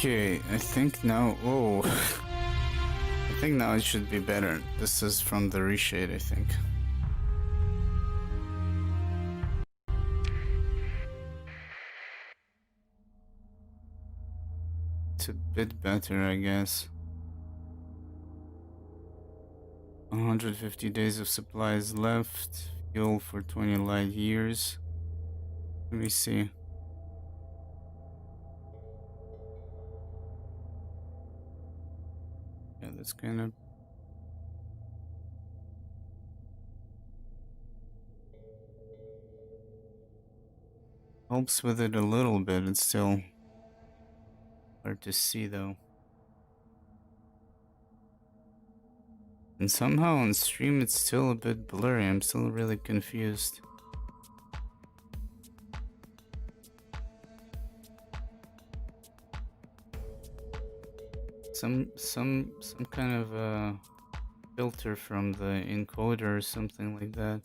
Okay, I think now. Oh, I think now it should be better. This is from the reshade, I think. It's a bit better, I guess. 150 days of supplies left. Fuel for 20 light years. Let me see. Yeah, that's kind of. Helps with it a little bit. It's still hard to see though. And somehow on stream it's still a bit blurry. I'm still really confused. Some kind of filter from the encoder or something like that.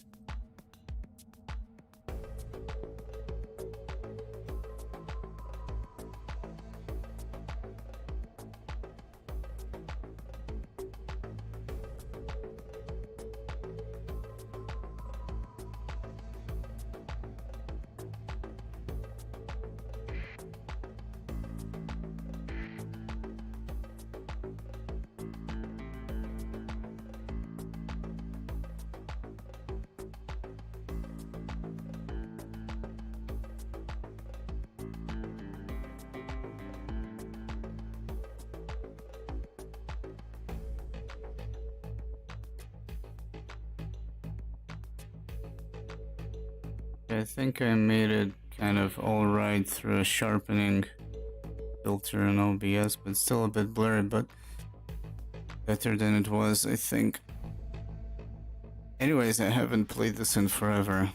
I think I made it kind of alright through a sharpening filter in OBS, but still a bit blurry, but better than it was, I think. Anyways, I haven't played this in forever.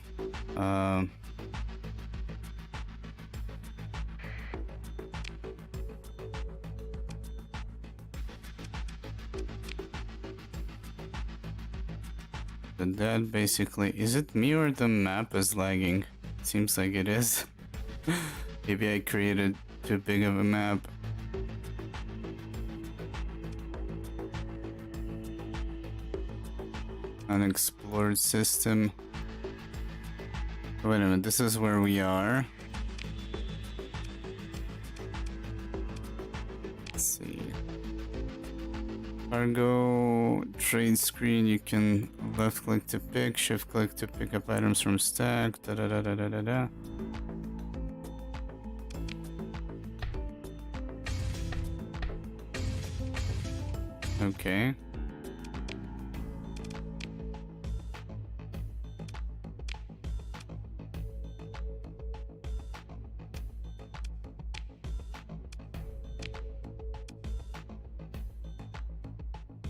But that basically... Is it me or the map is lagging? It seems like it is. Maybe I created too big of a map. Unexplored system. Wait a minute, this is where we are. Let's see. Cargo, trade screen, you can left click to pick, shift click to pick up items from stack, da da da da da da da. Okay.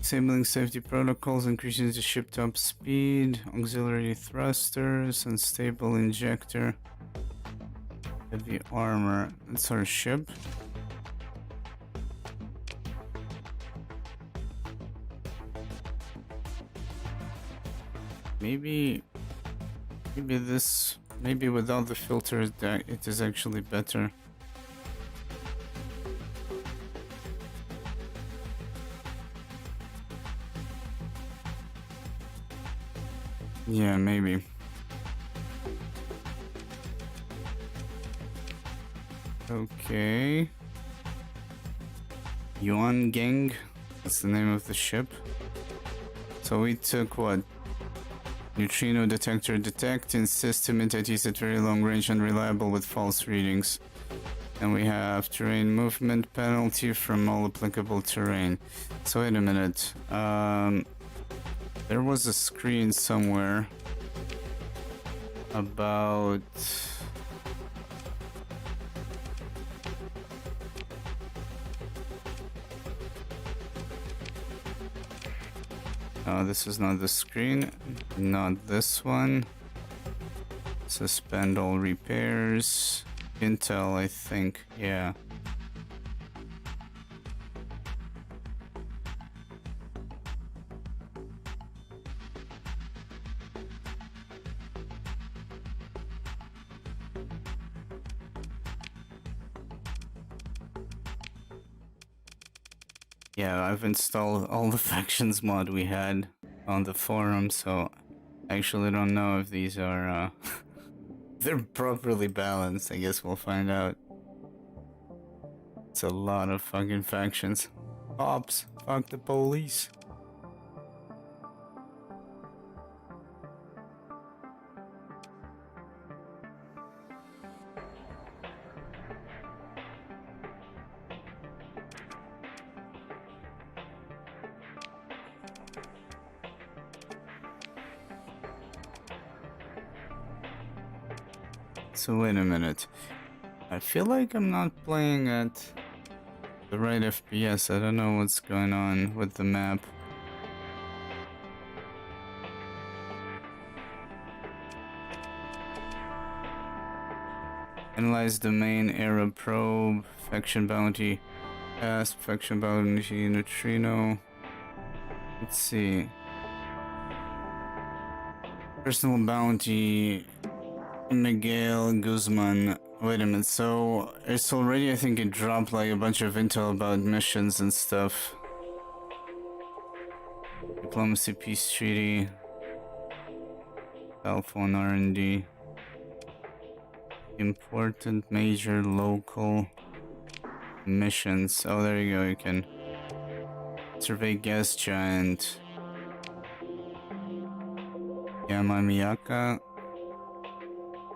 Disabling safety protocols increases the ship top speed, auxiliary thrusters, unstable injector, heavy armor. That's our ship. Maybe without the filters that it is actually better. Yeah, maybe. Okay. Yuan Gang, that's the name of the ship. So we took what? Neutrino detector detecting system entities at very long range unreliable with false readings. And we have terrain movement penalty from all applicable terrain. So wait a minute. There was a screen somewhere about... this is not the screen, not this one. Suspend all repairs. Intel, I think, yeah. Yeah, I've installed all the factions mod we had on the forum, so I actually don't know if these are, they're properly balanced. I guess we'll find out. It's a lot of fucking factions. Cops, fuck the police. So wait a minute. I feel like I'm not playing at the right FPS. I don't know what's going on with the map. Analyze domain, Arab probe, faction bounty, asp, faction bounty, neutrino. Let's see. Personal bounty, Miguel Guzman. Wait a minute, so it's already, I think it dropped like a bunch of intel about missions and stuff. Diplomacy, peace treaty, cell phone R&D. Important major local missions. Oh, there you go, you can survey gas giant. Yamamiyaka.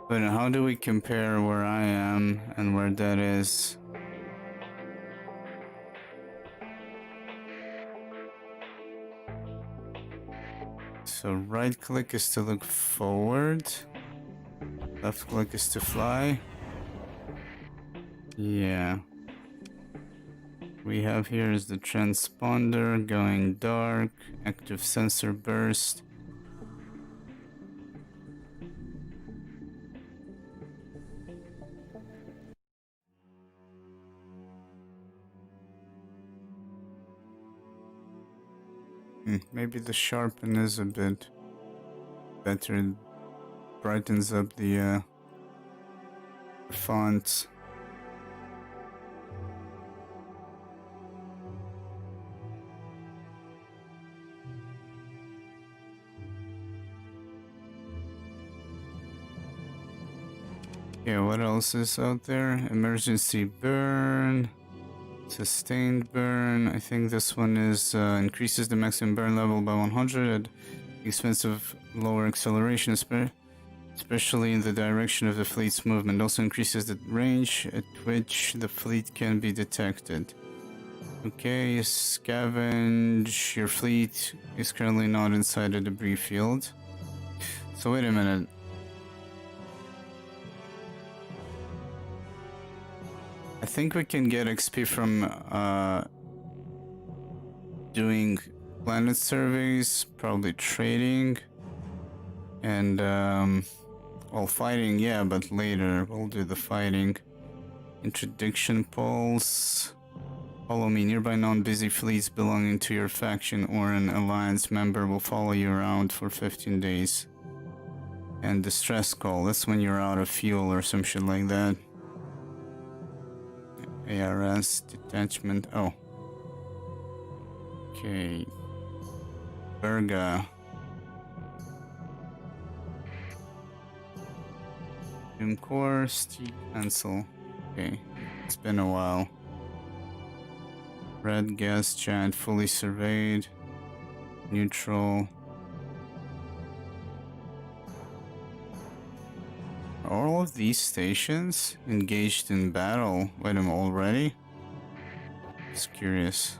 But how do we compare where I am and where that is? So right click is to look forward. Left click is to fly. Yeah. We have here is the transponder going dark, active sensor burst. Maybe the sharpen is a bit better. It brightens up the font. Yeah, what else is out there? Emergency burn. Sustained burn. I think this one is increases the maximum burn level by 100 at the expense of lower acceleration, especially in the direction of the fleet's movement. Also increases the range at which the fleet can be detected. Okay, scavenge. Your fleet is currently not inside a debris field. So wait a minute. I think we can get XP from doing planet surveys, probably trading, and well, fighting, yeah, but later we'll do the fighting. Introduction polls. Follow me. Nearby non-busy fleets belonging to your faction or an alliance member will follow you around for 15 days. And distress call, that's when you're out of fuel or some shit like that. ARS, detachment, oh. Okay. Berga. Doom course, cancel. Okay, it's been a while. Red gas giant fully surveyed. Neutral. Are all of these stations engaged in battle? Wait a minute, already? Just curious.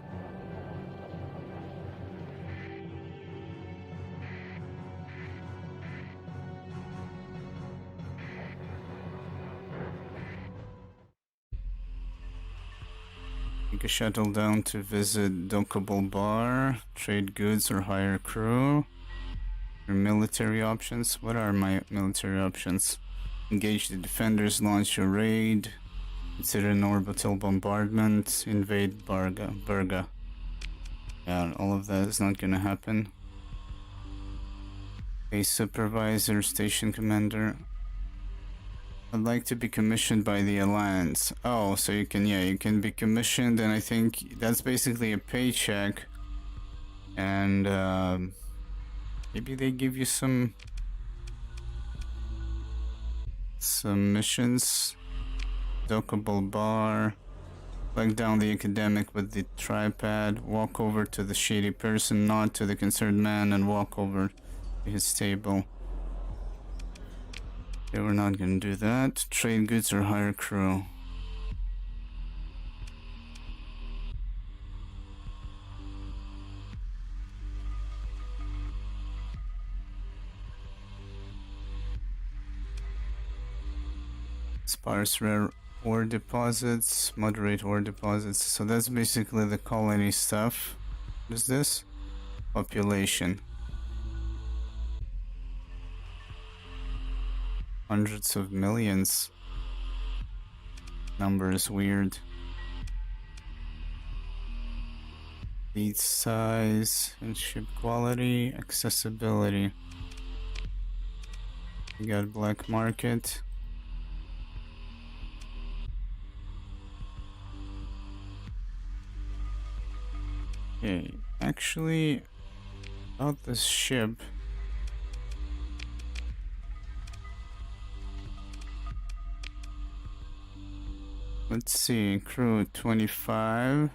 Take a shuttle down to visit dockable bar, trade goods or hire crew. Your military options. What are my military options? Engage the defenders, launch a raid, consider an orbital bombardment, invade Berga. Yeah, all of that is not gonna happen. Base supervisor, station commander. I'd like to be commissioned by the Alliance. Oh, so you can, yeah, you can be commissioned, and I think that's basically a paycheck. And maybe they give you some missions. Dockable bar. Flag down the academic with the tripod. Walk over to the shady person, nod to the concerned man, and walk over to his table. Okay, we're not gonna do that. Trade goods or hire crew. Sparse rare ore deposits, moderate ore deposits. So that's basically the colony stuff. What is this? Population. Hundreds of millions. Number is weird. Fleet size and ship quality, accessibility. We got black market. Okay, actually, about this ship. Let's see, crew 25.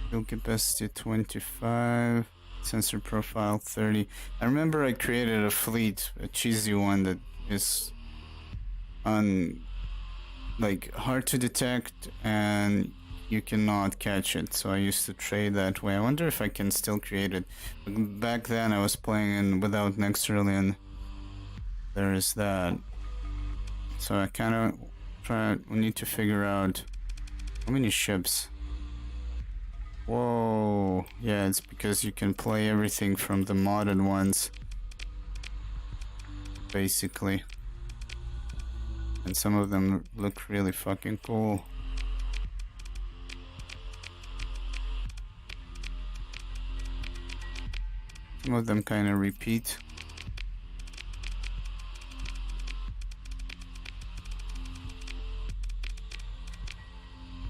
Fuel capacity 25. Sensor profile 30. I remember I created a fleet, a cheesy one that is like hard to detect and you cannot catch it. So I used to trade that way. I wonder if I can still create it. Back then I was playing without Nexerlin. There is that. So I kind of we need to figure out how many ships. Whoa, yeah, it's because you can play everything from the modded ones, basically. And some of them look really fucking cool. Some of them kind of repeat.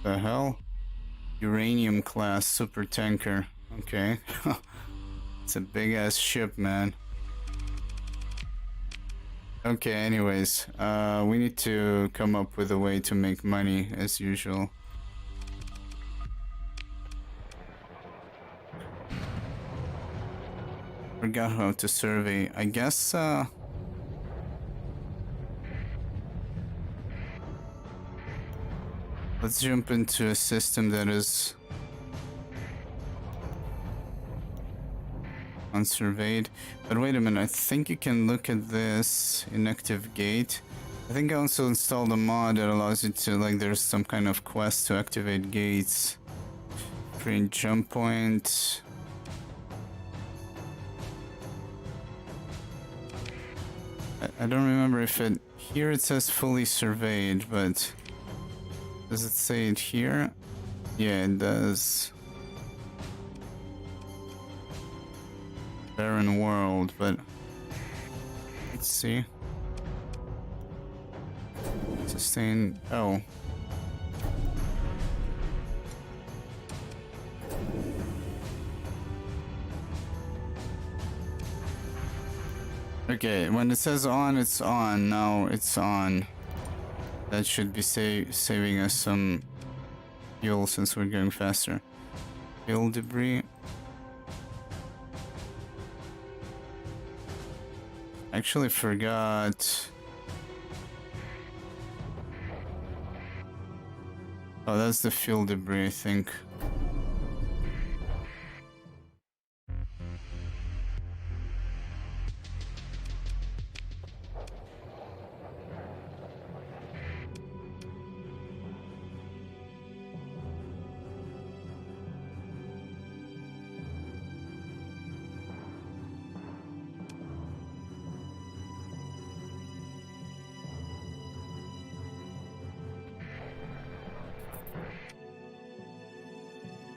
The hell? Uranium class super tanker. Okay. It's a big ass ship, man. Okay, anyways, we need to come up with a way to make money as usual. Forgot how to survey. I guess let's jump into a system that is unsurveyed. But wait a minute, I think you can look at this inactive gate. I think I also installed a mod that allows you to, like, there's some kind of quest to activate gates. Create jump point. I don't remember if it... Here it says fully surveyed, but... Does it say it here? Yeah, it does. Barren world, but... Let's see. Sustain... Oh. Okay, when it says on, it's on. Now it's on. That should be saving us some fuel since we're going faster. Fuel debris. Actually forgot. Oh, that's the fuel debris, I think.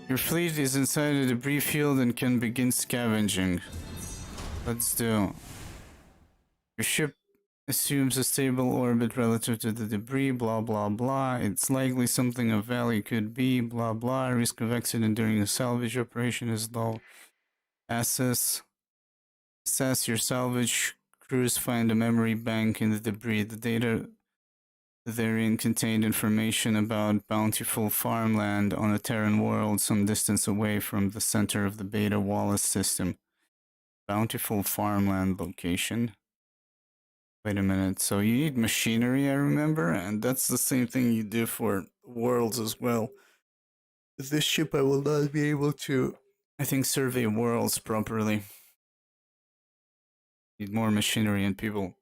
Your fleet is inside a debris field and can begin scavenging. Let's do. Your ship assumes a stable orbit relative to the debris, blah blah blah. It's likely something of value could be, blah blah. Risk of accident during a salvage operation is low. Assess your salvage crews find a memory bank in the debris. The data therein contained information about bountiful farmland on a Terran world some distance away from the center of the Beta Wallace system. Bountiful farmland location. Wait a minute, so you need machinery, I remember, and that's the same thing you do for worlds as well. With this ship I will not be able to, I think, survey worlds properly. Need more machinery and people.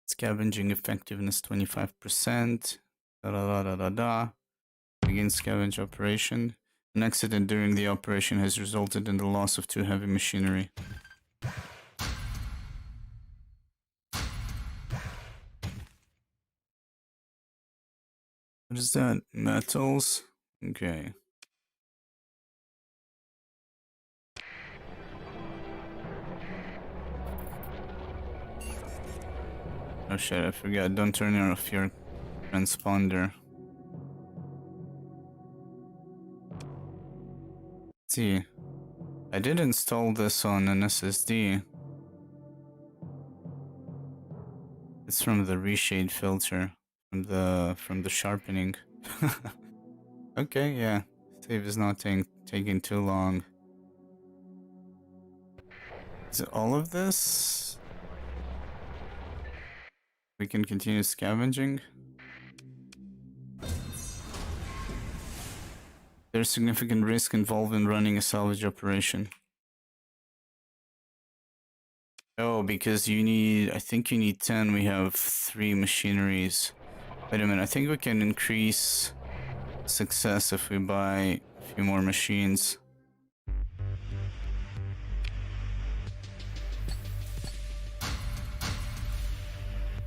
Scavenging effectiveness 25%. Da da da da da da. Begin scavenge operation. An accident during the operation has resulted in the loss of 2 heavy machinery. What is that? Metals? Okay. Oh shit, I forgot. Don't turn off your transponder. Let's see. I did install this on an SSD. It's from the reshade filter. From the sharpening. Okay, yeah. Save is not taking too long. Is it all of this? We can continue scavenging. There's significant risk involved in running a salvage operation. Oh, because you need, I think you need 10, we have 3 machineries. Wait a minute, I think we can increase success if we buy a few more machines.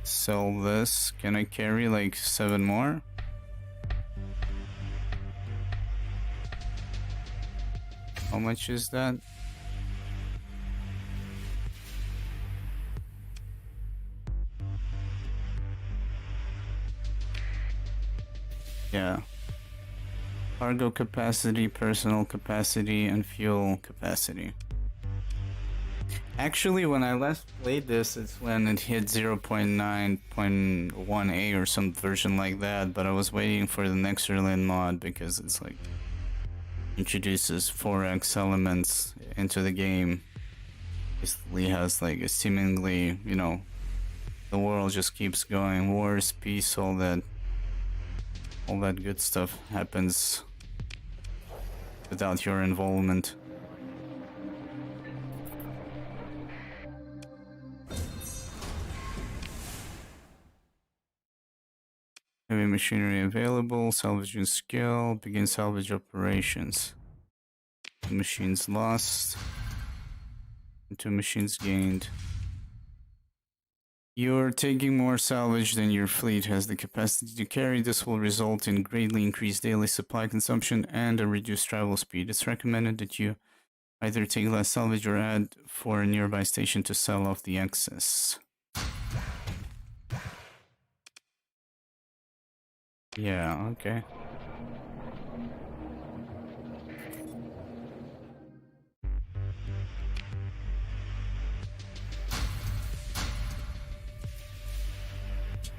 Sell this. Can I carry like 7 more? How much is that? Yeah. Cargo capacity, personal capacity, and fuel capacity. Actually, when I last played this, it's when it hit 0.9.1a or some version like that, but I was waiting for the Nexerlin mod because it's like introduces 4x elements into the game. Basically has like a seemingly, you know, the world just keeps going, wars, peace, all that good stuff happens without your involvement. Heavy machinery available, salvaging skill, begin salvage operations. 2 machines lost, and 2 machines gained. You're taking more salvage than your fleet has the capacity to carry. This will result in greatly increased daily supply consumption and a reduced travel speed. It's recommended that you either take less salvage or add for a nearby station to sell off the excess. Yeah, okay.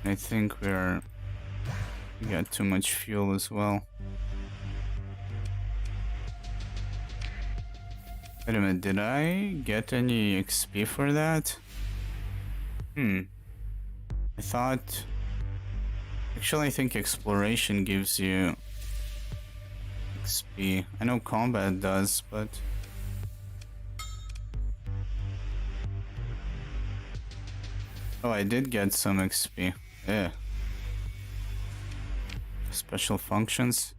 I think we got too much fuel as well. Wait a minute, did I get any XP for that? I thought... Actually, I think exploration gives you XP. I know combat does, but... Oh, I did get some XP. Yeah. Special functions.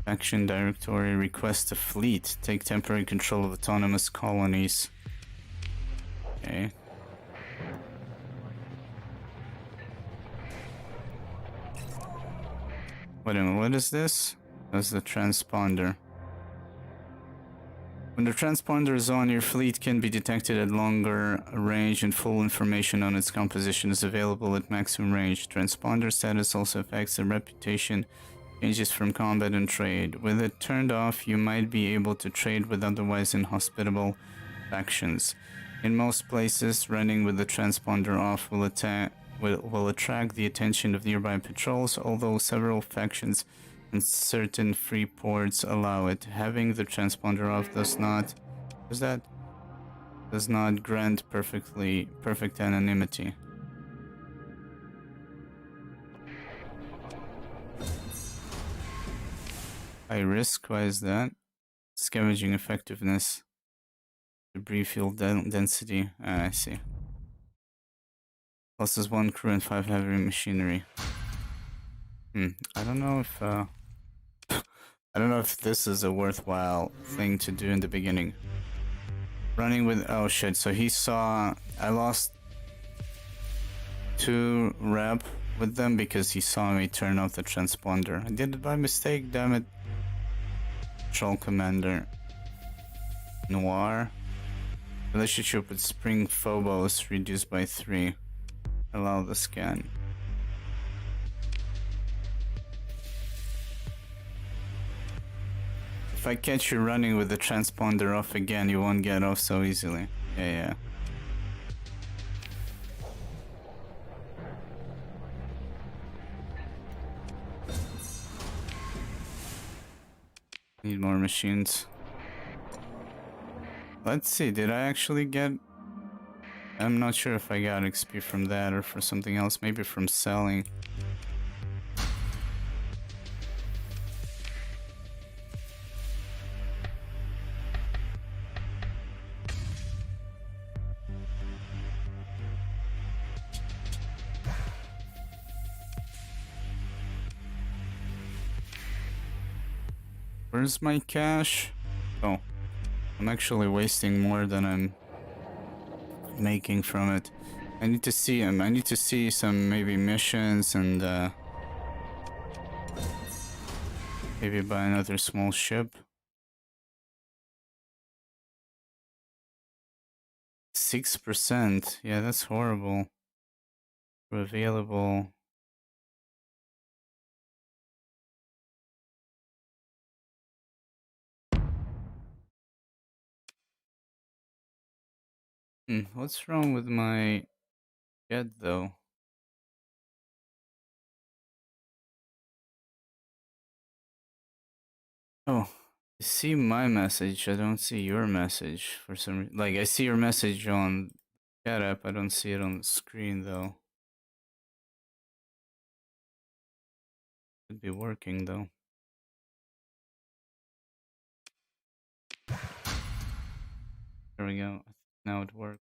Action directory, request a fleet. Take temporary control of autonomous colonies. Okay. Wait a minute, what is this? That's the transponder. When the transponder is on, your fleet can be detected at longer range and full information on its composition is available at maximum range. Transponder status also affects the reputation changes from combat and trade. With it turned off, you might be able to trade with otherwise inhospitable factions. In most places, running with the transponder off will attract the attention of nearby patrols, although several factions and certain free ports allow it. Having the transponder off does not grant perfect anonymity. High risk, why is that? Scavenging effectiveness. Debris field density. I see. Losses 1 crew and 5 heavy machinery. I don't know if I don't know if this is a worthwhile thing to do in the beginning. Running with... oh shit, so he saw... I lost 2 rep with them because he saw me turn off the transponder. I did it by mistake, damn it. Patrol Commander. Noir. Relationship with Spring Phobos reduced by 3. Allow the scan. If I catch you running with the transponder off again, you won't get off so easily. Yeah. Need more machines. Let's see, did I actually get... I'm not sure if I got XP from that or for something else, maybe from selling. Where's my cash? Oh, I'm actually wasting more than I'm making from it. I need to see him. I need to see some maybe missions and maybe buy another small ship. 6%. Yeah, that's horrible. Available. What's wrong with my jet though? Oh, I see my message. I don't see your message for some reason. Like, I see your message on chat app. I don't see it on the screen though. Should be working though. There we go. Now it works.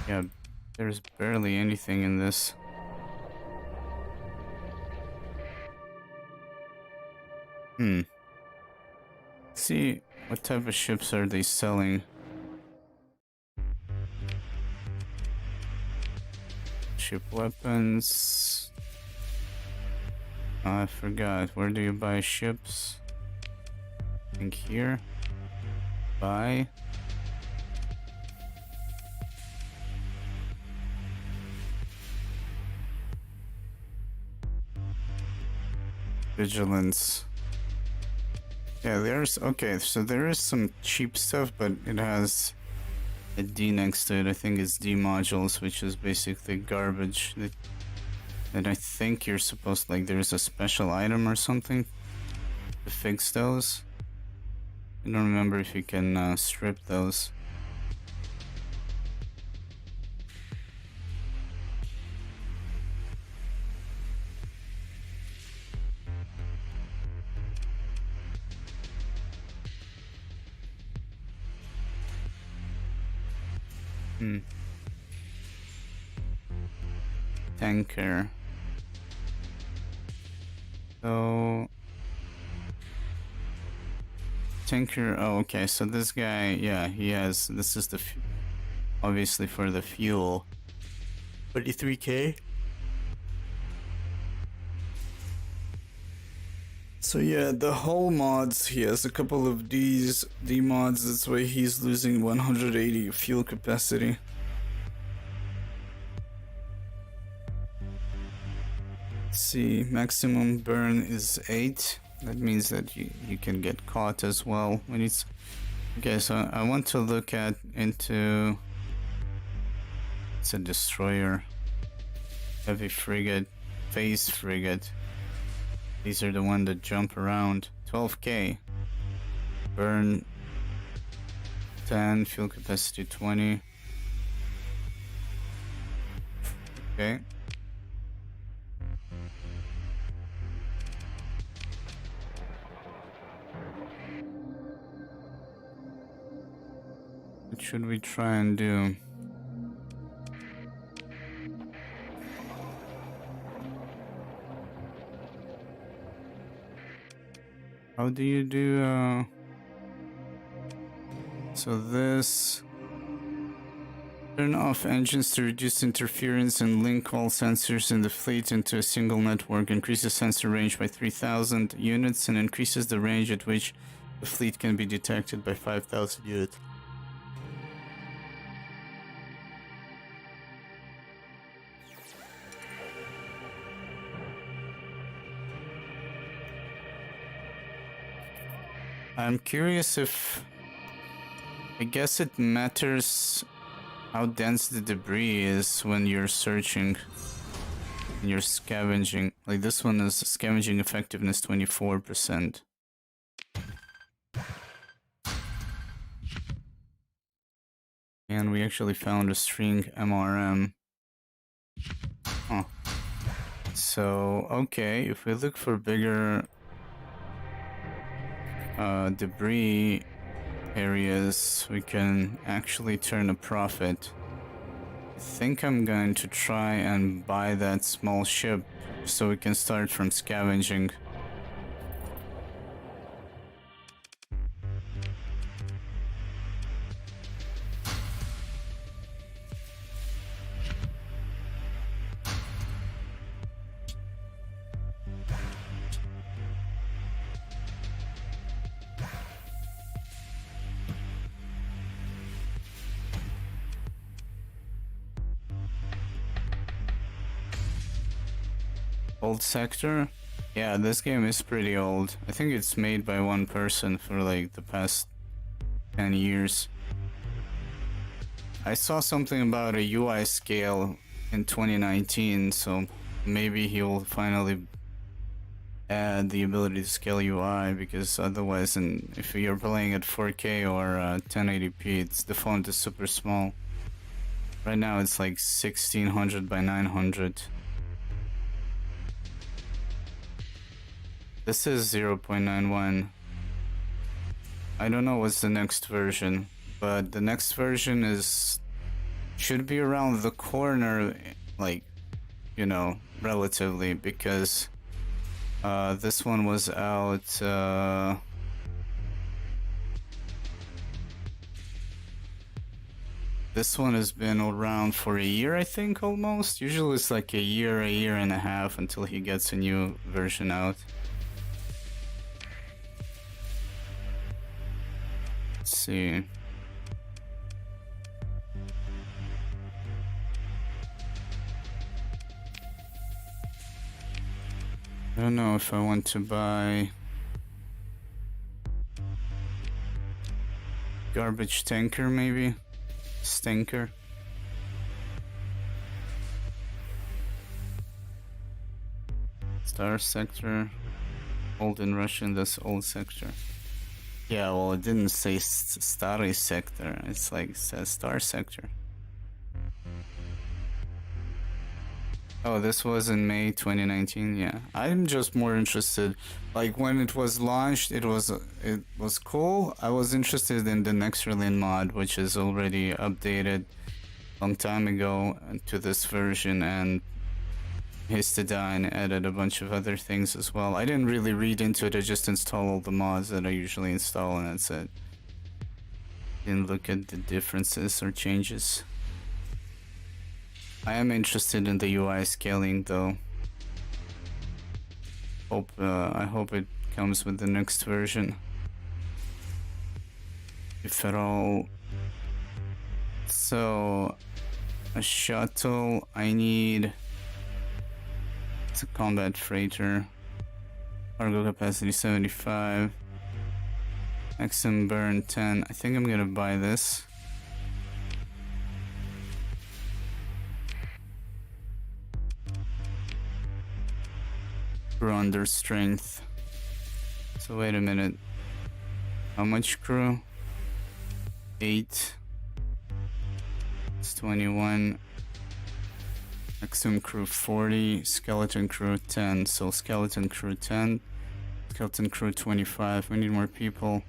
Yeah, there's barely anything in this. See, what type of ships are they selling? Ship weapons. I forgot. Where do you buy ships? I think here. Buy. Vigilance. Yeah, there's... okay, so there is some cheap stuff, but it has a D next to it. I think it's D modules, which is basically garbage. That I think you're supposed... like, there's a special item or something to fix those. I don't remember if you can strip those. Tanker. So... tanker, oh okay, so this guy, yeah, he has, this is the obviously for the fuel. 23k. So yeah, the hull mods, he has a couple of D mods, that's why he's losing 180 fuel capacity. Let's see, maximum burn is 8. That means that you can get caught as well when it's... Okay, so I want to look into... It's a destroyer. Heavy frigate, phase frigate. These are the ones that jump around. 12k. Burn 10, fuel capacity 20. Okay. What should we try and do? How do you do, So this... Turn off engines to reduce interference and link all sensors in the fleet into a single network. Increases sensor range by 3,000 units and increases the range at which the fleet can be detected by 5,000 units. I'm curious if... I guess it matters how dense the debris is when you're searching, when you're scavenging. Like this one is scavenging effectiveness 24%. And we actually found a string MRM. Huh. So, okay, if we look for bigger debris areas, we can actually turn a profit. I think I'm going to try and buy that small ship so we can start from scavenging. Old sector? Yeah, this game is pretty old. I think it's made by one person for like the past 10 years. I saw something about a UI scale in 2019, so maybe he'll finally add the ability to scale UI, because otherwise, if you're playing at 4K or 1080p, the font is super small. Right now it's like 1600 by 900. This is 0.91. I don't know what's the next version, but the next version should be around the corner, like, you know, relatively, because this one was out this one has been around for a year, I think, almost. Usually it's like a year and a half until he gets a new version out. See. I don't know if I want to buy garbage tanker, maybe stinker. Star sector, old in Russian, that's old sector. Yeah, well, it didn't say Stary sector. It's like, it says Star sector. Oh, this was in May 2019. Yeah, I'm just more interested. Like when it was launched, it was cool. I was interested in the Nexerlin mod, which is already updated long time ago to this version, and Histidine added a bunch of other things as well. I didn't really read into it, I just install all the mods that I usually install and that's it. Didn't look at the differences or changes. I am interested in the UI scaling though. I hope it comes with the next version, if at all. So, a shuttle, I need... It's a combat freighter. Cargo capacity 75. Maximum burn 10. I think I'm gonna buy this. Crew under strength. So wait a minute. How much crew? 8. It's 21. Maximum crew 40. Skeleton crew 10. So skeleton crew 10. Skeleton crew 25. We need more people.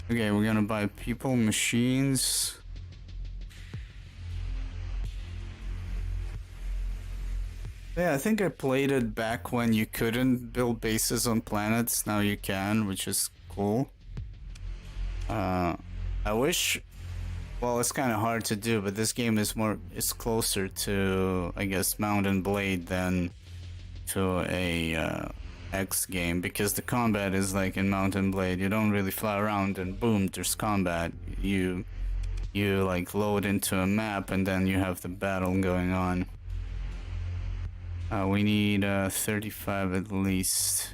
Okay, we're gonna buy people, machines. Yeah, I think I played it back when you couldn't build bases on planets. Now you can, which is cool. I wish... Well, it's kind of hard to do, but this game is closer to, I guess, Mount and Blade than to a X game, because the combat is like in Mount and Blade. You don't really fly around and boom, there's combat. You like load into a map and then you have the battle going on. We need 35 at least.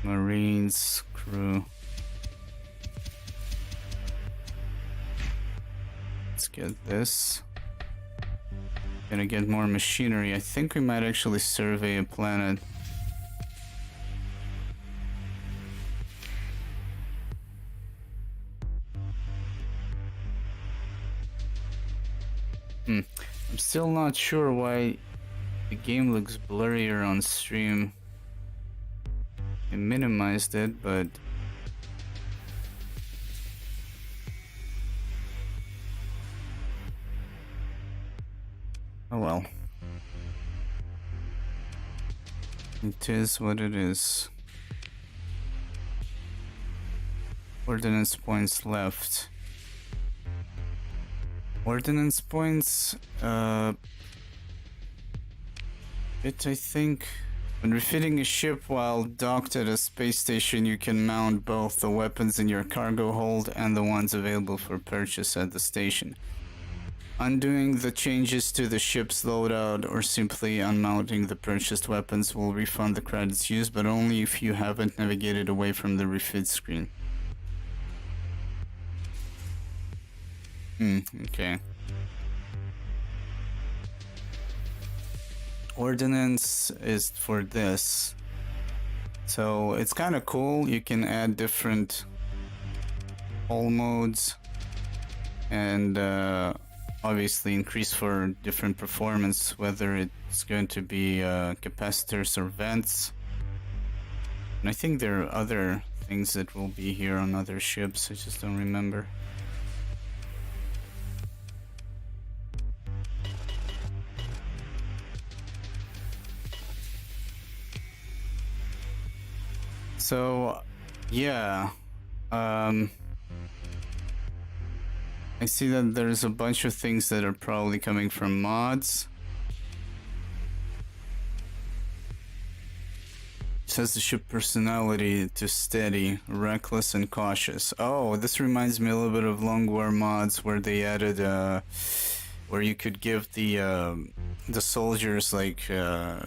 Marines, crew. Let's get this. Gonna get more machinery. I think we might actually survey a planet. I'm still not sure why the game looks blurrier on stream. I minimized it, but oh well. It is what it is. Ordnance points left. Ordnance points, I think. When refitting a ship while docked at a space station, you can mount both the weapons in your cargo hold and the ones available for purchase at the station. Undoing the changes to the ship's loadout or simply unmounting the purchased weapons will refund the credits used, but only if you haven't navigated away from the refit screen. Okay. Ordnance is for this. So it's kind of cool. You can add different hull modes and obviously increase for different performance, whether it's going to be capacitors or vents. And I think there are other things that will be here on other ships. I just don't remember. So, yeah, I see that there's a bunch of things that are probably coming from mods. It says the ship personality to steady, reckless, and cautious. Oh, this reminds me a little bit of Long War mods, where they added where you could give the soldiers like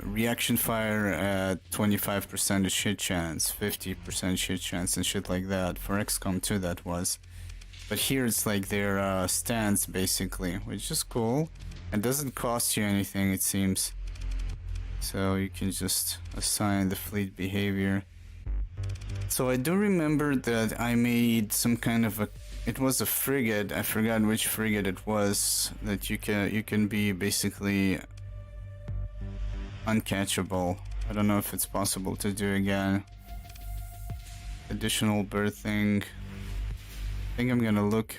reaction fire at 25% of shit chance, 50% shit chance, and shit like that. For XCOM 2 that was. But here it's like their stance basically, which is cool. It doesn't cost you anything, it seems. So you can just assign the fleet behavior. So I do remember that I made some kind of a... It was a frigate, I forgot which frigate it was, that you can be basically uncatchable. I don't know if it's possible to do again. Additional berthing. I think I'm gonna look...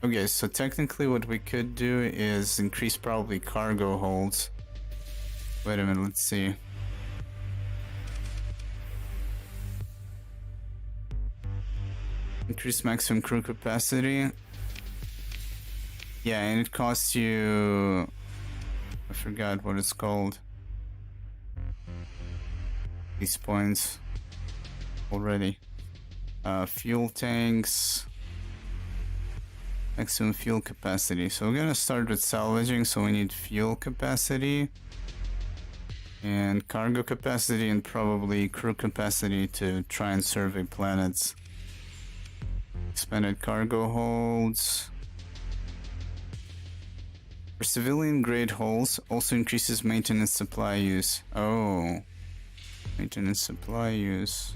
Okay, so technically what we could do is increase probably cargo holds. Wait a minute, let's see. Increase maximum crew capacity. Yeah, and it costs you forgot what it's called. These points already. Fuel tanks. Maximum fuel capacity. So we're gonna start with salvaging, so we need fuel capacity and cargo capacity and probably crew capacity to try and survey planets. Expanded cargo holds. For civilian grade hulls, also increases maintenance supply use. Oh, maintenance supply use.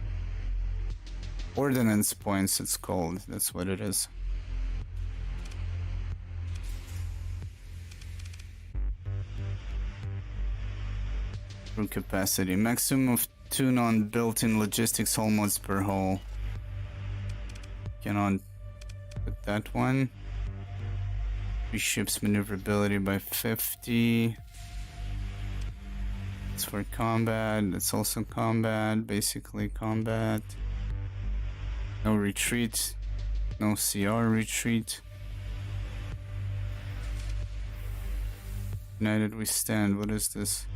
Ordnance points it's called, that's what it is. Crew capacity. Maximum of 2 non-built-in logistics hull mods per hull. Cannot put that one. Ships maneuverability by 50. It's for combat. It's also combat. Basically combat. No retreat. No CR retreat. United we stand. What is this?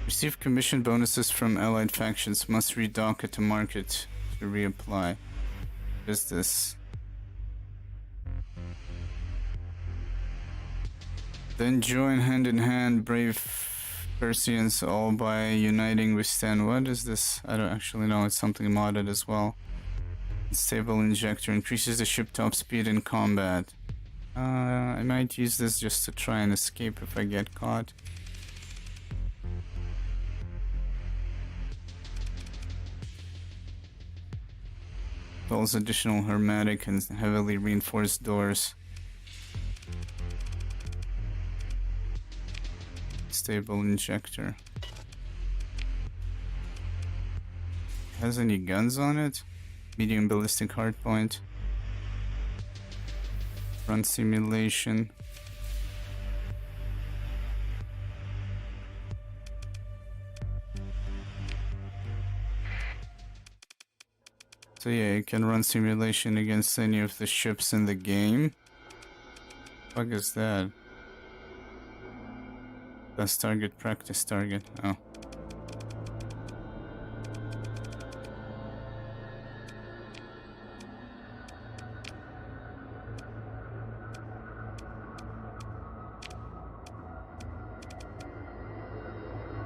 Receive commission bonuses from allied factions. Must redock at the market to reapply. What is this? Then join hand in hand, brave Persians, all by uniting we stand. What is this? I don't actually know. It's something modded as well. Stable injector increases the ship top speed in combat. I might use this just to try and escape if I get caught. Those additional hermetic and heavily reinforced doors. Stable injector. Has any guns on it? Medium ballistic hardpoint. Run simulation. So yeah, you can run simulation against any of the ships in the game. What is that? That's target, practice target. Oh.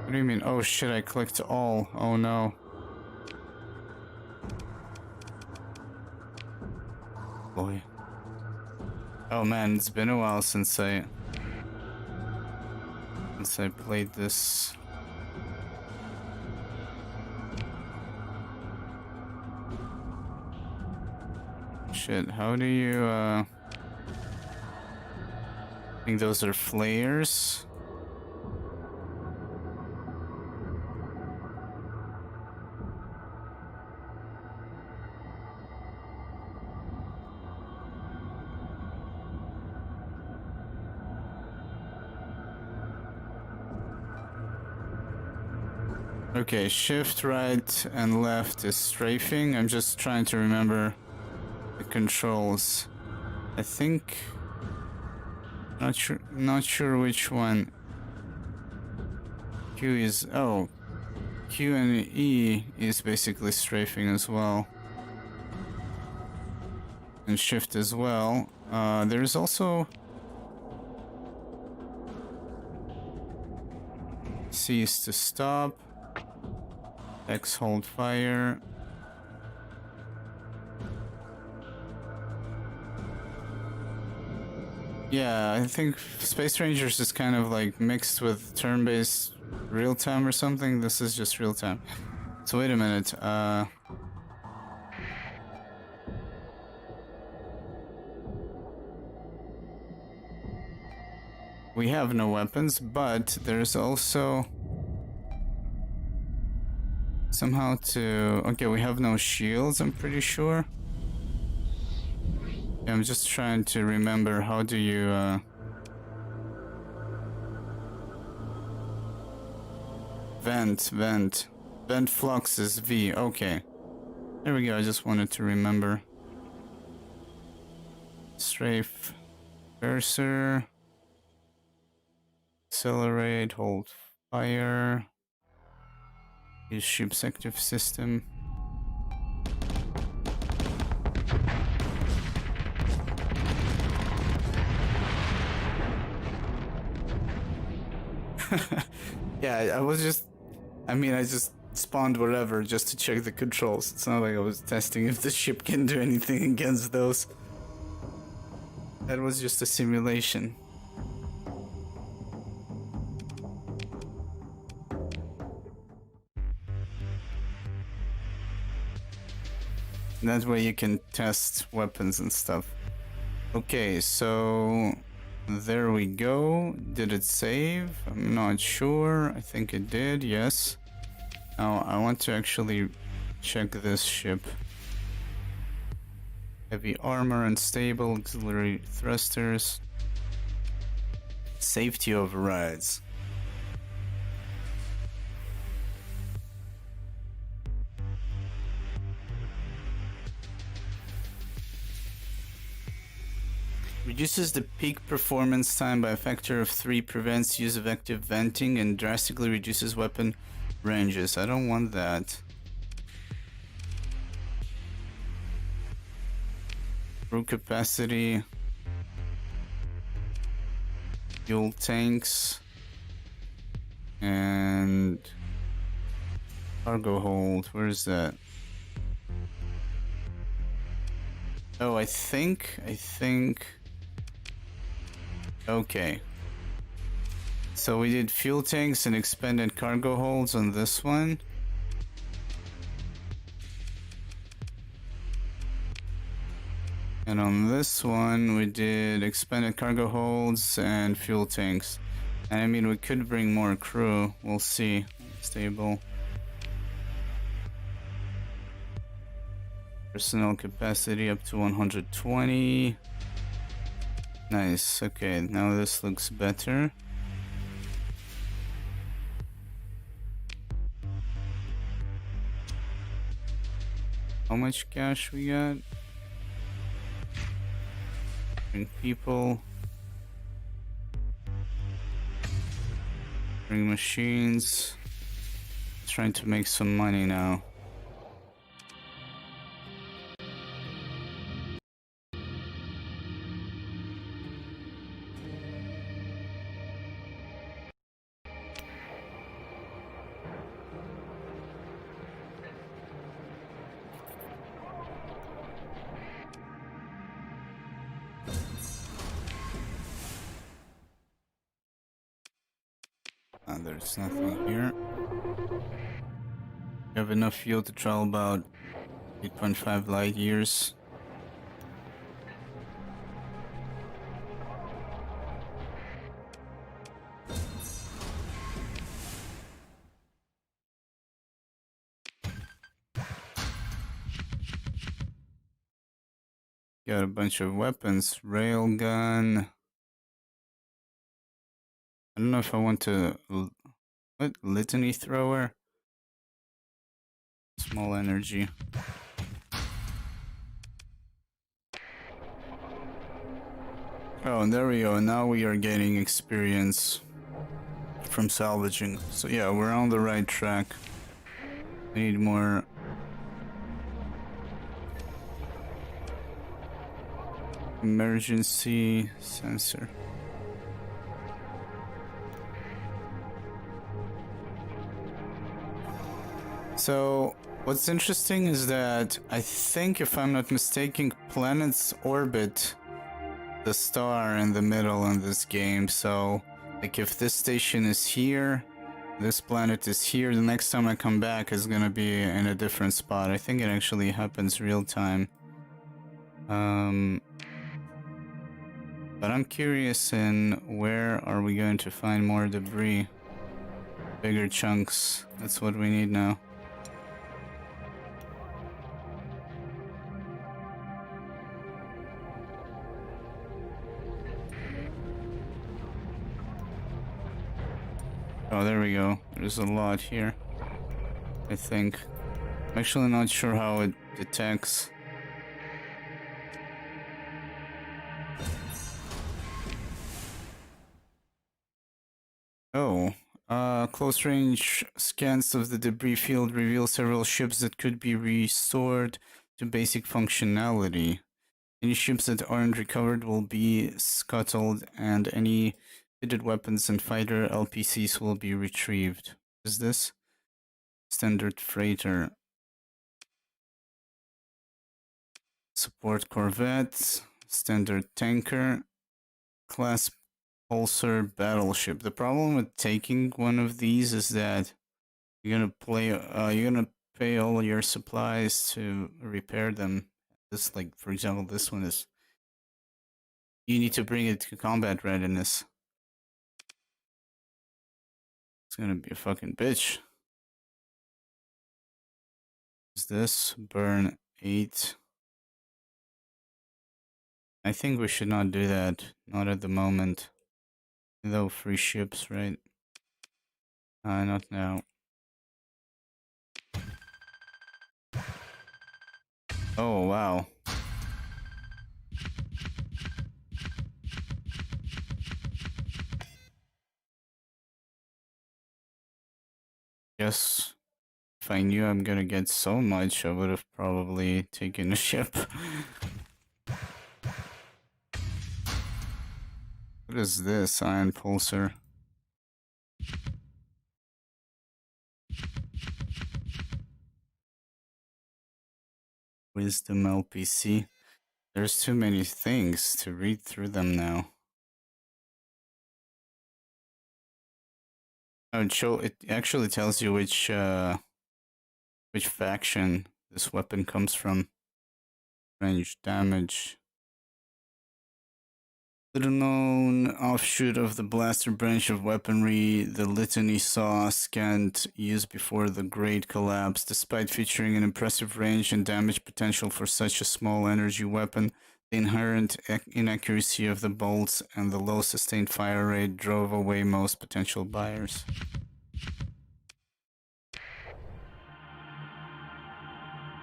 What do you mean? Oh shit, I clicked all. Oh no. Boy. Oh man, it's been a while since I played this. Shit, how do you I think those are flares. Okay, shift right and left is strafing. I'm just trying to remember the controls. I think not sure which one. Q is Q and E is basically strafing as well. And shift as well. There's also C is to stop. X hold fire. Yeah, I think Space Rangers is kind of like mixed with turn-based real-time or something. This is just real-time. So wait a minute. We have no weapons, but there's also somehow to... Okay, we have no shields, I'm pretty sure. Yeah, I'm just trying to remember, how do you... Vent flux is V, okay. There we go, I just wanted to remember. Strafe. Cursor. Accelerate, hold fire. Use ship's active system. Yeah, I just spawned whatever just to check the controls. It's not like I was testing if the ship can do anything against those. That was just a simulation. That way you can test weapons and stuff. Okay, so there we go. Did it save? I'm not sure. I think it did, yes. Now I want to actually check this ship. Heavy armor, unstable, auxiliary thrusters. Safety overrides. Reduces the peak performance time by a factor of 3, prevents use of active venting, and drastically reduces weapon ranges. I don't want that. Crew capacity. Fuel tanks. And cargo hold. Where is that? Oh, I think. Okay. So we did fuel tanks and expanded cargo holds on this one. And on this one, we did expanded cargo holds and fuel tanks. And I mean, we could bring more crew. We'll see. Stable. Personnel capacity up to 120. Nice. Okay, now this looks better. How much cash we got? Bring people. Bring machines. Trying to make some money now. There's nothing here. We have enough fuel to travel about 8.5 light years. Got a bunch of weapons. Railgun. I don't know if I want to... What? Litany thrower? Small energy. Oh, and there we go. Now we are gaining experience from salvaging. So yeah, we're on the right track. I need more... emergency sensor. So, what's interesting is that I think, if I'm not mistaken, planets orbit the star in the middle in this game. So, like, if this station is here, this planet is here, the next time I come back is gonna be in a different spot. I think it actually happens real time. But I'm curious in where are we going to find more debris? Bigger chunks. That's what we need now. Oh, there we go. There's a lot here, I think. I'm actually not sure how it detects. Oh, close range scans of the debris field reveal several ships that could be restored to basic functionality. Any ships that aren't recovered will be scuttled, and any fitted weapons and fighter LPCs will be retrieved. Is this? Standard freighter. Support corvette. Standard tanker. Class pulsar battleship. The problem with taking one of these is that you're gonna pay all your supplies to repair them. This, like, for example, this one is, you need to bring it to combat readiness. It's gonna be a fucking bitch. Is this burn 8? I think we should not do that. Not at the moment. Though free ships, right? Not now. Oh, wow. Yes. If I knew I'm gonna get so much, I would have probably taken a ship. What is this? Iron pulsar. Wisdom LPC. There's too many things to read through them now. Oh, it actually tells you which faction this weapon comes from. Range damage. Little known offshoot of the blaster branch of weaponry, the Litany saw scanned used before the Great Collapse. Despite featuring an impressive range and damage potential for such a small energy weapon, the inherent inaccuracy of the bolts and the low sustained fire rate drove away most potential buyers.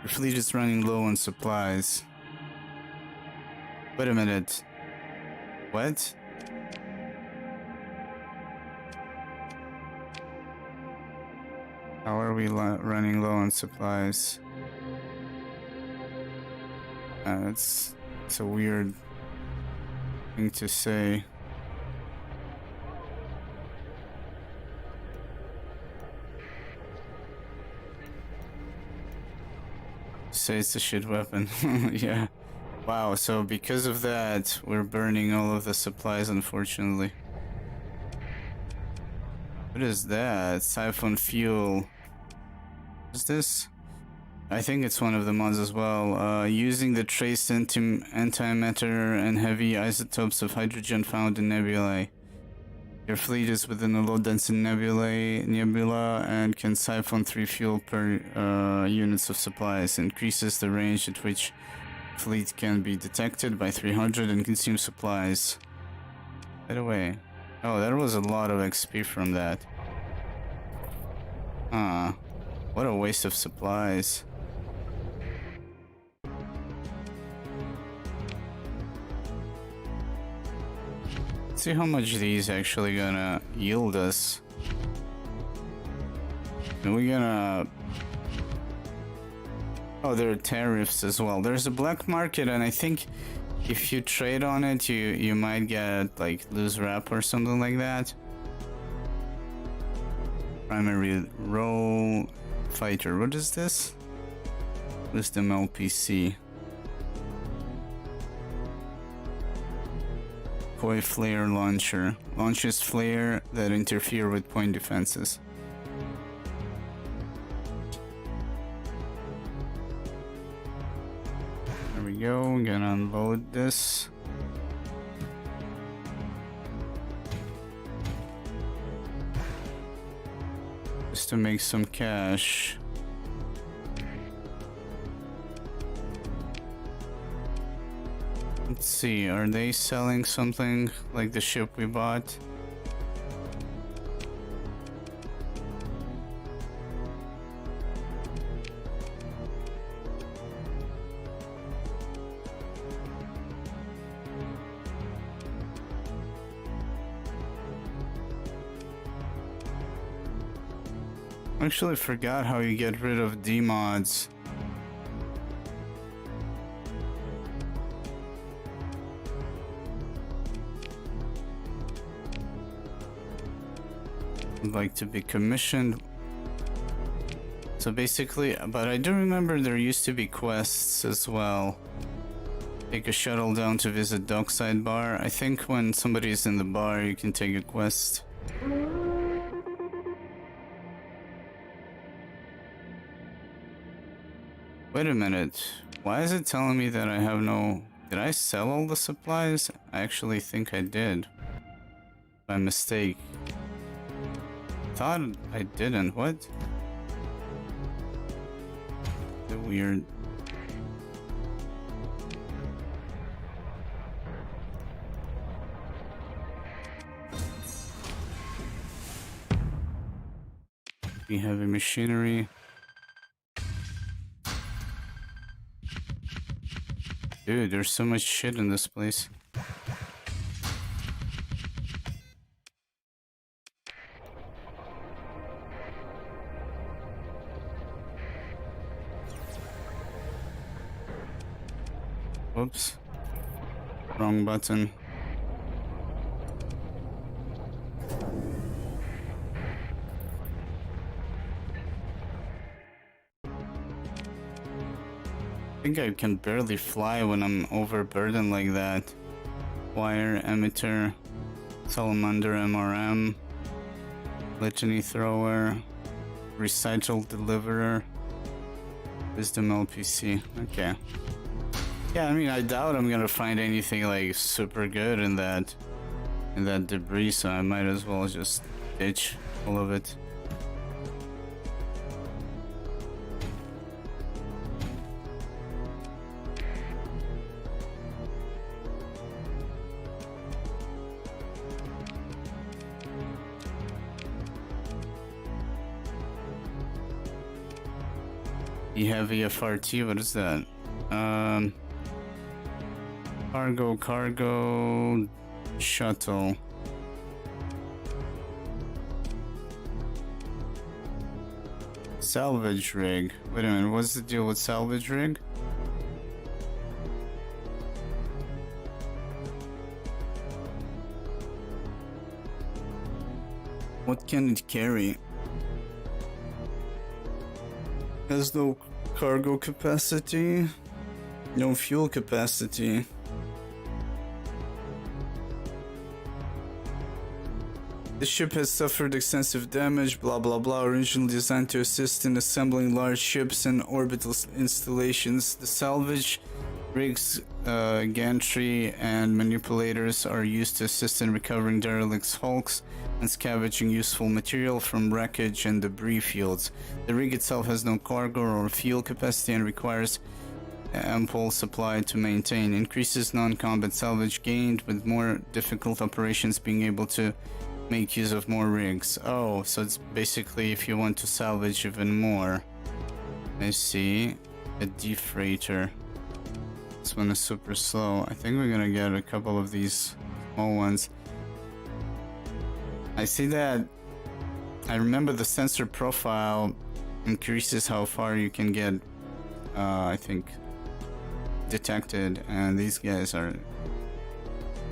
Your fleet is running low on supplies. Wait a minute. What? How are we running low on supplies? It's a weird thing to say. Say it's a shit weapon. Yeah. Wow, so because of that, we're burning all of the supplies, unfortunately. What is that? Siphon fuel. What is this? I think it's one of the mods as well. Using the trace antimatter and heavy isotopes of hydrogen found in nebulae. Your fleet is within a low-density nebula and can siphon 3 fuel per units of supplies. Increases the range at which fleet can be detected by 300 and consume supplies. By the way, oh, there was a lot of XP from that. What a waste of supplies. Let's see how much these actually gonna yield us. Are we gonna... Oh, there are tariffs as well. There's a black market, and I think if you trade on it, you might get like loose wrap or something like that. Primary role fighter. What is this? Wisdom LPC. Koi flare launcher. Launches flare that interfere with point defenses. There we go. I'm gonna unload this. Just to make some cash. Let's see, are they selling something like the ship we bought? I actually forgot how you get rid of demods. Would like to be commissioned. So basically, but I do remember there used to be quests as well. Take a shuttle down to visit Dockside Bar. I think when somebody's in the bar, you can take a quest. Wait a minute. Why is it telling me that I have no... Did I sell all the supplies? I actually think I did. By mistake. Thought I didn't. What? The weird... Heavy machinery. Dude, there's so much shit in this place. Whoops. Wrong button. I think I can barely fly when I'm overburdened like that. Wire, emitter, salamander MRM, litany thrower, recital deliverer, wisdom LPC. Okay. Yeah, I mean, I doubt I'm gonna find anything like super good in that debris, so I might as well just ditch all of it. Heavy FRT, what is that? Cargo, shuttle. Salvage rig. Wait a minute, what's the deal with salvage rig? What can it carry? Has no cargo capacity, no fuel capacity. The ship has suffered extensive damage, blah blah blah, originally designed to assist in assembling large ships and orbital installations. The salvage rigs, gantry, and manipulators are used to assist in recovering derelict hulks and scavenging useful material from wreckage and debris fields. The rig itself has no cargo or fuel capacity and requires ample supply to maintain. Increases non-combat salvage gained, with more difficult operations being able to make use of more rigs. Oh, so it's basically if you want to salvage even more. I see. A defreighter. This one is super slow. I think we're gonna get a couple of these small ones. I see that. I remember the sensor profile increases how far you can get, I think, detected, and these guys are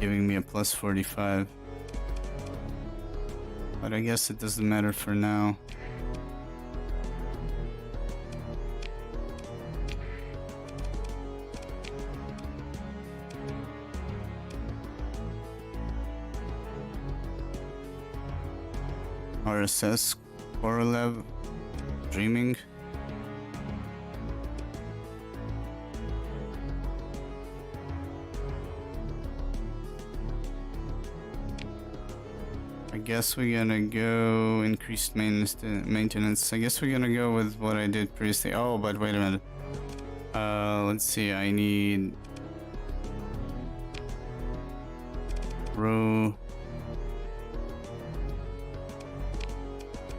giving me a plus 45. But I guess it doesn't matter for now. RSS, Korolev, Dreaming. I guess we're gonna go increased maintenance. I guess we're gonna go with what I did previously. Oh, but wait a minute. Let's see. I need row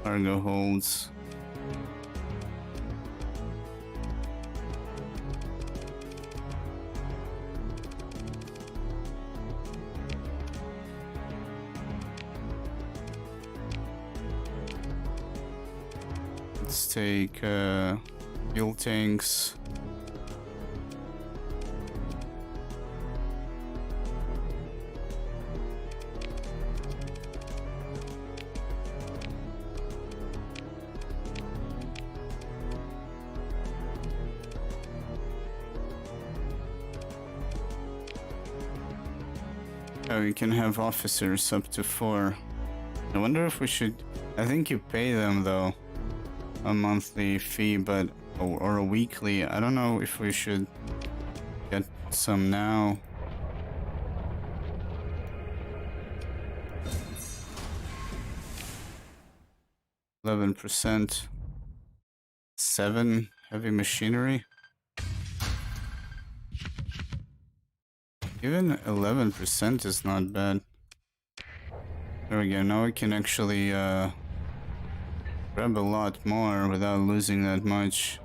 cargo holds. Let's take fuel tanks. Oh, we can have officers up to 4. I wonder if we should... I think you pay them though a monthly fee, but or a weekly. I don't know if we should get some now. %. 7 heavy machinery. Even 11% is not bad. There we go. Now we can actually grab a lot more without losing that much.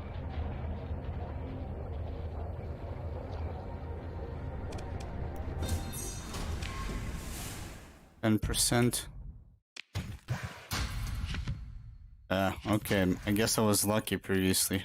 %. Okay. I guess I was lucky previously.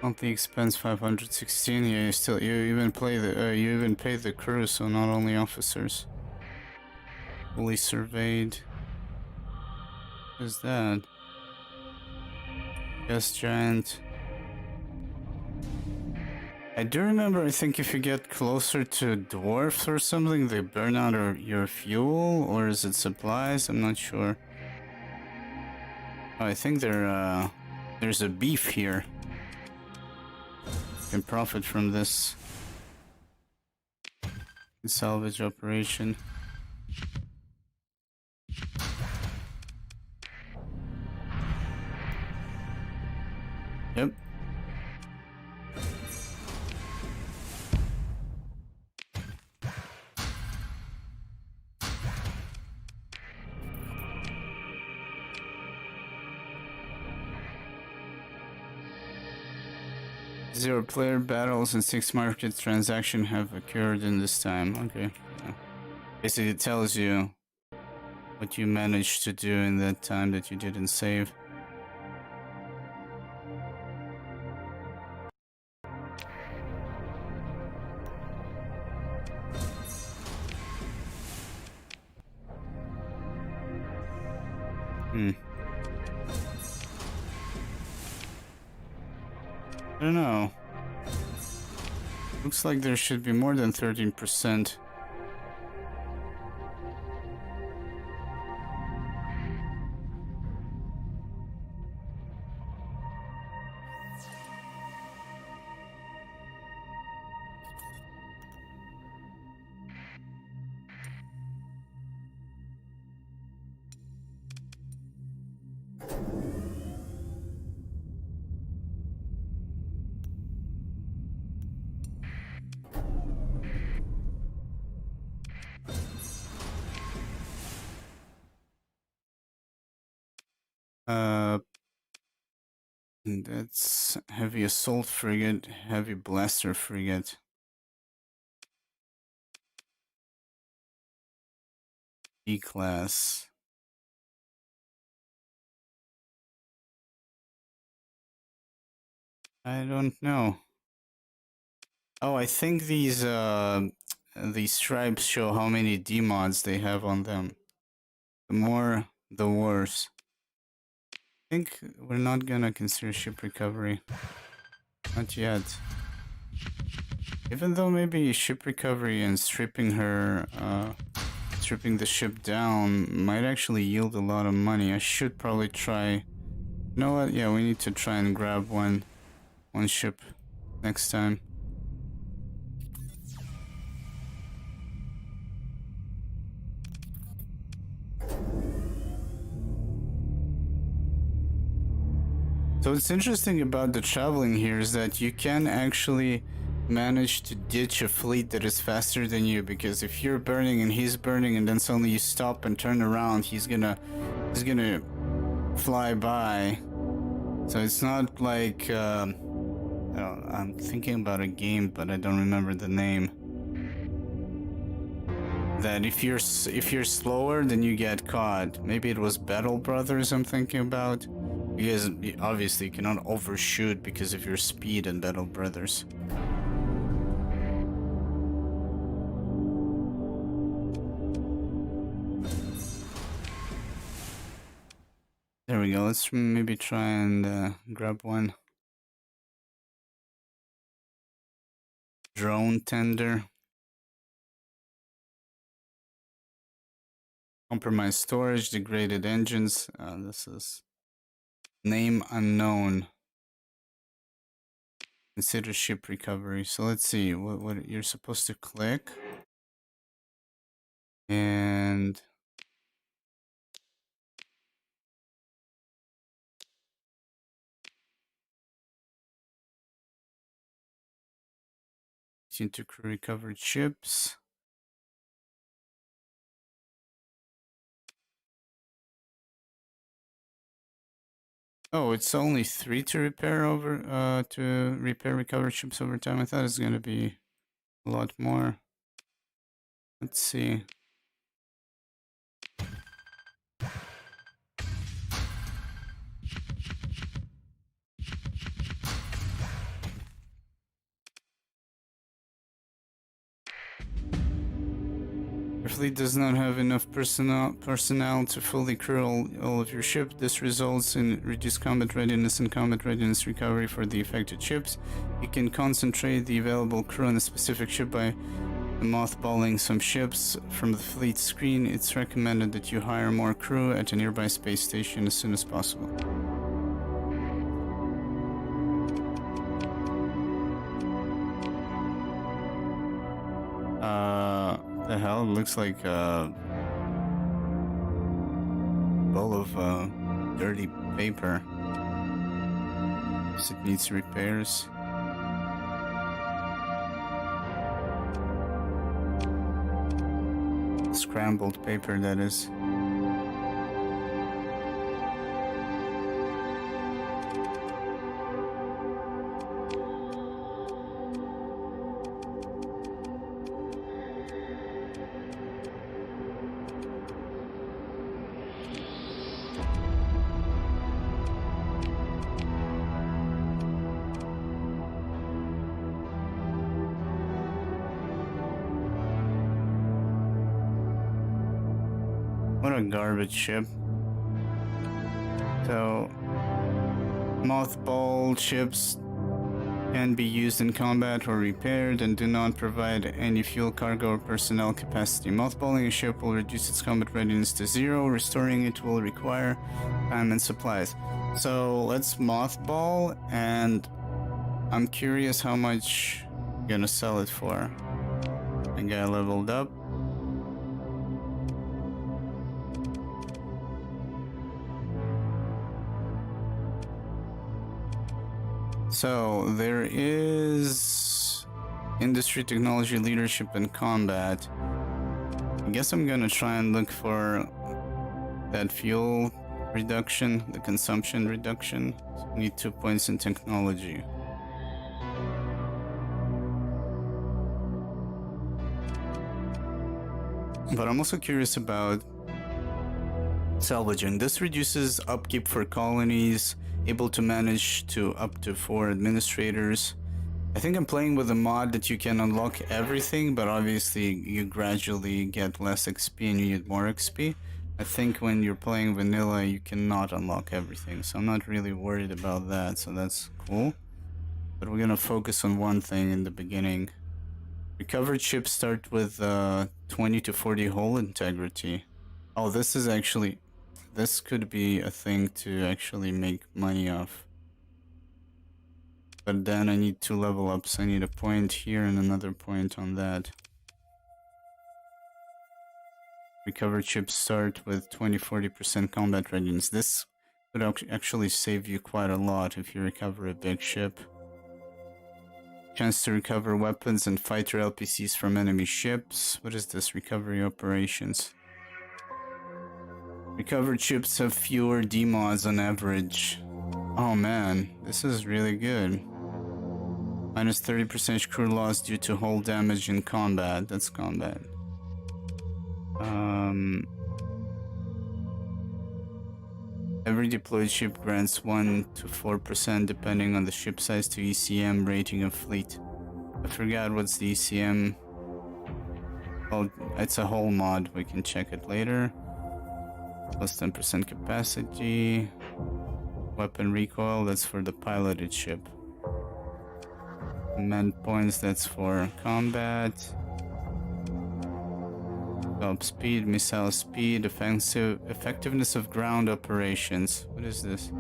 Monthly expense 516. Yeah, you even pay the crew, so not only officers. Fully surveyed. What's that? Gas giant. I do remember, I think if you get closer to dwarfs or something, they burn out your fuel, or is it supplies? I'm not sure. Oh, I think there's a beef here. Can profit from this salvage operation. Yep. Zero player battles and 6 market transactions have occurred in this time. Okay. Yeah. Basically, it tells you what you managed to do in that time that you didn't save. I don't know. Looks like there should be more than 13%. That's heavy assault frigate, heavy blaster frigate. E class. I don't know. Oh, I think these stripes show how many D mods they have on them. The more, the worse. I think we're not gonna consider ship recovery. Not yet. Even though maybe ship recovery and stripping the ship down might actually yield a lot of money. I should probably try. You know what? Yeah, we need to try and grab one ship next time. So what's interesting about the traveling here is that you can actually manage to ditch a fleet that is faster than you, because if you're burning and he's burning and then suddenly you stop and turn around, he's gonna fly by. So it's not like I'm thinking about a game, but I don't remember the name. That if you're slower, then you get caught. Maybe it was Battle Brothers I'm thinking about. Because obviously you cannot overshoot because of your speed in Battle Brothers. There we go. Let's maybe try and grab one. Drone tender. Compromised storage, degraded engines. This is name unknown. Consider ship recovery. So let's see what you're supposed to click. And into recovered ships. Oh, it's only 3 to repair recovered ships over time. I thought it was gonna be a lot more. Let's see. Your fleet does not have enough personnel to fully crew all of your ship. This results in reduced combat readiness and combat readiness recovery for the affected ships. You can concentrate the available crew on a specific ship by mothballing some ships from the fleet screen. It's recommended that you hire more crew at a nearby space station as soon as possible. The hell? It looks like a bowl of dirty paper. It needs repairs. Scrambled paper, that is. What a garbage ship. So, mothballed ships can be used in combat or repaired and do not provide any fuel, cargo, or personnel capacity. Mothballing a ship will reduce its combat readiness to 0. Restoring it will require time and supplies. So, let's mothball, and I'm curious how much I'm gonna sell it for. I got leveled up. So there is industry, technology, leadership, and combat. I guess I'm gonna try and look for that fuel reduction, the consumption reduction. So I need 2 points in technology. But I'm also curious about salvaging. This reduces upkeep for colonies, able to manage to up to 4 administrators. I think I'm playing with a mod that you can unlock everything, but obviously you gradually get less XP and you get more XP. I think when you're playing vanilla you cannot unlock everything, so I'm not really worried about that, so that's cool. But we're gonna focus on one thing in the beginning. Recovered ships start with 20 to 40 hull integrity. Oh, this is actually... This could be a thing to actually make money off. But then I need 2 level ups. I need a point here and another point on that. Recovered ships start with 20-40% combat readiness. This Would actually save you quite a lot if you recover a big ship. Chance to recover weapons and fighter LPCs from enemy ships. What is this? Recovery operations. Recovered ships have fewer demods on average. Oh man, this is really good. Minus 30% crew loss due to hull damage in combat. That's combat. Every deployed ship grants 1 to 4% depending on the ship size to ECM rating of fleet. I forgot what's the ECM. Oh, it's a whole mod. We can check it later. Plus 10% capacity. Weapon recoil, that's for the piloted ship. Command points, that's for combat. Top speed, missile speed, effectiveness of ground operations. What is this?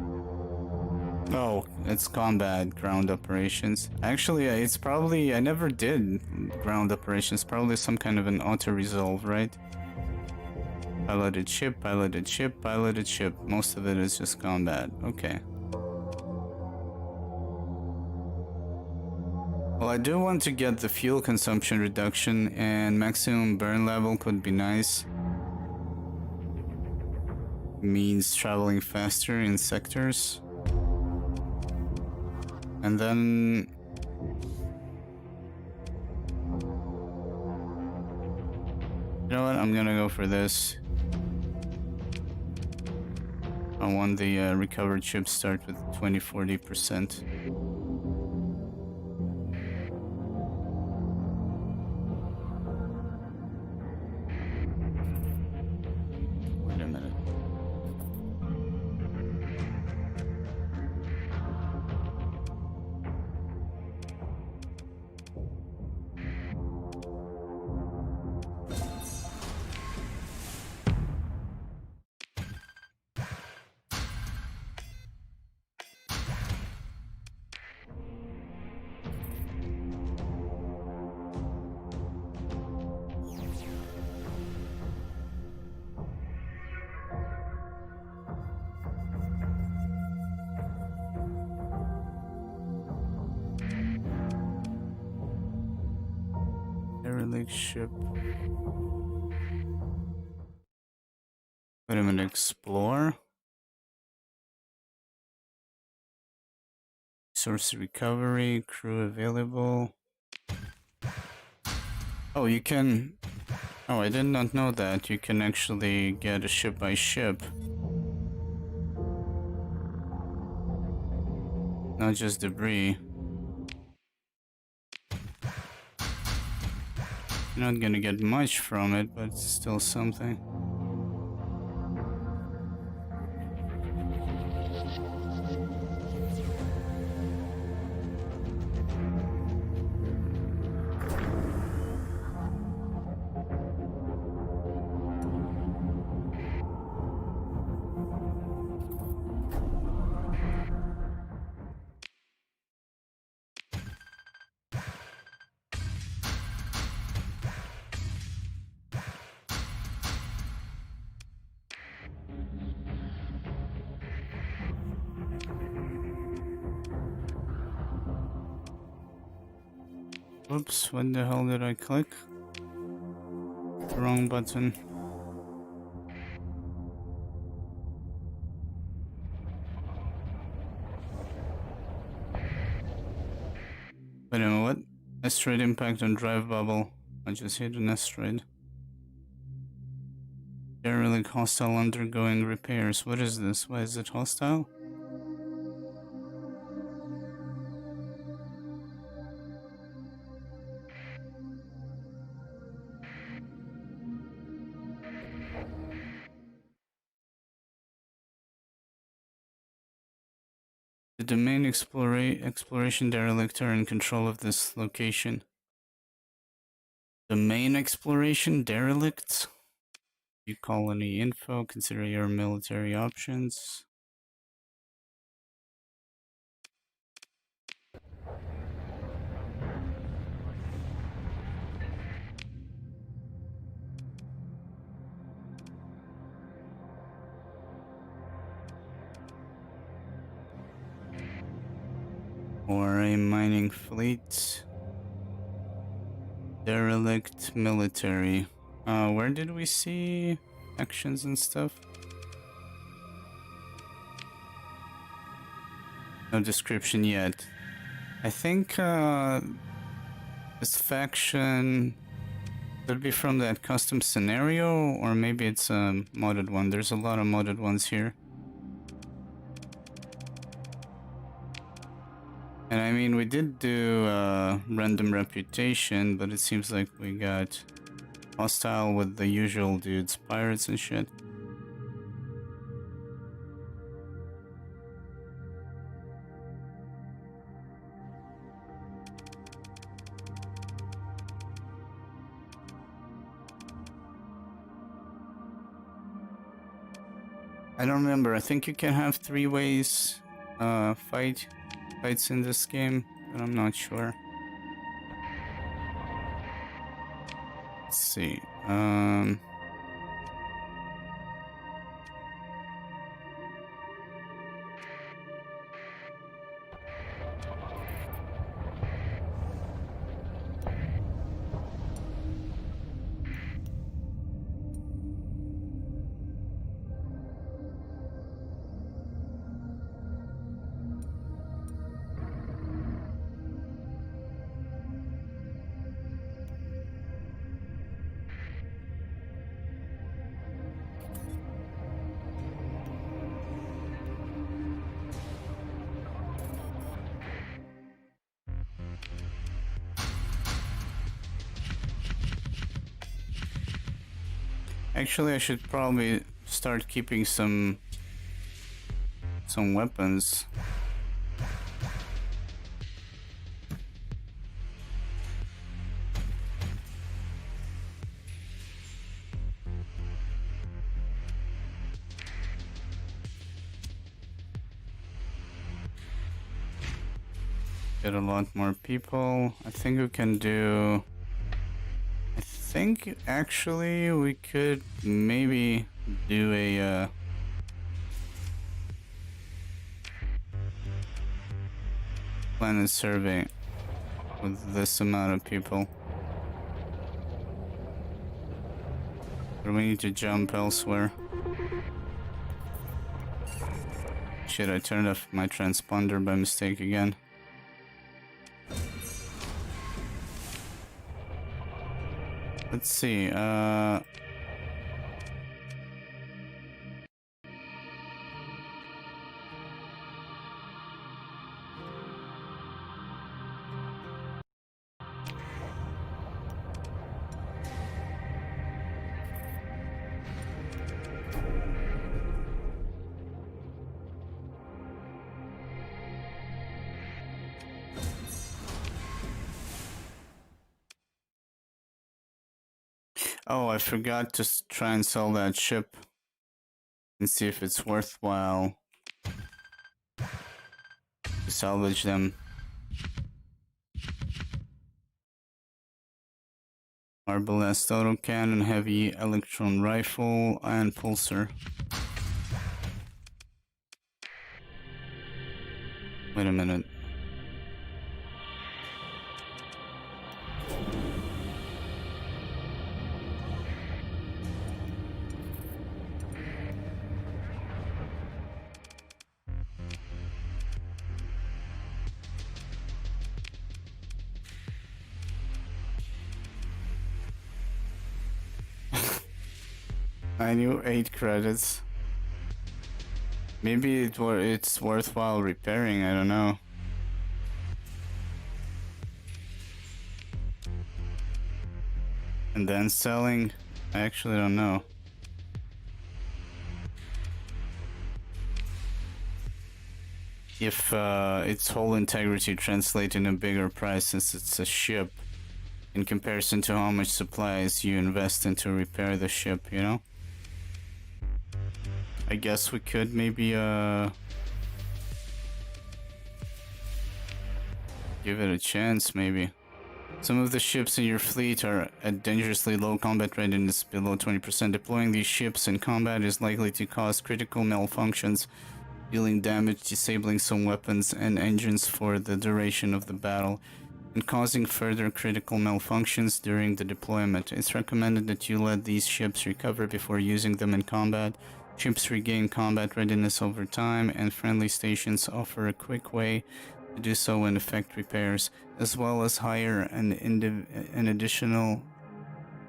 Oh, it's combat ground operations. Actually, it's probably, I never did ground operations. Probably some kind of an auto-resolve, right? Piloted ship, piloted ship, piloted ship. Most of it is just combat. Okay. Well, I do want to get the fuel consumption reduction, and maximum burn level could be nice. Means traveling faster in sectors. And then... You know what? I'm gonna go for this. I want the recovered ships start with 20-40%. Wait a minute. Derelict ship. Wait a minute, explore. Source recovery, crew available. Oh, you can... Oh, I did not know that. You can actually get a ship by ship. Not just debris. You're not gonna get much from it, but it's still something. Oops, what the hell did I click? The wrong button. Wait a minute, what? Asteroid impact on drive bubble. I just hit an asteroid. Derelict hostile undergoing repairs. What is this? Why is it hostile? The domain exploration derelict are in control of this location. Domain exploration derelict? You colony info, consider your military options. Or a mining fleet. Derelict military. Where did we see actions and stuff? No description yet. I think this faction could be from that custom scenario, or maybe it's a modded one. There's a lot of modded ones here. And I mean, we did do random reputation, but it seems like we got hostile with the usual dudes, pirates and shit. I don't remember. I think you can have 3 ways fights in this game, but I'm not sure. Let's see. Actually, I should probably start keeping some weapons. Get a lot more people. I think we can do... I think actually we could maybe do a planet survey with this amount of people. But we need to jump elsewhere. Shit, I turned off my transponder by mistake again. Let's see, oh, I forgot to try and sell that ship and see if it's worthwhile to salvage them. Arbalest autocannon, heavy electron rifle, and pulsar. Wait a minute. I knew 8 credits. Maybe it's worthwhile repairing, I don't know. And then selling? I actually don't know. If its whole integrity translates in a bigger price since it's a ship in comparison to how much supplies you invest into repair the ship, you know? I guess we could maybe give it a chance, maybe. Some of the ships in your fleet are at dangerously low combat readiness, below 20%. Deploying these ships in combat is likely to cause critical malfunctions dealing damage, disabling some weapons and engines for the duration of the battle, and causing further critical malfunctions during the deployment. It's recommended that you let these ships recover before using them in combat. Ships regain combat readiness over time, and friendly stations offer a quick way to do so and effect repairs, as well as hire an additional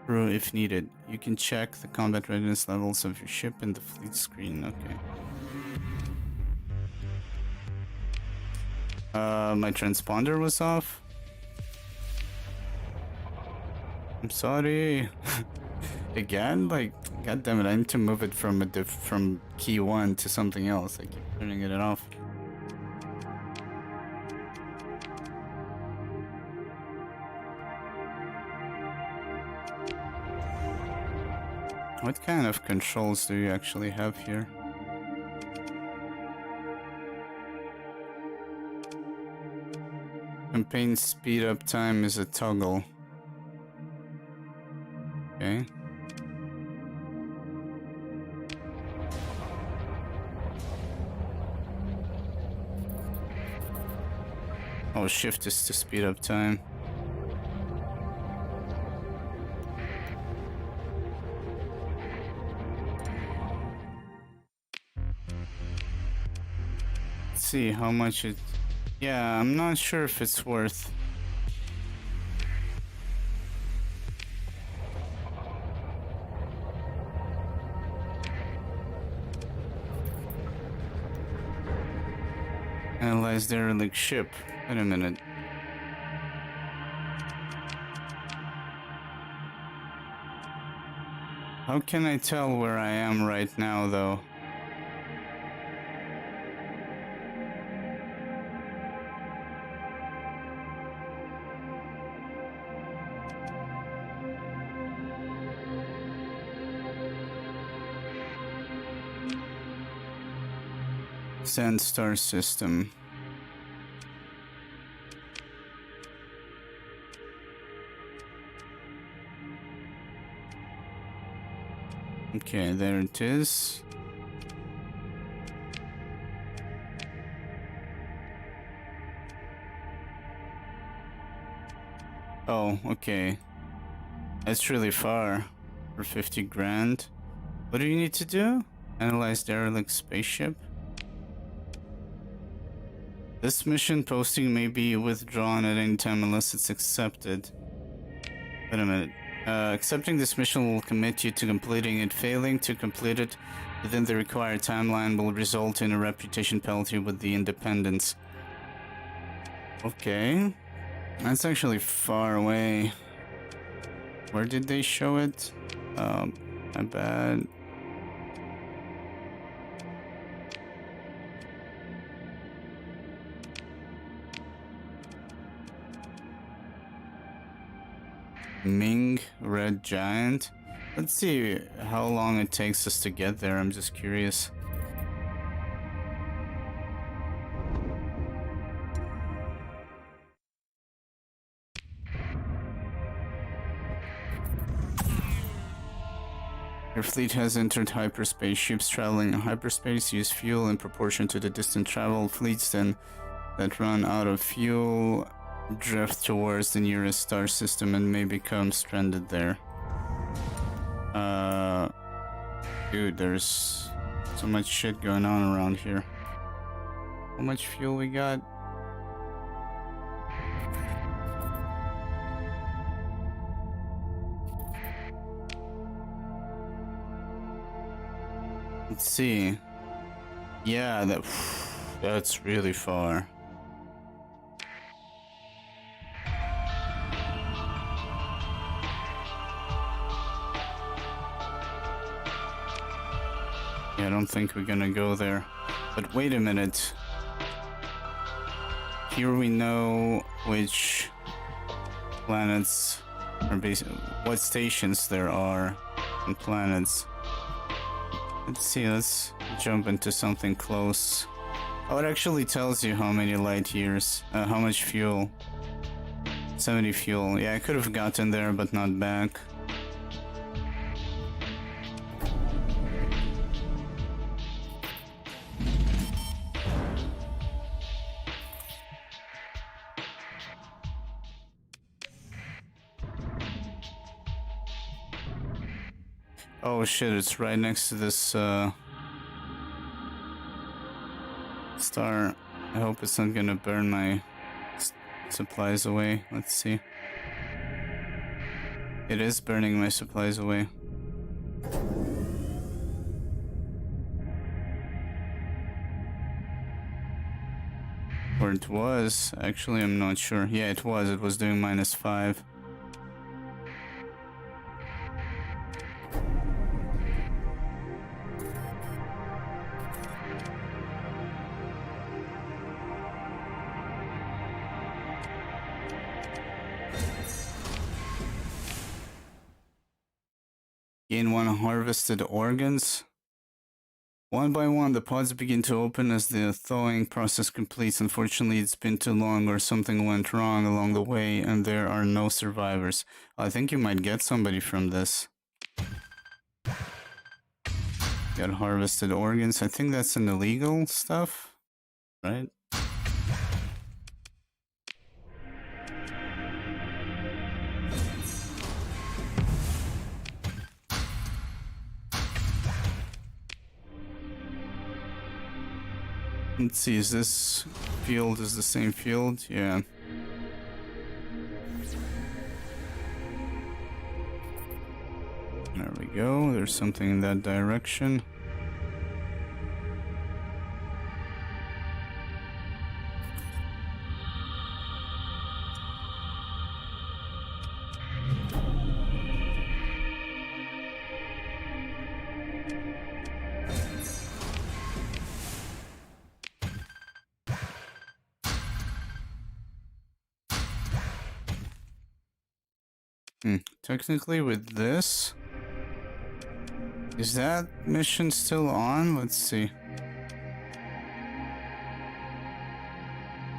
crew if needed. You can check the combat readiness levels of your ship in the fleet screen. Okay. My transponder was off. I'm sorry. Again, like, god damn it, I need to move it from from key 1 to something else. I keep turning it off. What kind of controls do you actually have here? Campaign speed up time is a toggle. Okay. Oh, shift is to speed up time. Let's see how much it... Yeah, I'm not sure if it's worth... Analyze derelict ship. Wait a minute. How can I tell where I am right now, though? Sandstar system. Okay, there it is. Oh, okay. That's really far for 50 grand. What do you need to do? Analyze derelict spaceship. This mission posting may be withdrawn at any time unless it's accepted. Wait a minute. Accepting this mission will commit you to completing it. Failing to complete it within the required timeline will result in a reputation penalty with the Independence. Okay. That's actually far away. Where did they show it? My bad. Ming Red Giant. Let's see how long it takes us to get there. I'm just curious. Your fleet has entered hyperspace. Ships traveling in hyperspace use fuel in proportion to the distance traveled. Fleets then that run out of fuel drift towards the nearest star system and may become stranded there. Dude, there's so much shit going on around here. How much fuel we got? Let's see. Yeah, that's really far. Yeah, I don't think we're gonna go there. But wait a minute. Here we know which planets are what stations there are on planets. Let's see, let's jump into something close. Oh, it actually tells you how many light years, how much fuel. 70 fuel. Yeah, I could have gotten there, but not back. Oh shit, it's right next to this star. I hope it's not gonna burn my supplies away. Let's see. It is burning my supplies away. Or it was. Actually, I'm not sure. Yeah, it was. It was doing -5. Gain 1 harvested organs. One by one, the pods begin to open as the thawing process completes. Unfortunately, it's been too long or something went wrong along the way and there are no survivors. I think you might get somebody from this. Got harvested organs. I think that's an illegal stuff, right? Let's see, is this field is the same field? Yeah. There we go. There's something in that direction. Technically with this, is that mission still on? Let's see.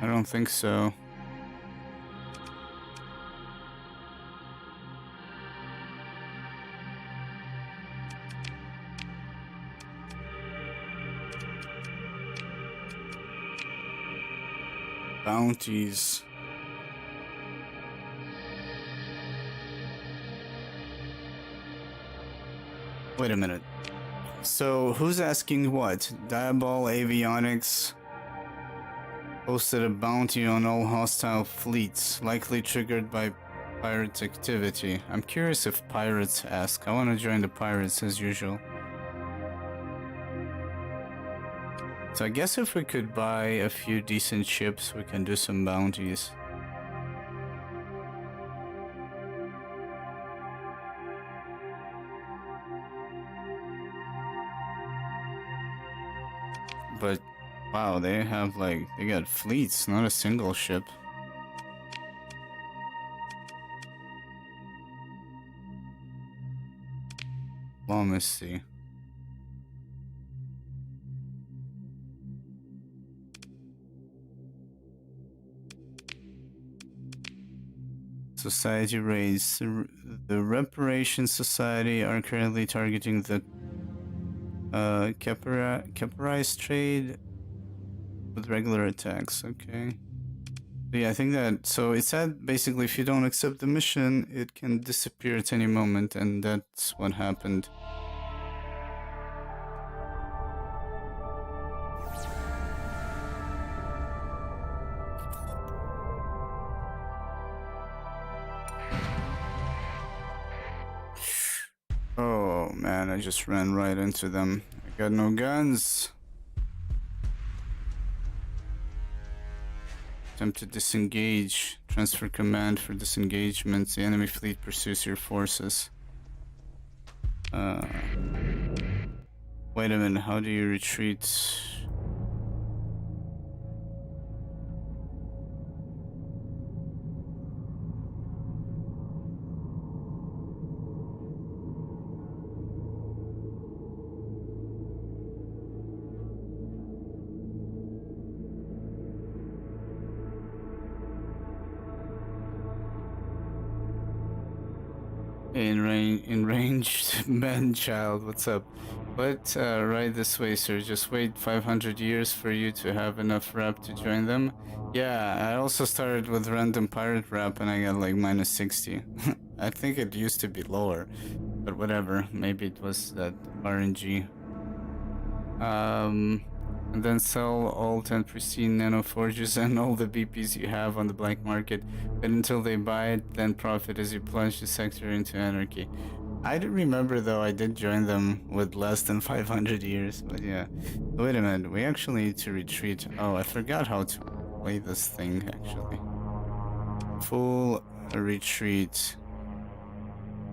I don't think so. Bounties. Wait a minute. So, who's asking what? Diabol Avionics posted a bounty on all hostile fleets, likely triggered by pirate activity. I'm curious if pirates ask. I want to join the pirates as usual. So I guess if we could buy a few decent ships, we can do some bounties. But, wow, they have like, they got fleets, not a single ship. Diplomacy. Society raids. The Reparation Society are currently targeting the Caparized trade with regular attacks. Okay. But yeah, I think that, so it said basically if you don't accept the mission, it can disappear at any moment, and that's what happened. Oh man, I just ran right into them. I got no guns. Attempt to disengage. Transfer command for disengagement. The enemy fleet pursues your forces. Wait a minute, how do you retreat? In range, man-child, what's up? But right this way, sir. Just wait 500 years for you to have enough rep to join them. Yeah, I also started with random pirate rep and I got like -60. I think it used to be lower. But whatever, maybe it was that RNG. And then sell all 10 pristine nano forges and all the BPs you have on the black market. But until they buy it, then profit as you plunge the sector into anarchy. I do remember though, I did join them with less than 500 years, but yeah. Wait a minute, we actually need to retreat. Oh, I forgot how to play this thing actually. Full retreat.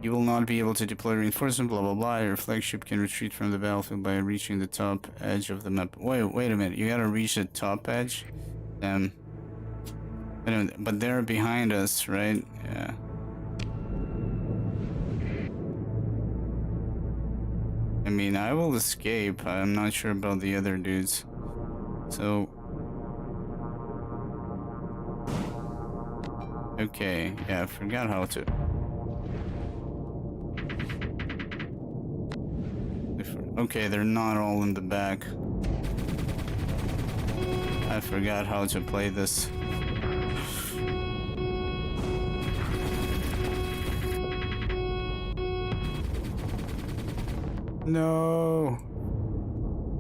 You will not be able to deploy reinforcement, blah blah blah. Your flagship can retreat from the battlefield by reaching the top edge of the map. Wait a minute, you gotta reach the top edge? Wait a minute, but they're behind us, right? Yeah. I mean, I will escape. I'm not sure about the other dudes. So... okay, yeah, I forgot how to... okay, they're not all in the back. I forgot how to play this. No!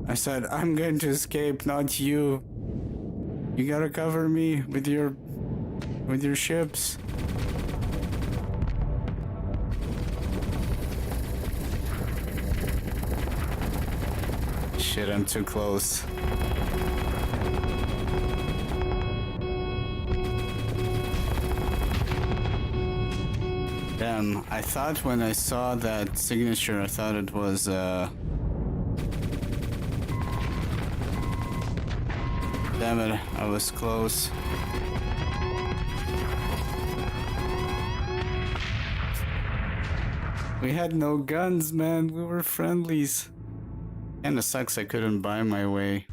I said, I'm going to escape, not you. You gotta cover me with your ships. Shit, I'm too close. Damn, I thought when I saw that signature, I thought it was, damn it, I was close. We had no guns, man. We were friendlies. Kinda sucks I couldn't buy my way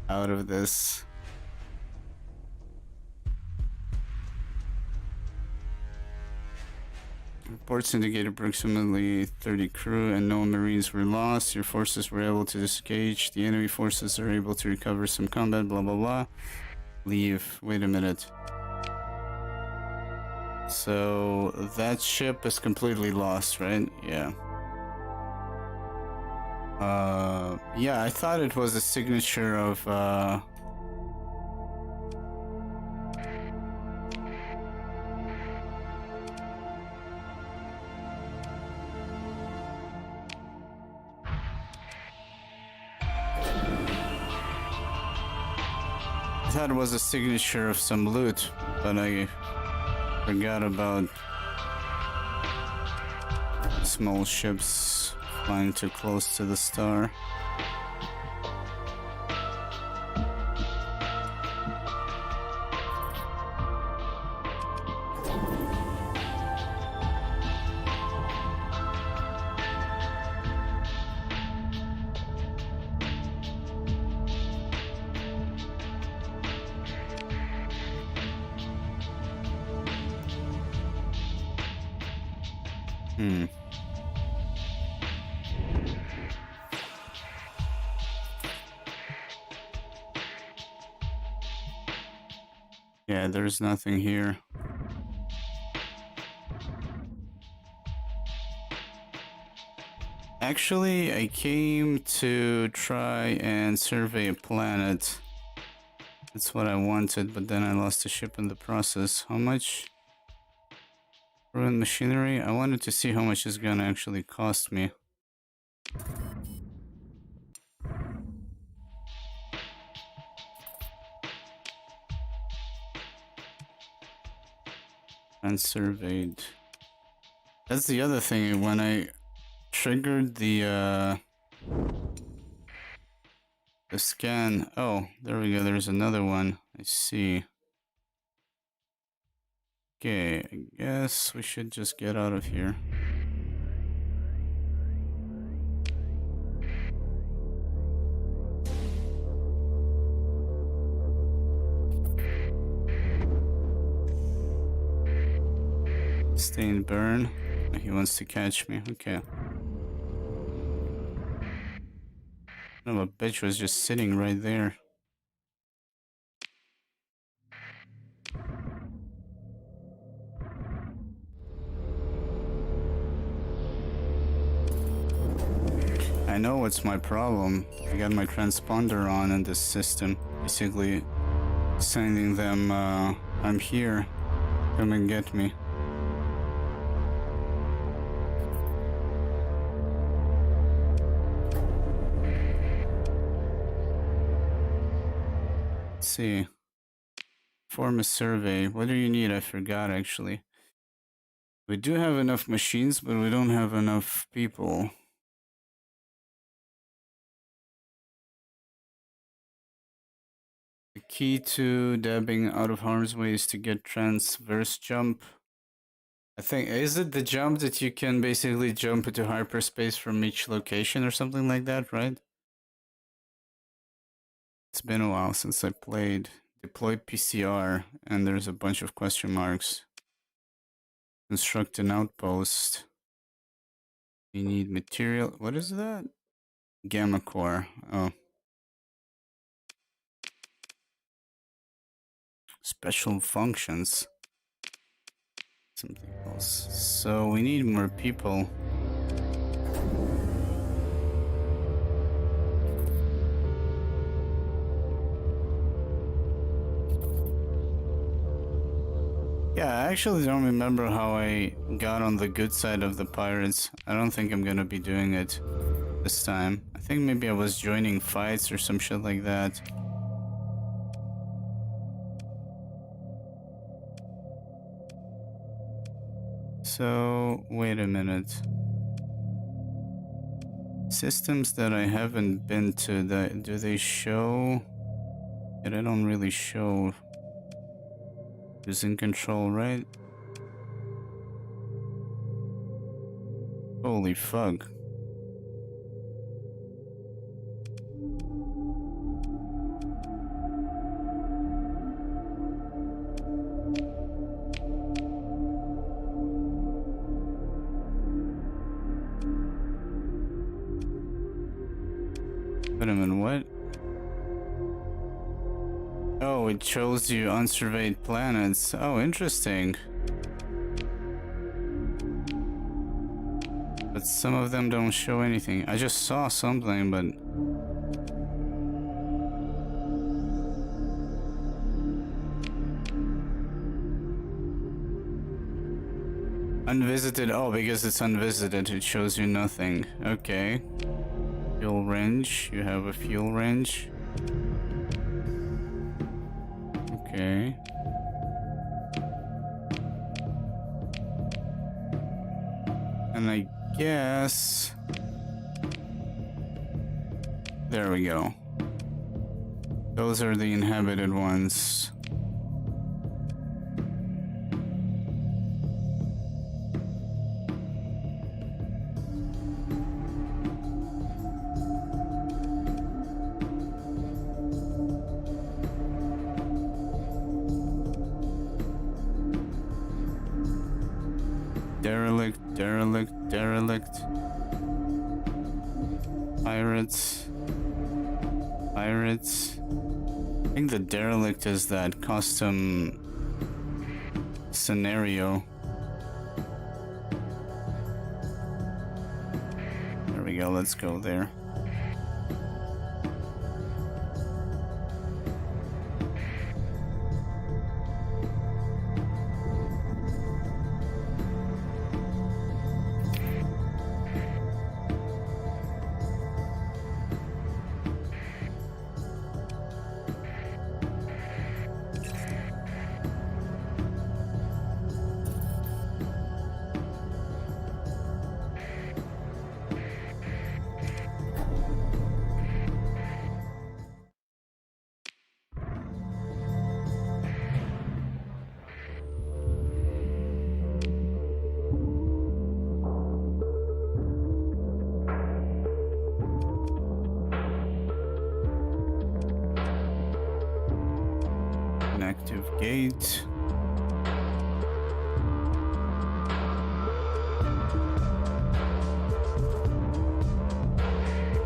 out of this. Reports indicate approximately 30 crew and no marines were lost. Your forces were able to disengage. The enemy forces are able to recover some combat, blah blah blah. Leave. Wait a minute. So that ship is completely lost, right? Yeah. Yeah, I thought it was a signature of, I thought it was a signature of some loot, but I forgot about small ships flying too close to the star. Yeah, there's nothing here. Actually, I came to try and survey a planet. That's what I wanted, but then I lost a ship in the process. How much? Ruined machinery? I wanted to see how much it's gonna actually cost me. Unsurveyed. That's the other thing, when I triggered the scan. Oh, there we go, there's another one. I see. Okay, I guess we should just get out of here. Stay and burn. He wants to catch me. Okay. No, a bitch was just sitting right there. I know what's my problem. I got my transponder on in this system. Basically sending them, I'm here. Come and get me. Let's see. Form a survey. What do you need? I forgot actually. We do have enough machines, but we don't have enough people. The key to dabbing out of harm's way is to get transverse jump. I think, is it the jump that you can basically jump into hyperspace from each location or something like that, right? It's been a while since I played. Deploy PCR, and there's a bunch of question marks. Construct an outpost. We need material. What is that? Gamma core. Oh. Special functions. Something else. So we need more people. Yeah, I actually don't remember how I got on the good side of the pirates. I don't think I'm gonna be doing it this time. I think maybe I was joining fights or some shit like that. So, wait a minute. Systems that I haven't been to, do they show? Yeah, they don't really show who's in control, right? Holy fuck. Wait a minute, what? Oh, it shows you unsurveyed planets. Oh, interesting. But some of them don't show anything. I just saw something, but... Unvisited. Oh, because it's unvisited, it shows you nothing. Okay. Fuel range. You have a fuel range. Okay. And I guess... There we go. Those are the inhabited ones. Derelict, derelict, derelict. Pirates. Pirates. I think the derelict is that custom scenario. There we go, let's go there. Active gate.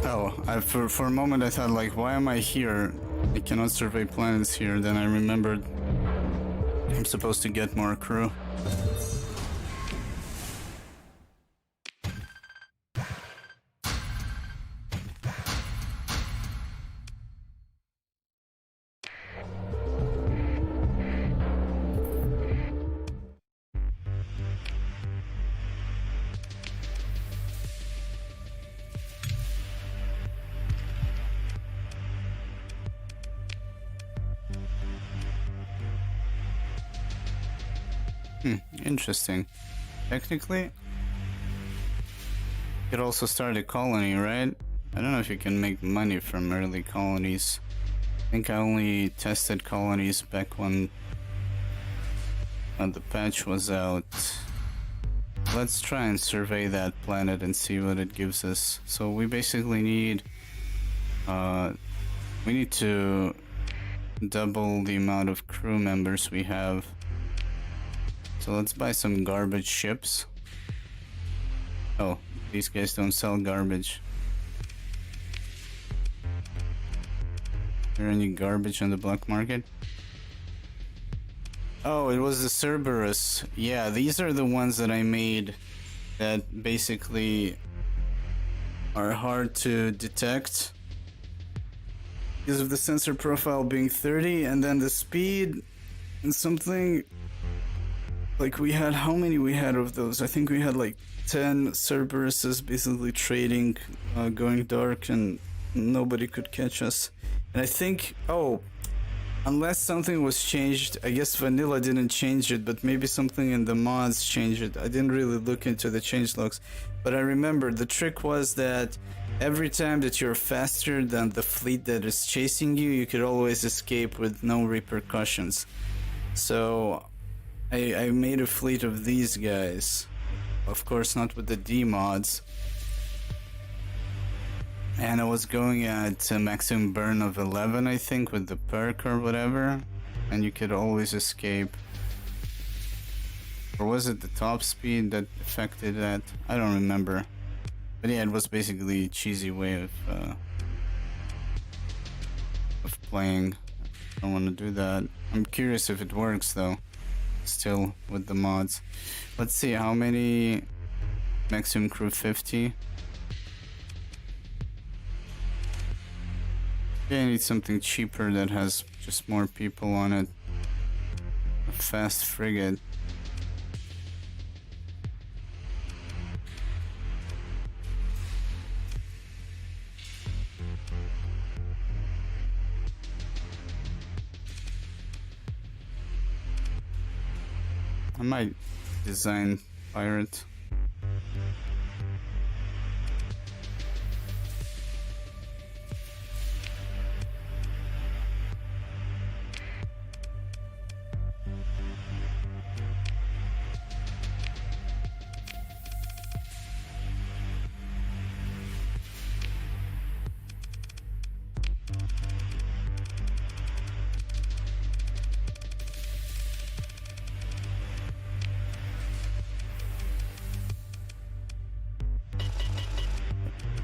Oh, for a moment I thought, like, why am I here? I cannot survey planets here. Then I remembered I'm supposed to get more crew. Interesting. Technically, you could also start a colony, right? I don't know if you can make money from early colonies. I think I only tested colonies back when the patch was out. Let's try and survey that planet and see what it gives us. So we basically need we need to double the amount of crew members we have. So let's buy some garbage ships. Oh, these guys don't sell garbage. Is there any garbage on the black market? Oh, it was the Cerberus. Yeah, these are the ones that I made that basically are hard to detect because of the sensor profile being 30 and then the speed and something. Like we had, how many we had of those? I think we had like 10 Cerberuses basically trading, going dark, and nobody could catch us. And I think, oh, unless something was changed, I guess vanilla didn't change it, but maybe something in the mods changed it. I didn't really look into the changelogs, but I remember the trick was that every time that you're faster than the fleet that is chasing you, you could always escape with no repercussions. So I made a fleet of these guys. Of course, not with the D mods. And I was going at a maximum burn of 11, I think, with the perk or whatever. And you could always escape. Or was it the top speed that affected that? I don't remember. But yeah, it was basically a cheesy way of playing. I don't want to do that. I'm curious if it works though. Still with the mods. Let's see how many. Maximum crew 50. Yeah, I need something cheaper that has just more people on it. A fast frigate. I might design pirate.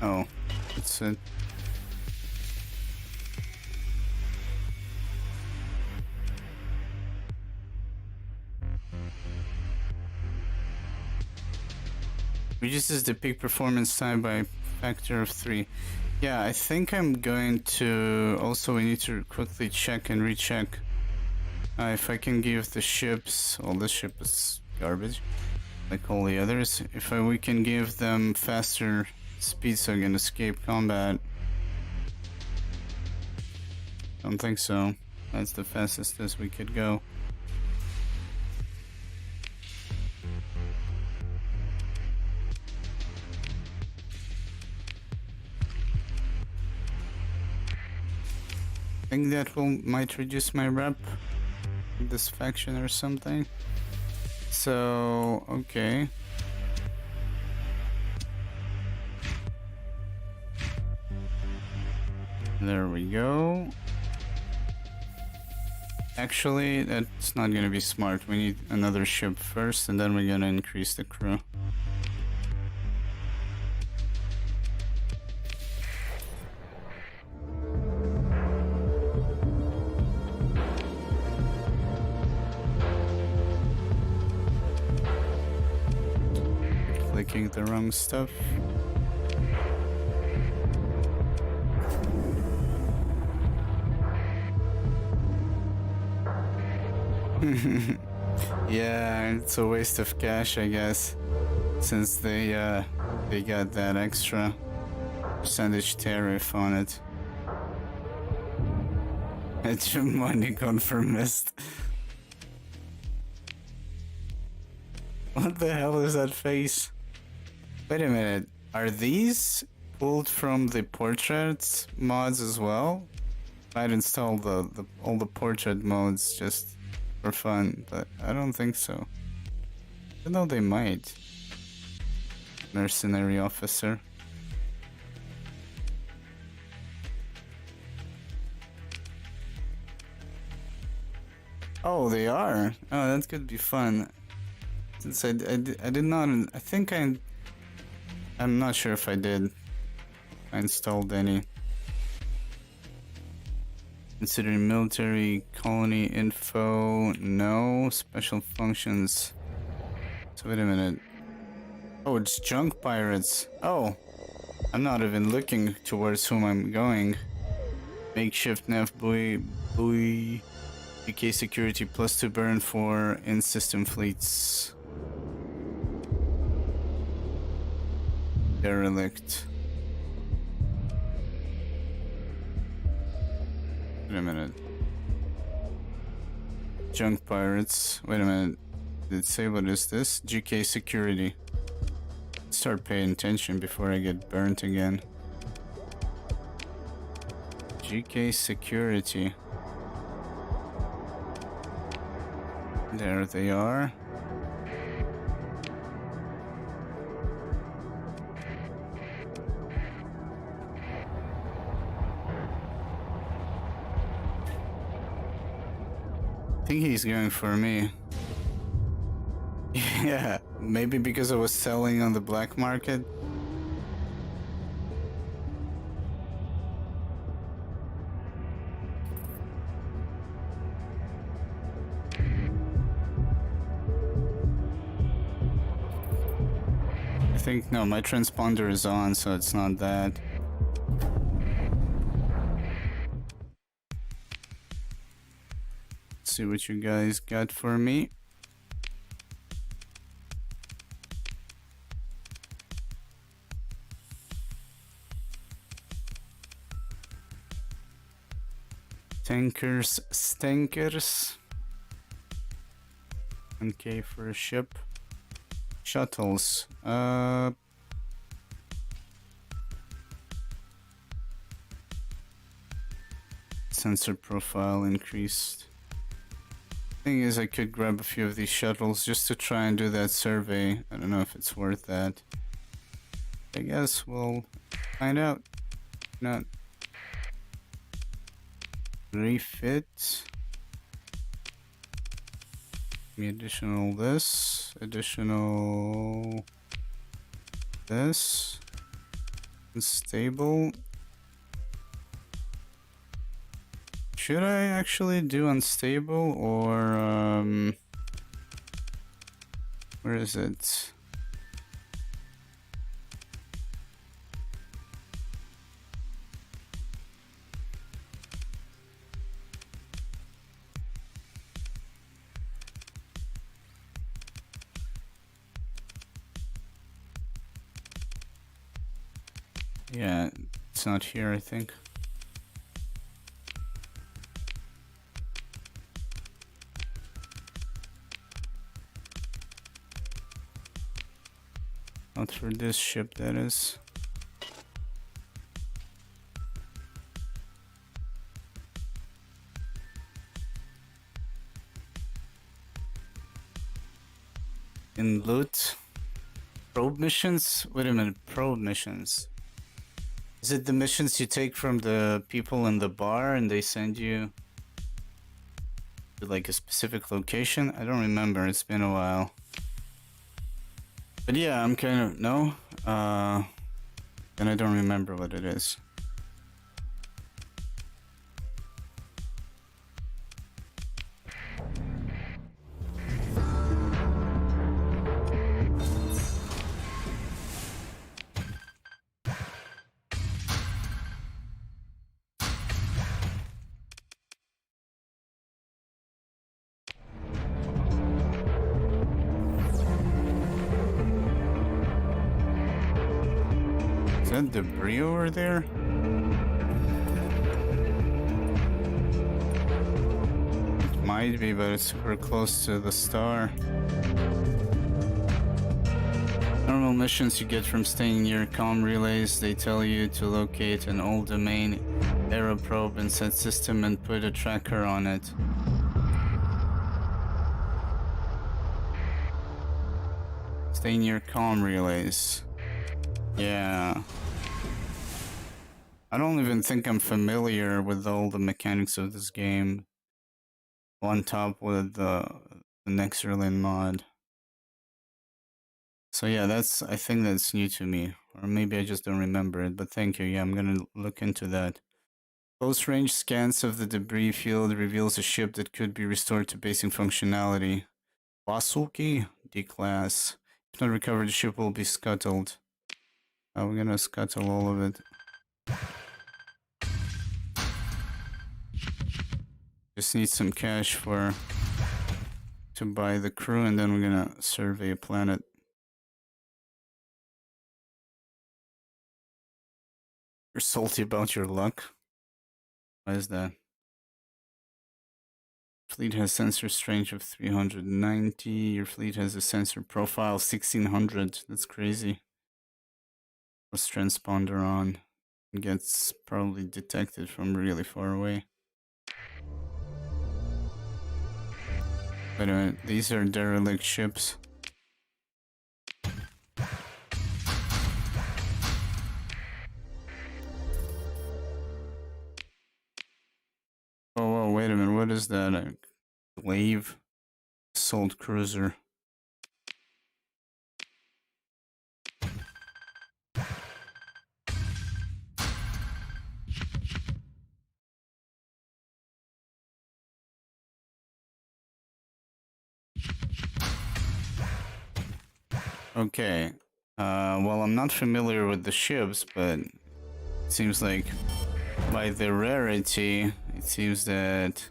Oh, that's it. Reduces the peak performance time by factor of 3. Yeah, I think I'm going to... Also, we need to quickly check and recheck if I can give the ships... Well, this ship is garbage, like all the others. If we can give them faster speed so I can escape combat. Don't think so. That's the fastest as we could go. I think that might reduce my rep in this faction or something. So, okay. There we go. Actually, that's not gonna be smart. We need another ship first, and then we're gonna increase the crew. Clicking the wrong stuff. Yeah, it's a waste of cash, I guess, since they got that extra percentage tariff on it. It's your money conformist. What the hell is that face? Wait a minute. Are these pulled from the portraits mods as well? I'd install all the portrait modes just for fun, but I don't think so. Even though they might. Mercenary officer. Oh, they are. Oh, that could be fun. Since I did not. I think I'm not sure if I did. I installed any. Considering military colony info, no special functions. So wait a minute. Oh, it's junk pirates. Oh, I'm not even looking towards whom I'm going. Makeshift nav buoy. UK security +2 burn for in-system fleets. Derelict. Wait a minute. Junk pirates. Wait a minute. Did it say what is this? GK security. Start paying attention before I get burnt again. GK security. There they are. I think he's going for me. Yeah, maybe because I was selling on the black market. I think, no, my transponder is on, so it's not that. Let's see what you guys got for me. Tankers, stankers. 1K for a ship. Shuttles. Sensor profile increased. Thing is, I could grab a few of these shuttles just to try and do that survey. I don't know if it's worth that. I guess we'll find out. Not refit. Me additional this, additional this, unstable. Should I actually do unstable or where is it? Yeah, it's not here, I think. Not for this ship, that is. In loot. Probe missions? Wait a minute, probe missions. Is it the missions you take from the people in the bar and they send you to like a specific location? I don't remember, it's been a while. But yeah, I'm kind of, no, and I don't remember what it is. Is that debris over there? It might be, but it's super close to the star. Optional missions you get from staying near comm relays. They tell you to locate an old domain aero probe and set system and put a tracker on it. Stay near comm relays. Yeah. I don't even think I'm familiar with all the mechanics of this game. On top with the Nexerlin mod. So yeah, I think that's new to me. Or maybe I just don't remember it, but thank you. Yeah, I'm gonna look into that. Close range scans of the debris field reveals a ship that could be restored to basic functionality. Wasuki? D-class. If not recovered, the ship will be scuttled. We're gonna scuttle all of it. Just need some cash to buy the crew, and then we're gonna survey a planet. You're salty about your luck? Why is that? Fleet has sensor strength of 390. Your fleet has a sensor profile 1600. That's crazy. What's transponder on? It gets probably detected from really far away. Wait a minute, these are derelict ships. Oh, wait a minute, what is that? A glaive assault cruiser. Okay. Well, I'm not familiar with the ships, but it seems like by the rarity, it seems that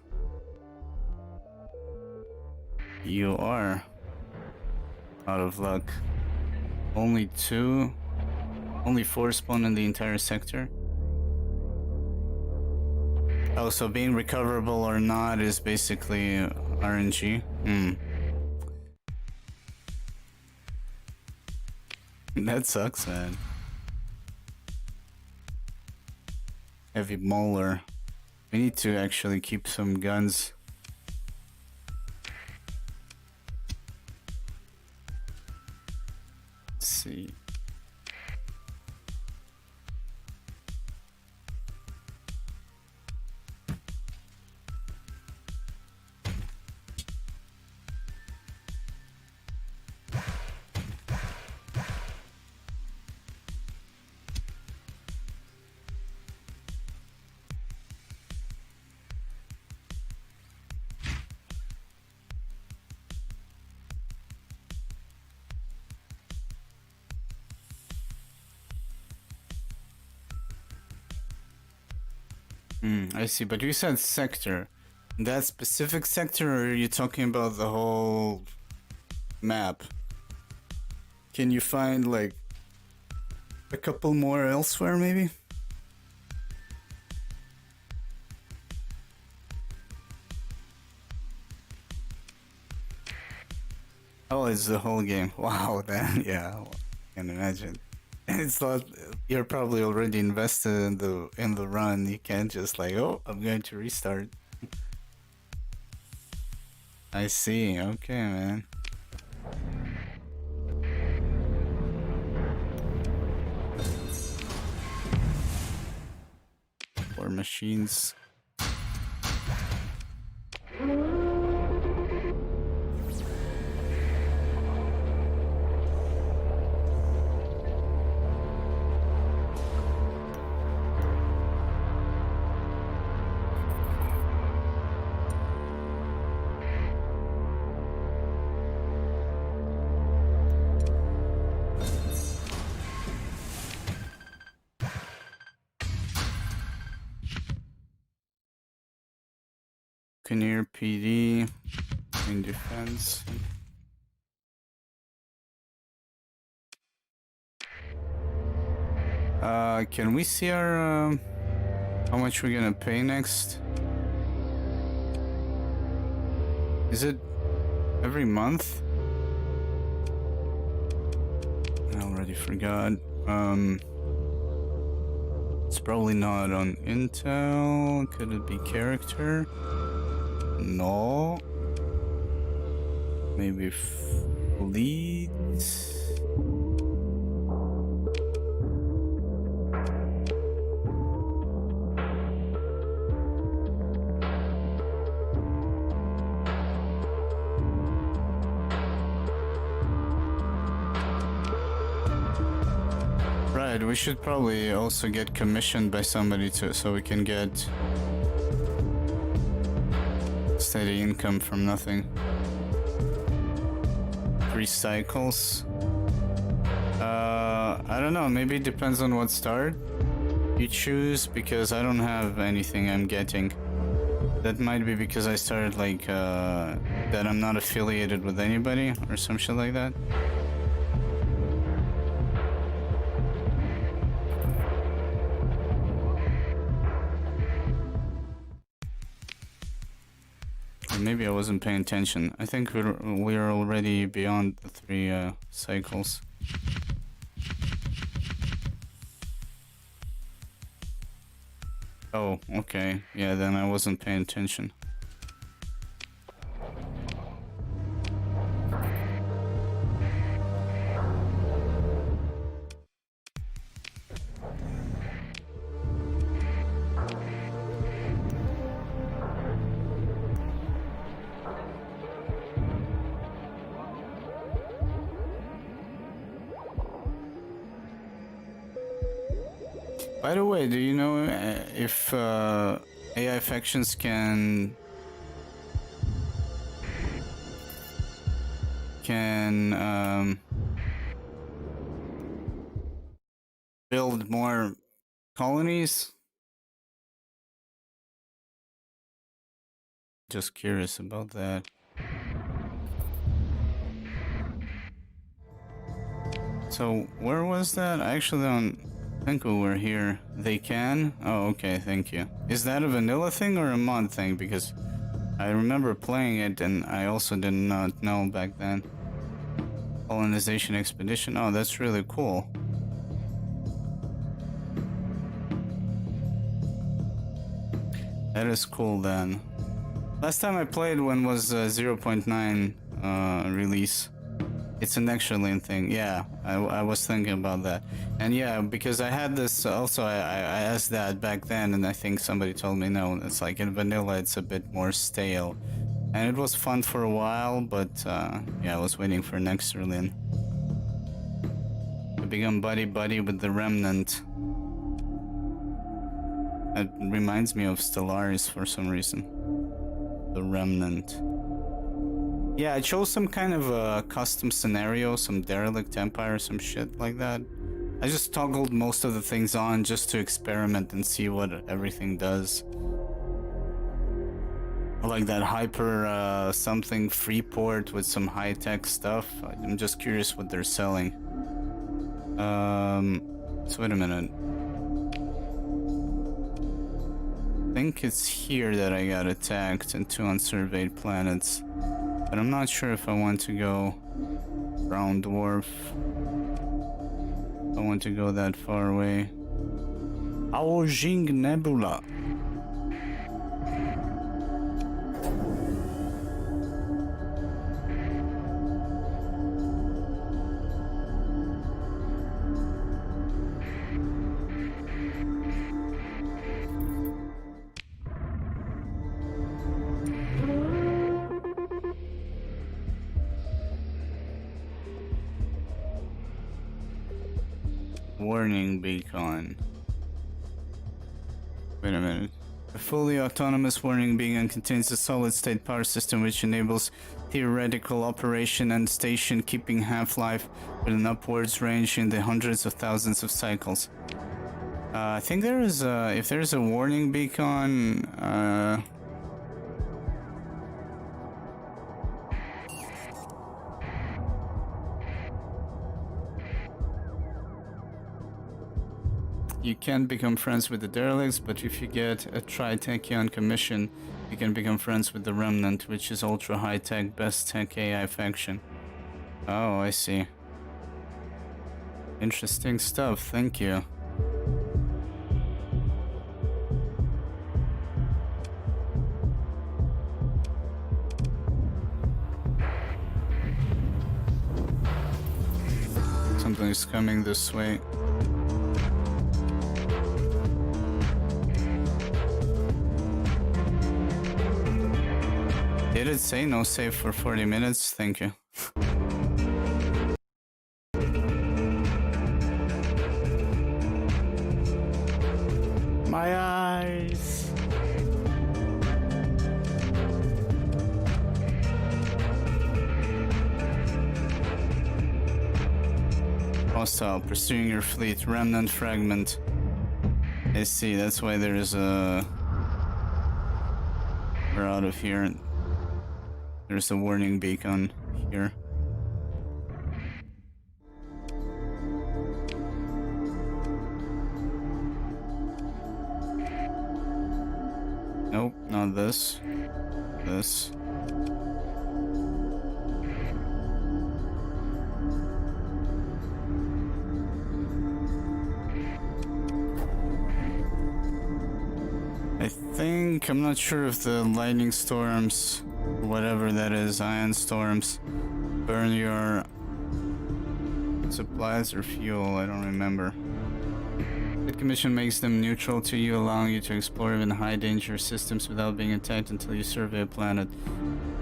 you are out of luck. Only 4 spawn in the entire sector. Oh, so being recoverable or not is basically RNG. That sucks, man. Heavy mauler. We need to actually keep some guns. Let's see. I see, but you said sector. That specific sector, or are you talking about the whole map? Can you find like a couple more elsewhere, maybe? Oh, it's the whole game. Wow, then yeah, I can imagine. It's not. You're probably already invested in the run. You can't just like, oh, I'm going to restart. I see. Okay, man. Or machines. Buccaneer PD in defense. Can we see our how much we're gonna pay next? Is it every month? Alright. already forgot. It's probably not on Intel. Could it be character? No. Maybe fleet. Right, we should probably also get commissioned by somebody so we can get steady income from nothing. 3 cycles. I don't know, maybe it depends on what start you choose, because I don't have anything I'm getting. That might be because I started like that I'm not affiliated with anybody or some shit like that. Maybe I wasn't paying attention. I think we're already beyond the 3 cycles. Oh, okay. Yeah, then I wasn't paying attention. By the way, do you know if AI factions can build more colonies? Just curious about that. So where was that? I actually don't think we were here. They can? Oh, okay, thank you. Is that a vanilla thing or a mod thing? Because I remember playing it and I also did not know back then. Colonization expedition. Oh, that's really cool. That is cool then. Last time I played when was 0.9 release. It's a Nexerlin thing. Yeah, I was thinking about that. And yeah, because I had this also, I asked that back then, and I think somebody told me no, it's like in vanilla it's a bit more stale. And it was fun for a while, but yeah, I was waiting for Nexerlin to become buddy-buddy with the Remnant. It reminds me of Stellaris for some reason. The Remnant. Yeah, I chose some kind of a custom scenario, some derelict empire, some shit like that. I just toggled most of the things on just to experiment and see what everything does. Like that hyper something Freeport with some high-tech stuff. I'm just curious what they're selling. So wait a minute. I think it's here that I got attacked and 2 unsurveyed planets. But I'm not sure if I want to go Brown Dwarf. I want to go that far away. Aojing Nebula. Warning beacon. Wait a minute. A fully autonomous warning beacon contains a solid-state power system which enables theoretical operation and station keeping half-life with an upwards range in the hundreds of thousands of cycles. I think there is a, if there's a warning beacon, you can become friends with the derelicts, but if you get a Tritechia commission, you can become friends with the Remnant, which is ultra high-tech, best tech AI faction. Oh, I see. Interesting stuff, thank you. Something's coming this way. Did it say no save for 40 minutes? Thank you. My eyes! Hostile, pursuing your fleet, remnant fragment. I see, that's why there's a... We're out of here. There's a warning beacon here. Nope, not this. This. I think, I'm not sure if the lightning storms, whatever that is, ion storms, burn your supplies or fuel, I don't remember. The commission makes them neutral to you, allowing you to explore even high danger systems without being attacked until you survey a planet.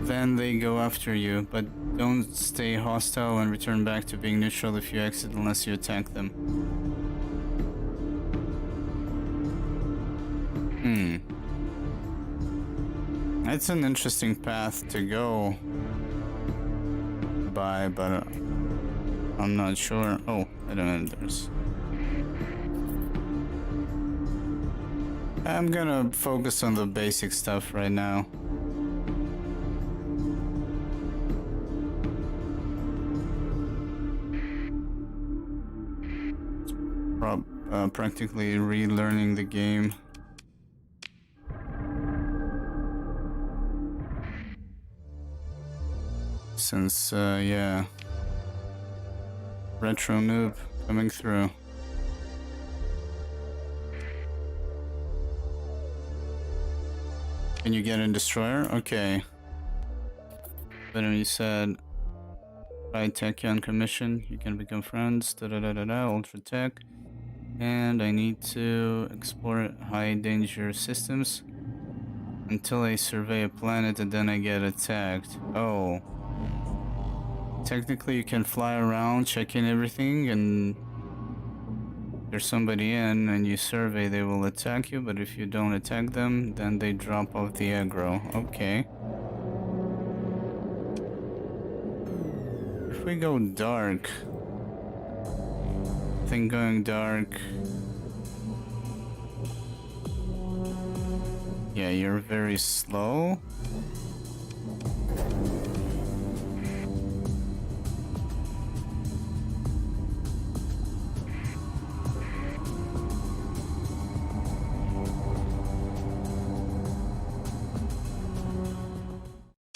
Then they go after you, but don't stay hostile and return back to being neutral if you exit unless you attack them. It's an interesting path to go by, but I'm not sure. Oh, I don't know. I'm gonna focus on the basic stuff right now. Practically relearning the game. Since, yeah. Retro noob coming through. Can you get a destroyer? Okay. But you said, right, tech you on commission, you can become friends, ultra tech. And I need to explore high danger systems until I survey a planet and then I get attacked. Oh. Technically you can fly around, check in everything, and there's somebody in and you survey, they will attack you, but if you don't attack them, then they drop off the aggro. Okay. If we go dark, I think going dark... Yeah, you're very slow.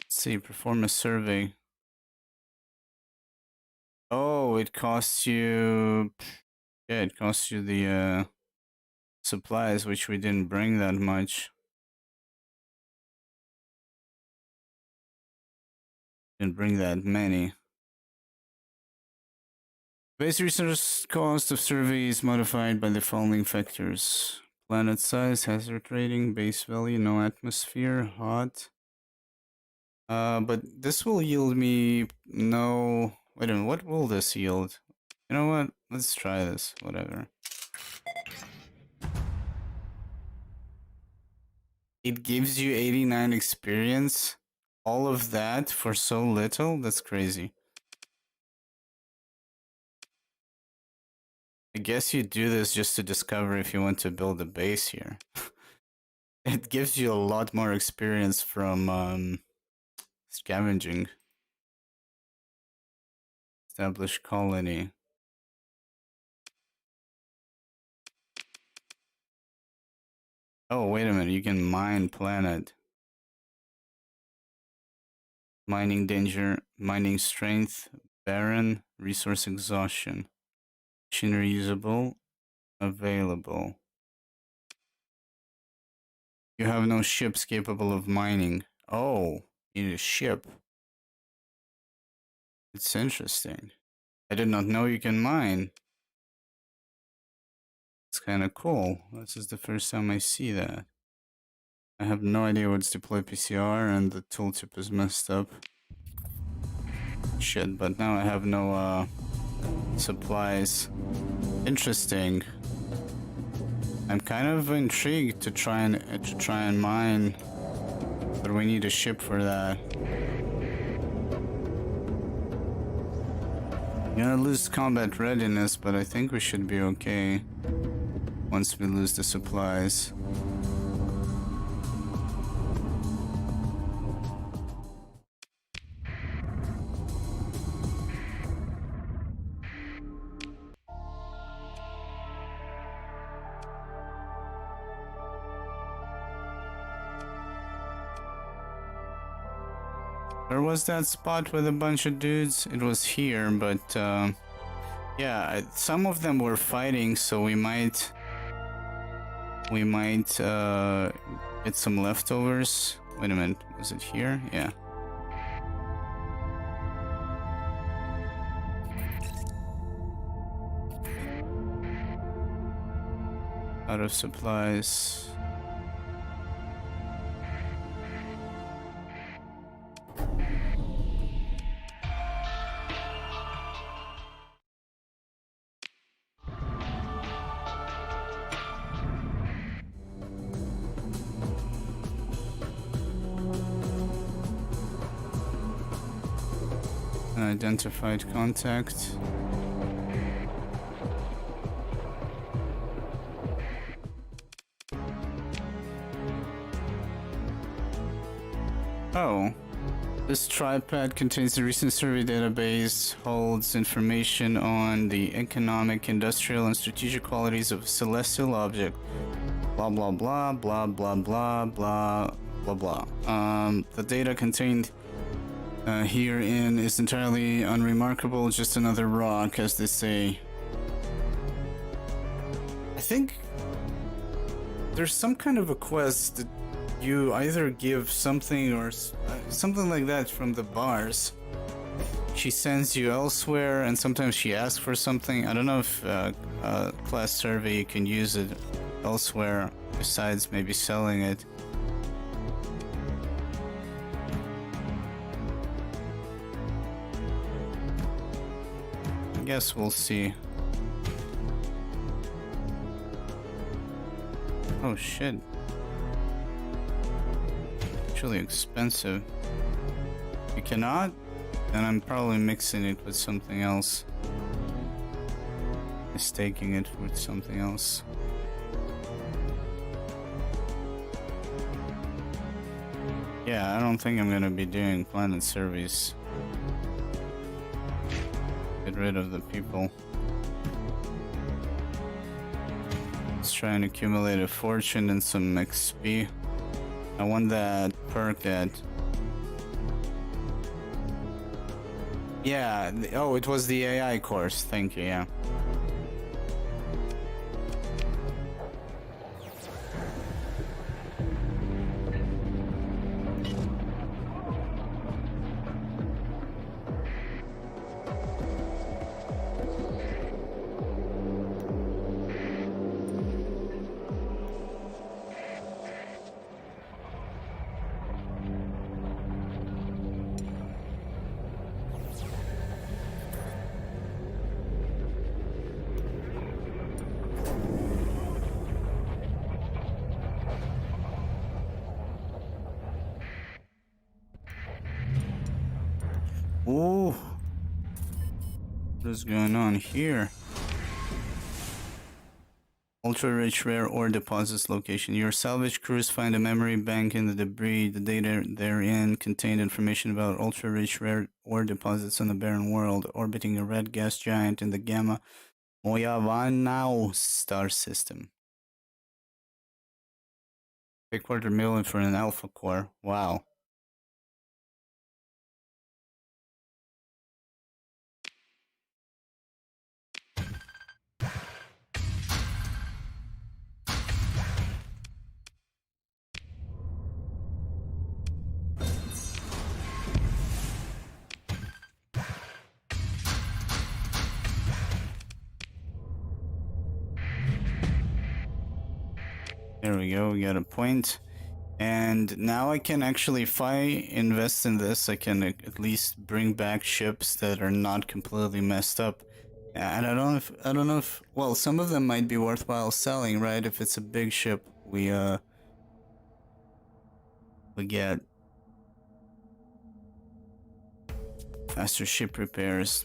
See, perform a survey. Oh, it costs you... Yeah, it costs you the supplies, which we didn't bring that much. Didn't bring that many. Base resource cost of survey is modified by the following factors. Planet size, hazard rating, base value, no atmosphere, hot. But this will yield me no... Wait a minute, what will this yield? You know what? Let's try this, whatever. It gives you 89 experience. All of that for so little? That's crazy. I guess you do this just to discover if you want to build a base here. It gives you a lot more experience from scavenging. Establish colony. Oh, wait a minute, you can mine planet. Mining danger, mining strength, barren, resource exhaustion. Machinery usable. Available. You have no ships capable of mining. Oh, you need a ship. It's interesting. I did not know you can mine. It's kind of cool. This is the first time I see that. I have no idea what's deploy PCR and the tooltip is messed up. Shit, but now I have no supplies. Interesting. I'm kind of intrigued to try and mine, but we need a ship for that. Gonna lose combat readiness, but I think we should be okay once we lose the supplies. Where was that spot with a bunch of dudes? It was here, but yeah, some of them were fighting, so we might get some leftovers. Wait a minute, was it here? Yeah. Out of supplies. Unidentified contact. Oh. This tripad contains the recent survey database, holds information on the economic, industrial, and strategic qualities of a celestial object. Blah blah blah blah blah blah blah blah blah. The data contained herein is entirely unremarkable, just another rock, as they say. I think there's some kind of a quest that you either give something or something like that from the bars. She sends you elsewhere, and sometimes she asks for something. I don't know if class survey you can use it elsewhere besides maybe selling it. I guess we'll see. Oh shit. Actually expensive. You cannot? Then I'm probably mixing it with something else. Mistaking it with something else. Yeah, I don't think I'm gonna be doing planet surveys. Get rid of the people. Let's try and accumulate a fortune and some XP. I want that perk that... Yeah, oh, it was the AI course, thank you, yeah. Ooh. What is going on here? Ultra-rich rare ore deposits location. Your salvage crews find a memory bank in the debris. The data therein contained information about ultra-rich rare ore deposits on the barren world, orbiting a red gas giant in the Gamma Moyavanao star system. $250,000 for an alpha core. Wow. There we go, we got a point. And now I can actually, if I invest in this, I can at least bring back ships that are not completely messed up. And I don't know if, well, some of them might be worthwhile selling, right? If it's a big ship, we get faster ship repairs.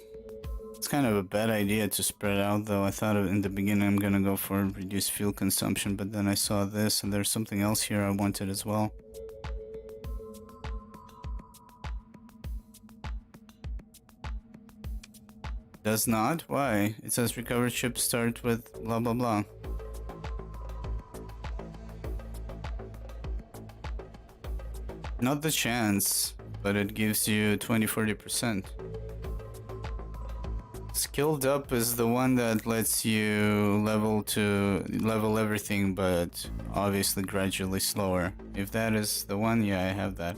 It's kind of a bad idea to spread out, though. I thought in the beginning I'm gonna go for reduced fuel consumption, but then I saw this, and there's something else here I wanted as well. Does not? Why? It says recovered ships start with blah blah blah. Not the chance, but it gives you 20-40%. Skilled up is the one that lets you level everything, but obviously gradually slower. If that is the one, yeah, I have that.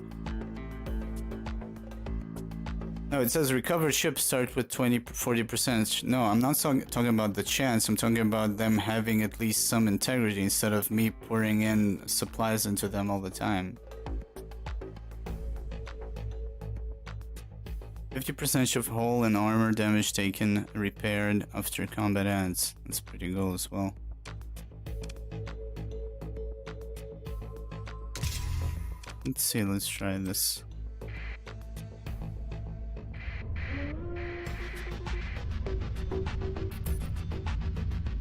No, it says recovered ships start with 20-40%. No, I'm not talking about the chance. I'm talking about them having at least some integrity instead of me pouring in supplies into them all the time. 50% of hull and armor damage taken repaired after combat ends. That's pretty good as well. Let's see, let's try this.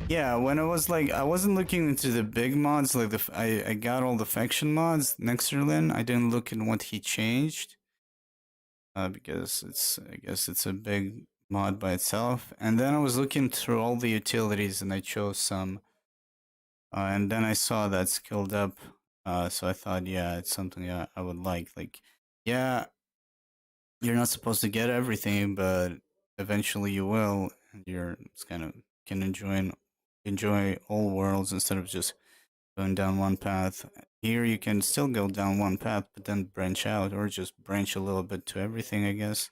Yeah, when I was like, I wasn't looking into the big mods, like I got all the faction mods, Nexerlin. I didn't look in what he changed. Because I guess it's a big mod by itself. And then I was looking through all the utilities and I chose some. And then I saw that skilled up. So I thought, yeah, it's something I would like. Like, yeah, you're not supposed to get everything, but eventually you will. And it's kind of can enjoy all worlds instead of just going down one path. Here you can still go down one path, but then branch out, or just branch a little bit to everything, I guess.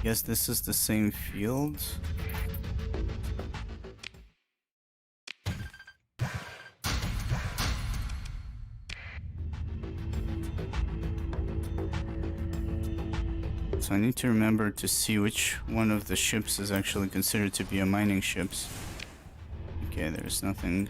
Guess this is the same field. So I need to remember to see which one of the ships is actually considered to be a mining ships. Okay, there's nothing.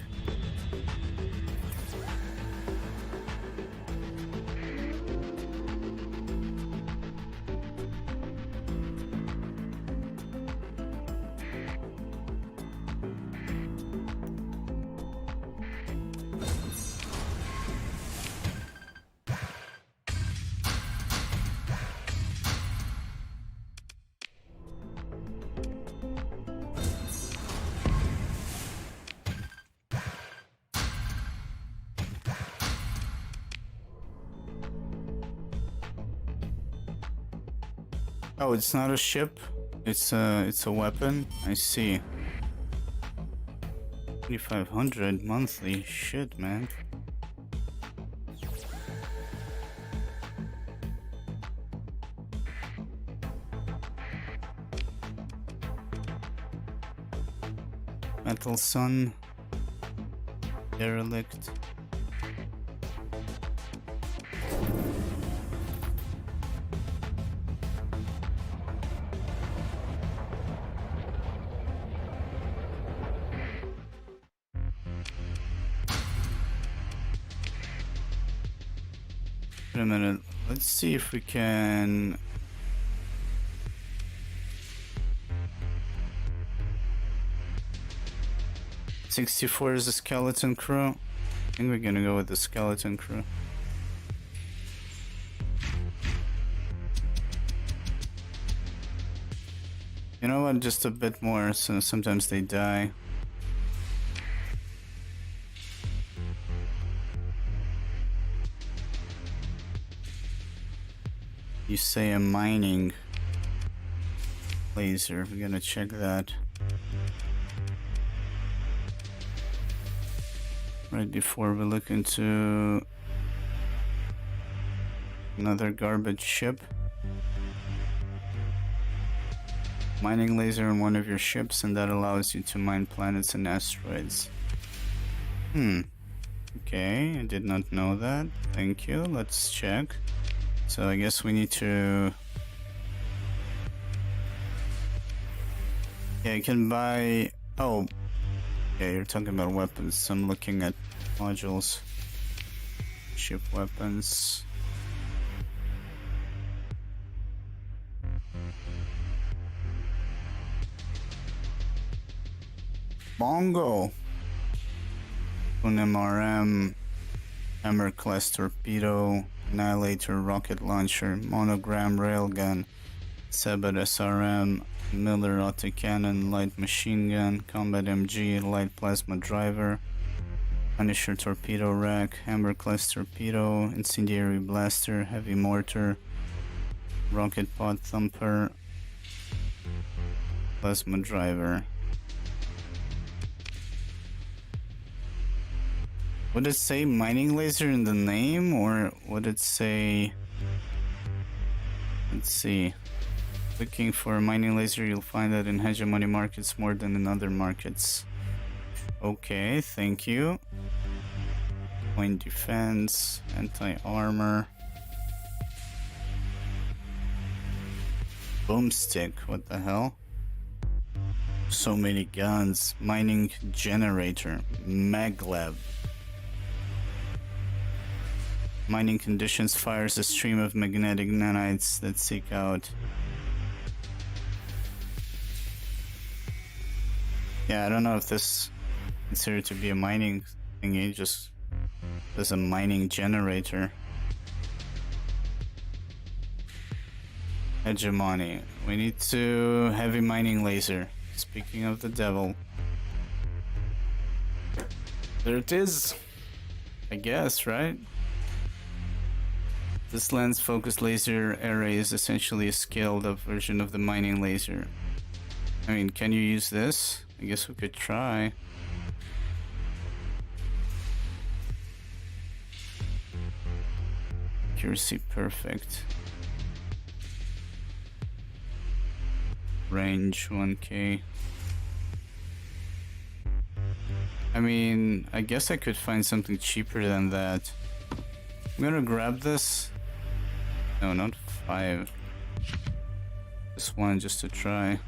Oh, it's not a ship. It's a weapon. I see. 2,500 monthly. Shit, man. Metal Sun. Derelict. Wait a minute. Let's see if we can. $64 is a skeleton crew. I think we're gonna go with the skeleton crew. You know what? Just a bit more, so sometimes they die. You say a mining laser. We're gonna check that. right before we look into another garbage ship. Mining laser on one of your ships, and that allows you to mine planets and asteroids. Okay, I did not know that. Thank you. Let's check. So I guess we need to... Yeah, you can buy... Oh, yeah, you're talking about weapons. I'm looking at modules. Ship weapons. Bongo! An MRM, Hammer Class Torpedo, Annihilator Rocket Launcher, Monogram Railgun, Sabat SRM, Miller Autocannon, Light Machine Gun, Combat MG, Light Plasma Driver, Punisher Torpedo Rack, Hammer Class Torpedo, Incendiary Blaster, Heavy Mortar, Rocket Pod Thumper, Plasma Driver. Would it say mining laser in the name, or would it say... Let's see. Looking for a mining laser, you'll find that in hegemony markets more than in other markets. Okay, thank you. Point defense, anti-armor. Boomstick, what the hell? So many guns. Mining generator, maglev. Mining conditions fires a stream of magnetic nanites that seek out. Yeah, I don't know if this is considered to be a mining thingy, just as a mining generator. Hegemony. We need to heavy mining laser. Speaking of the devil. There it is. I guess, right? This lens-focused laser array is essentially a scaled-up version of the mining laser. I mean, can you use this? I guess we could try. Accuracy perfect. Range 1K. I mean, I guess I could find something cheaper than that. I'm gonna grab this. No, not 5. This one just to try.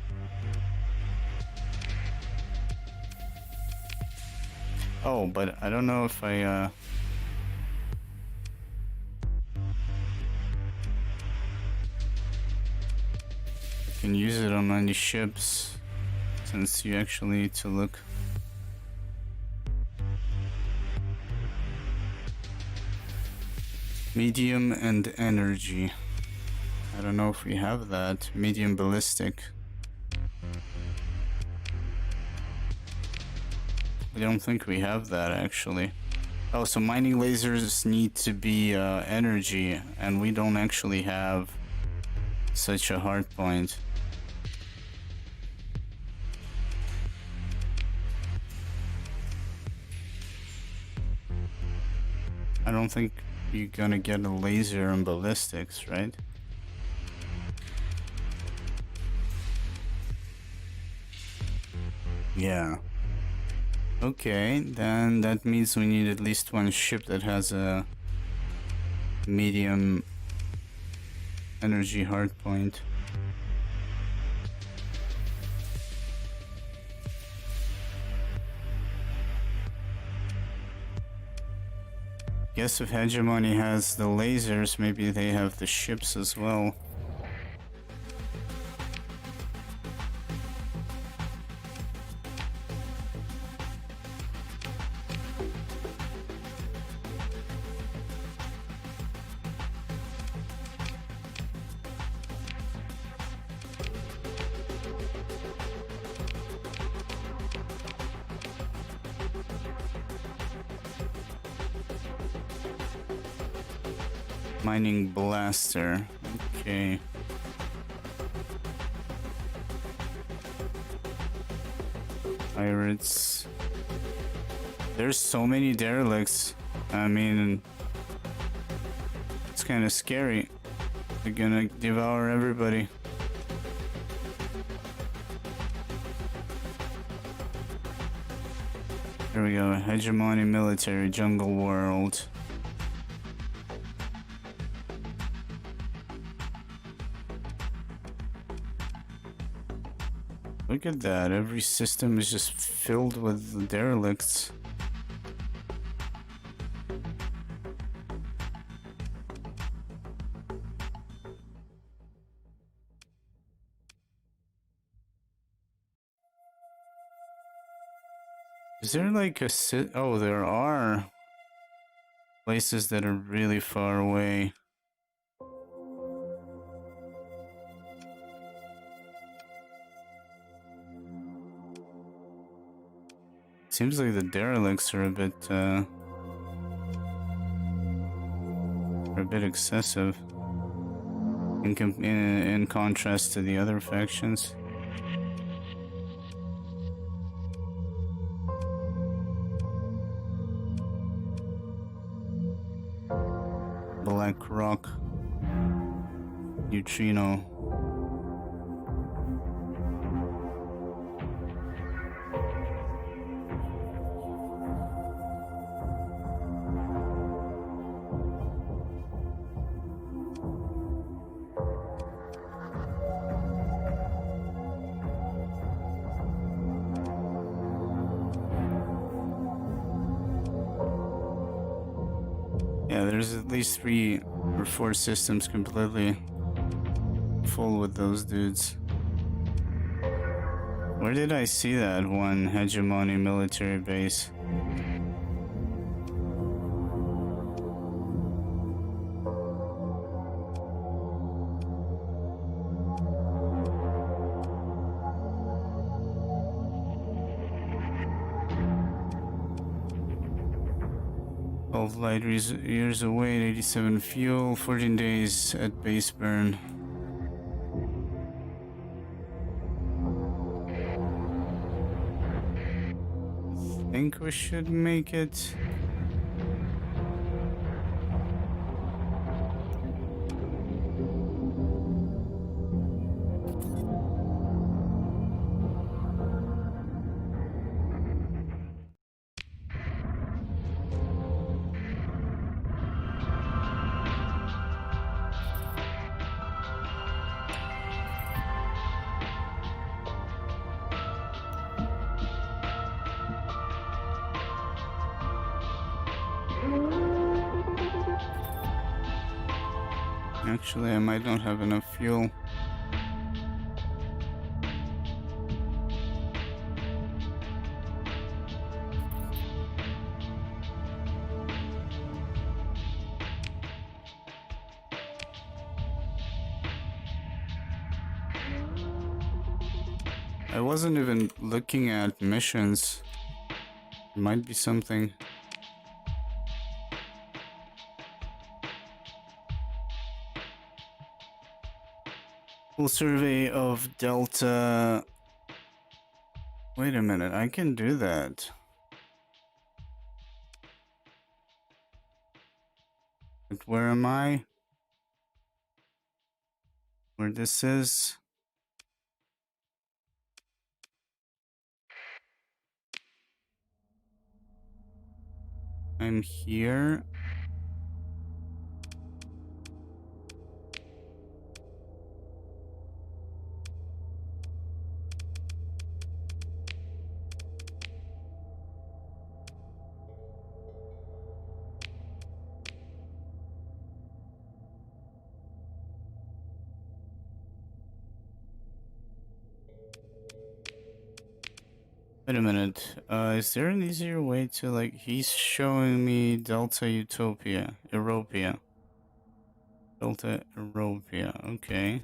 Oh, but I don't know if I can use it on any ships, since you actually need to look. Medium and energy. I don't know if we have that. Medium ballistic. I don't think we have that actually. Oh, so mining lasers need to be energy, and we don't actually have such a hard point. I don't think you're gonna get a laser on ballistics, right? Yeah. Okay, then that means we need at least one ship that has a medium energy hardpoint. Guess if Hegemony has the lasers, maybe they have the ships as well. Mining blaster. Okay. Pirates. There's so many derelicts. I mean, it's kind of scary. They're gonna devour everybody. Here we go. Hegemony military jungle world. Look at that. Every system is just filled with derelicts. Is there like a oh, there are places that are really far away. Seems like the derelicts are a bit excessive in contrast to the other factions. Black Rock, Neutrino. Yeah, there's at least 3 or 4 systems completely full with those dudes. Where did I see that one hegemony military base? Light years away, 87 fuel, 14 days at base burn. I think we should make it. Actually, I might not have enough fuel. I wasn't even looking at missions. There might be something. Full survey of Delta. Wait a minute, I can do that. But where am I? Where this is? I'm here. Wait a minute, is there an easier way to, like, he's showing me Delta Utopia, Europia. Delta Europia, okay.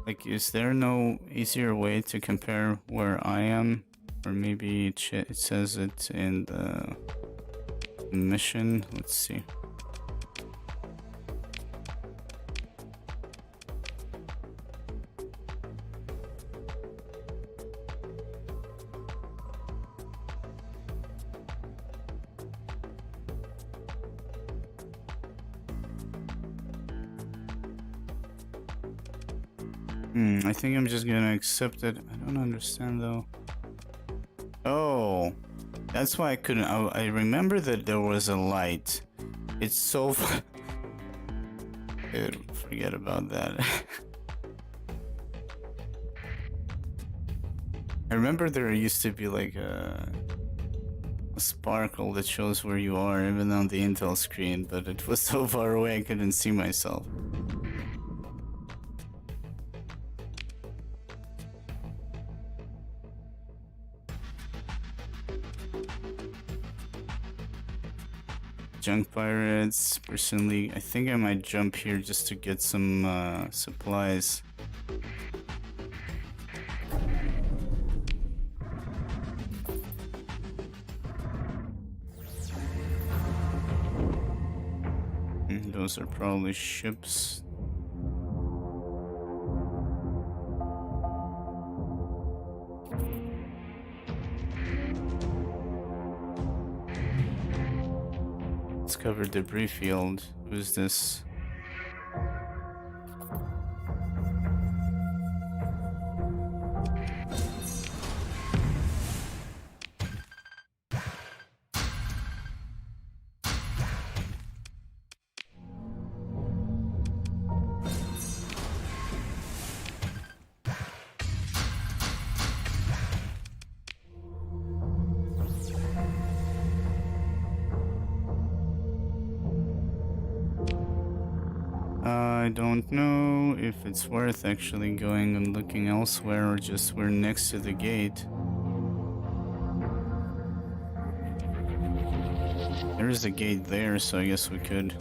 Like, is there no easier way to compare where I am? Or maybe it says it in the mission. Let's see. I think I'm just gonna accept it. I don't understand though. Oh, that's why I couldn't. I remember that there was a light. It's so. Dude, forget about that. I remember there used to be like a sparkle that shows where you are, even on the Intel screen, but it was so far away I couldn't see myself. Junk pirates, personally, I think I might jump here just to get some supplies. Those are probably ships. Discover debris field. Who's this? I don't know if it's worth actually going and looking elsewhere or just we're next to the gate. There is a gate there, so I guess we could.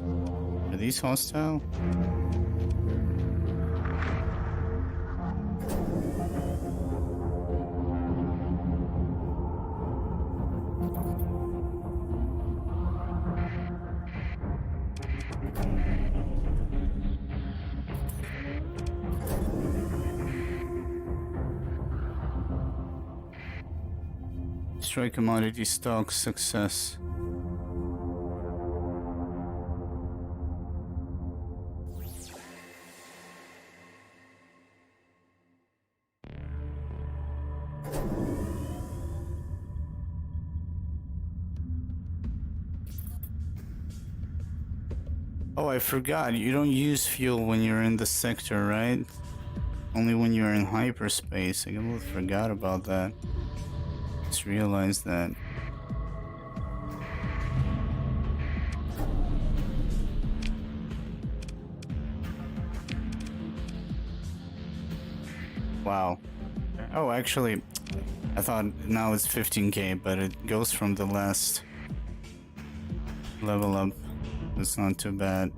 Are these hostile? Destroy commodity stock, success. Oh, I forgot. You don't use fuel when you're in the sector, right? Only when you're in hyperspace. I completely forgot about that. Just realized that. Wow. Oh, actually, I thought now it's 15k, but it goes from the last level up. It's not too bad.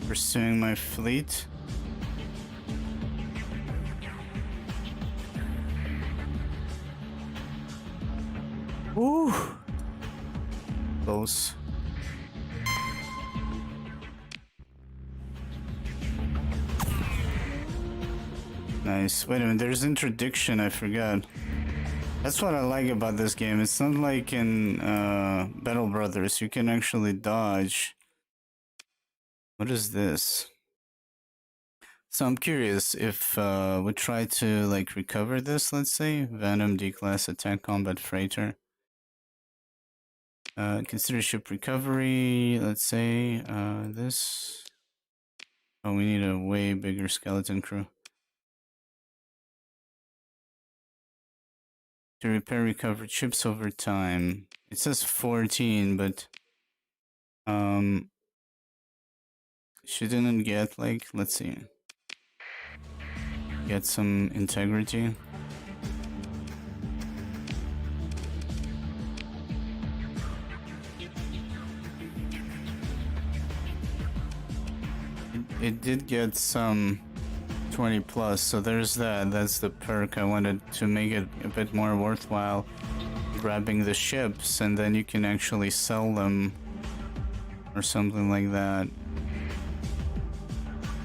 Pursuing my fleet. Woo! Close. Nice. Wait a minute, there's interdiction, I forgot. That's what I like about this game. It's not like in Battle Brothers. You can actually dodge. What is this? So I'm curious if we try to like recover this, let's say. Venom D-class attack combat freighter. Consider ship recovery, let's say this. Oh, we need a way bigger skeleton crew. To repair recovered ships over time. It says 14, but she didn't get like, let's see. Get some integrity. It did get some 20 plus, so there's that. That's the perk. I wanted to make it a bit more worthwhile grabbing the ships, and then you can actually sell them or something like that,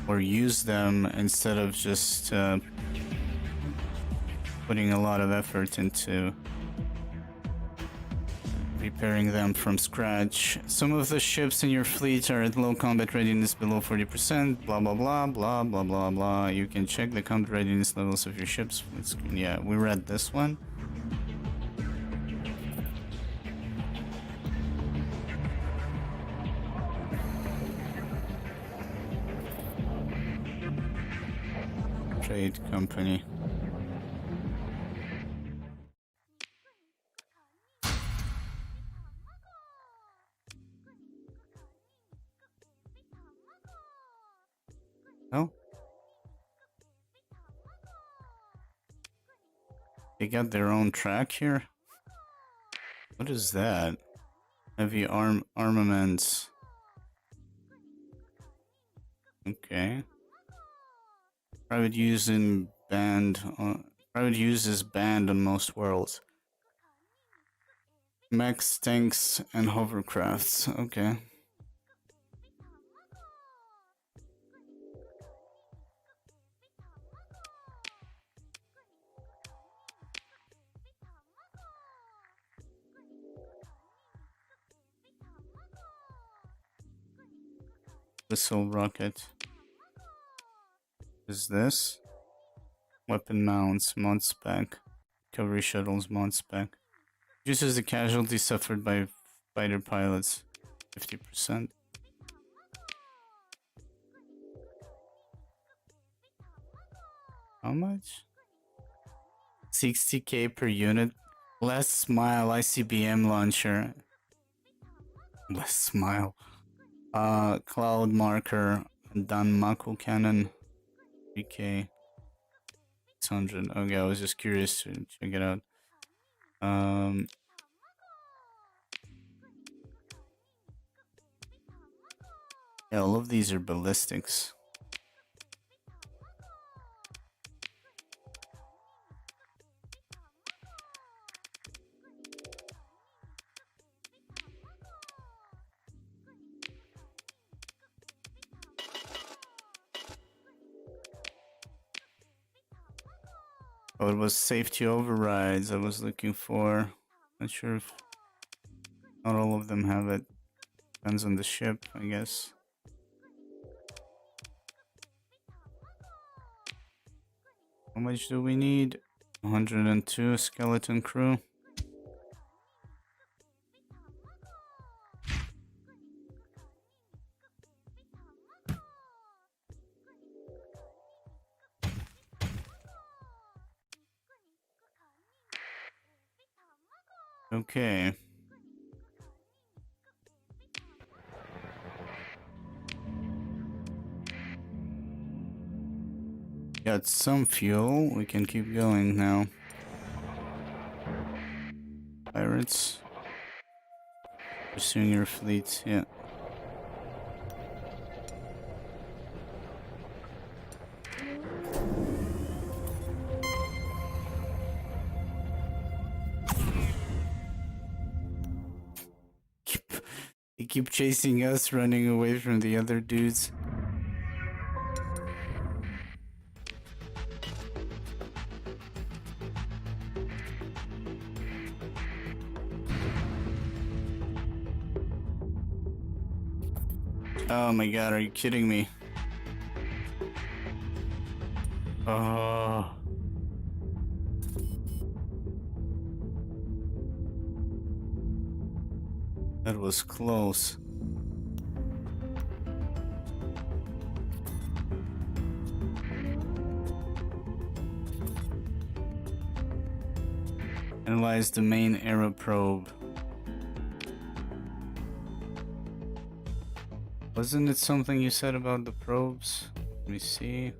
or use them instead of just putting a lot of effort into repairing them from scratch. Some of the ships in your fleet are at low combat readiness below 40%, blah blah blah blah blah blah blah. You can check the combat readiness levels of your ships. Yeah, we read this one. Trade company. Oh, they got their own track here. What is that? Heavy armaments. Okay. Private use in banned. Private use is banned on most worlds. Mechs, tanks, and hovercrafts. Okay. Missile rocket. Is this? Weapon mounts, mod spec. Cavalry shuttles, mod spec. Reduces the casualty suffered by fighter pilots 50%. How much? 60k per unit. Less smile ICBM launcher. Less smile. Cloud marker. Danmaku cannon. 3k. 600. Okay, I was just curious to check it out. Yeah, all of these are ballistics. Oh, it was safety overrides I was looking for. Not sure if not all of them have it. Depends on the ship, I guess. How much do we need? 102 skeleton crew. Okay. Got some fuel. We can keep going now. Pirates. Pursuing your fleet. Yeah. They keep chasing us, running away from the other dudes. Oh my god, are you kidding me? Oh. That was close. Analyze the main aero probe. Wasn't it something you said about the probes? Let me see.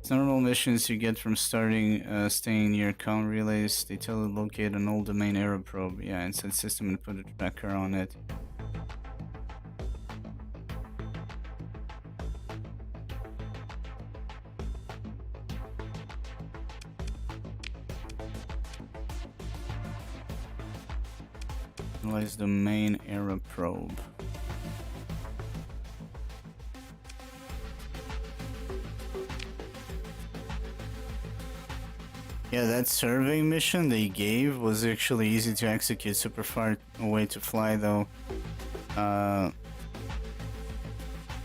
Normal missions you get from staying near comm relays. They tell you to locate an old domain aero probe. Yeah, inside system and put a tracker on it. Analyze the main era probe. Yeah, that survey mission they gave was actually easy to execute, super far away to fly though.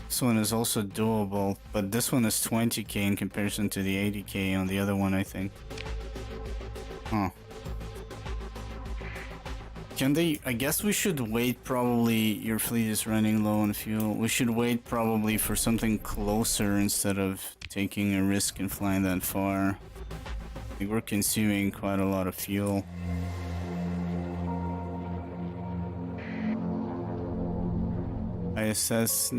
This one is also doable, but this one is 20k in comparison to the 80k on the other one, I think. Huh. Can they... I guess we should wait probably... Your fleet is running low on fuel. We should wait probably for something closer instead of taking a risk and flying that far. I think we're consuming quite a lot of fuel. ISS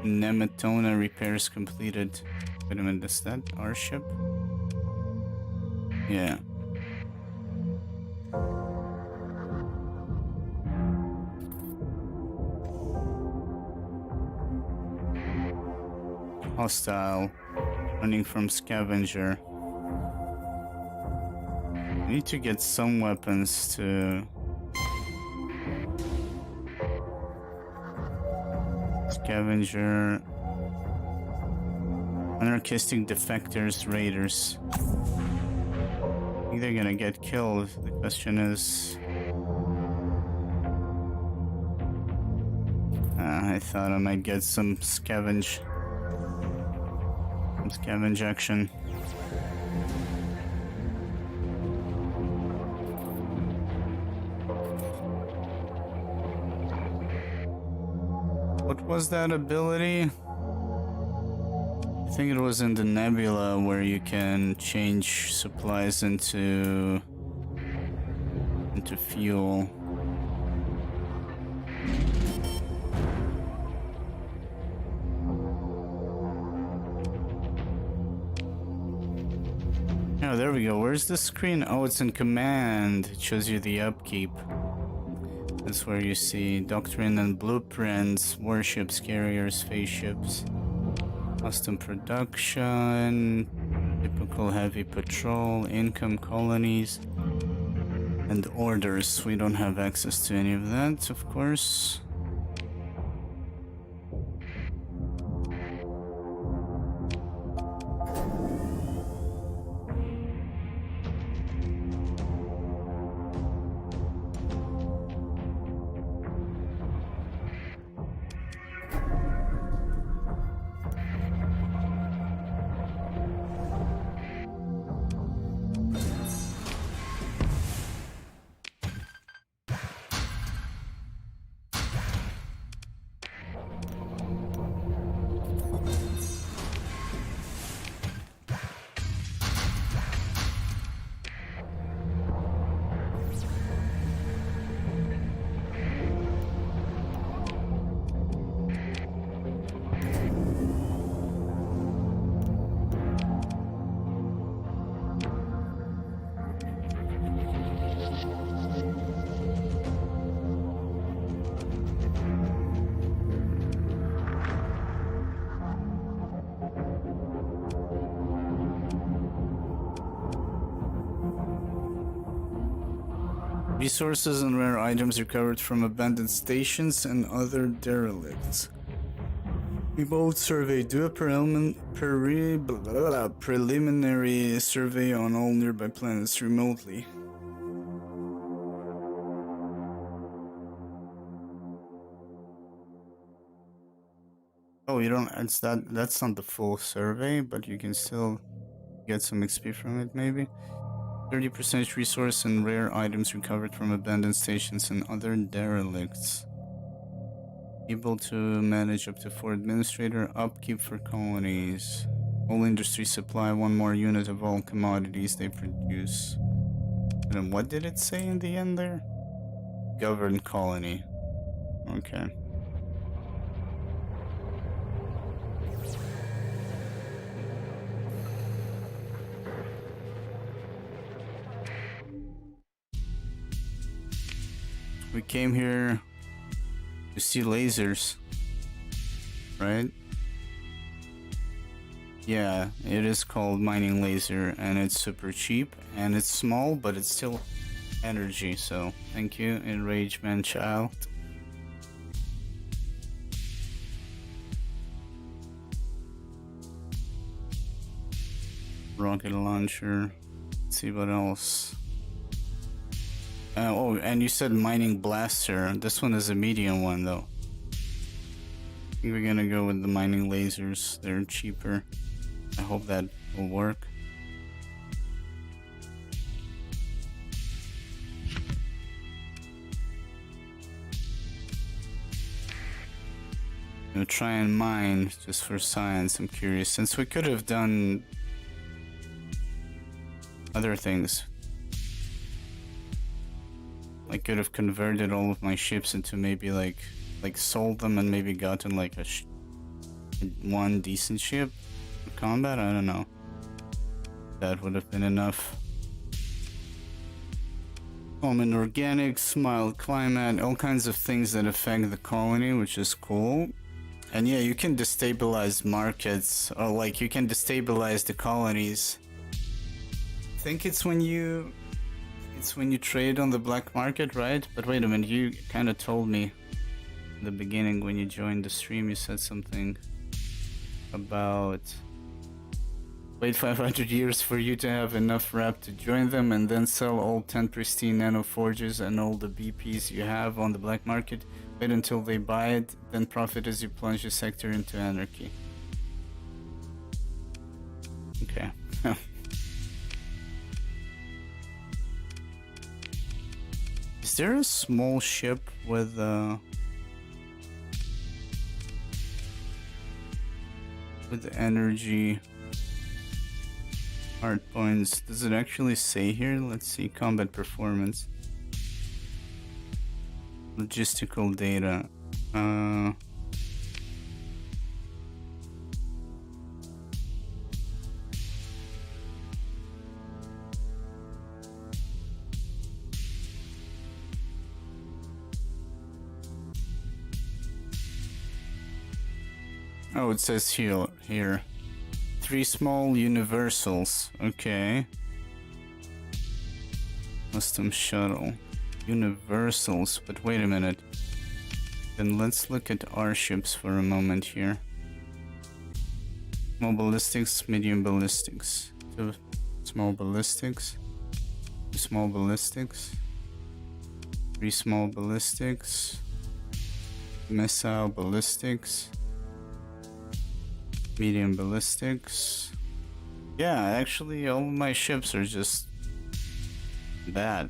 Nemetona repairs completed. Wait a minute, is that our ship? Yeah. Hostile. Running from scavenger. I need to get some weapons to... Scavenger. Anarchistic defectors, raiders. I think they're gonna get killed. The question is... I thought I might get some scavenge. Some scavenge action. What was that ability? I think it was in the nebula where you can change supplies into fuel. Oh, there we go. Where's the screen? Oh, it's in command. It shows you the upkeep. That's where you see doctrine and blueprints, warships, carriers, phase ships, custom production, typical heavy patrol, income colonies, and orders. We don't have access to any of that, of course. Resources and rare items recovered from abandoned stations and other derelicts. Remote survey. Do a preliminary survey on all nearby planets remotely. Oh, you don't... That's not the full survey, but you can still get some XP from it, maybe. 30% resource and rare items recovered from abandoned stations and other derelicts. Able to manage up to 4 administrator. Upkeep for colonies. All industry supply 1 more unit of all commodities they produce. And then what did it say in the end there? Governed colony. Okay. We came here to see lasers, right? Yeah, it is called mining laser, and it's super cheap, and it's small, but it's still energy, so thank you, Enraged Man Child. Rocket launcher. Let's see what else. Oh, and you said mining blaster. This one is a medium one though. I think we're gonna go with the mining lasers. They're cheaper. I hope that will work. We'll try and mine just for science. I'm curious, since we could have done other things. I could have converted all of my ships into maybe like sold them and maybe gotten like one decent ship for combat. I don't know. That would have been enough. Common organics, mild climate, all kinds of things that affect the colony, which is cool. And yeah, you can destabilize markets, or like you can destabilize the colonies. I think it's when you trade on the black market, right? But wait a minute, you kind of told me in the beginning when you joined the stream, you said something about wait 500 years for you to have enough rep to join them and then sell all 10 pristine nano forges and all the BPs you have on the black market. Wait until they buy it, then profit as you plunge the sector into anarchy. Okay. Is there a small ship with energy hard points? Does it actually say here? Let's see, combat performance, logistical data. Oh, it says here. 3 small universals. Okay. Custom shuttle. Universals, but wait a minute. Then let's look at our ships for a moment here. Small ballistics, medium ballistics. 2 small ballistics. 2 small ballistics. 3 small ballistics. Missile ballistics. Medium ballistics. Yeah, actually all of my ships are just bad.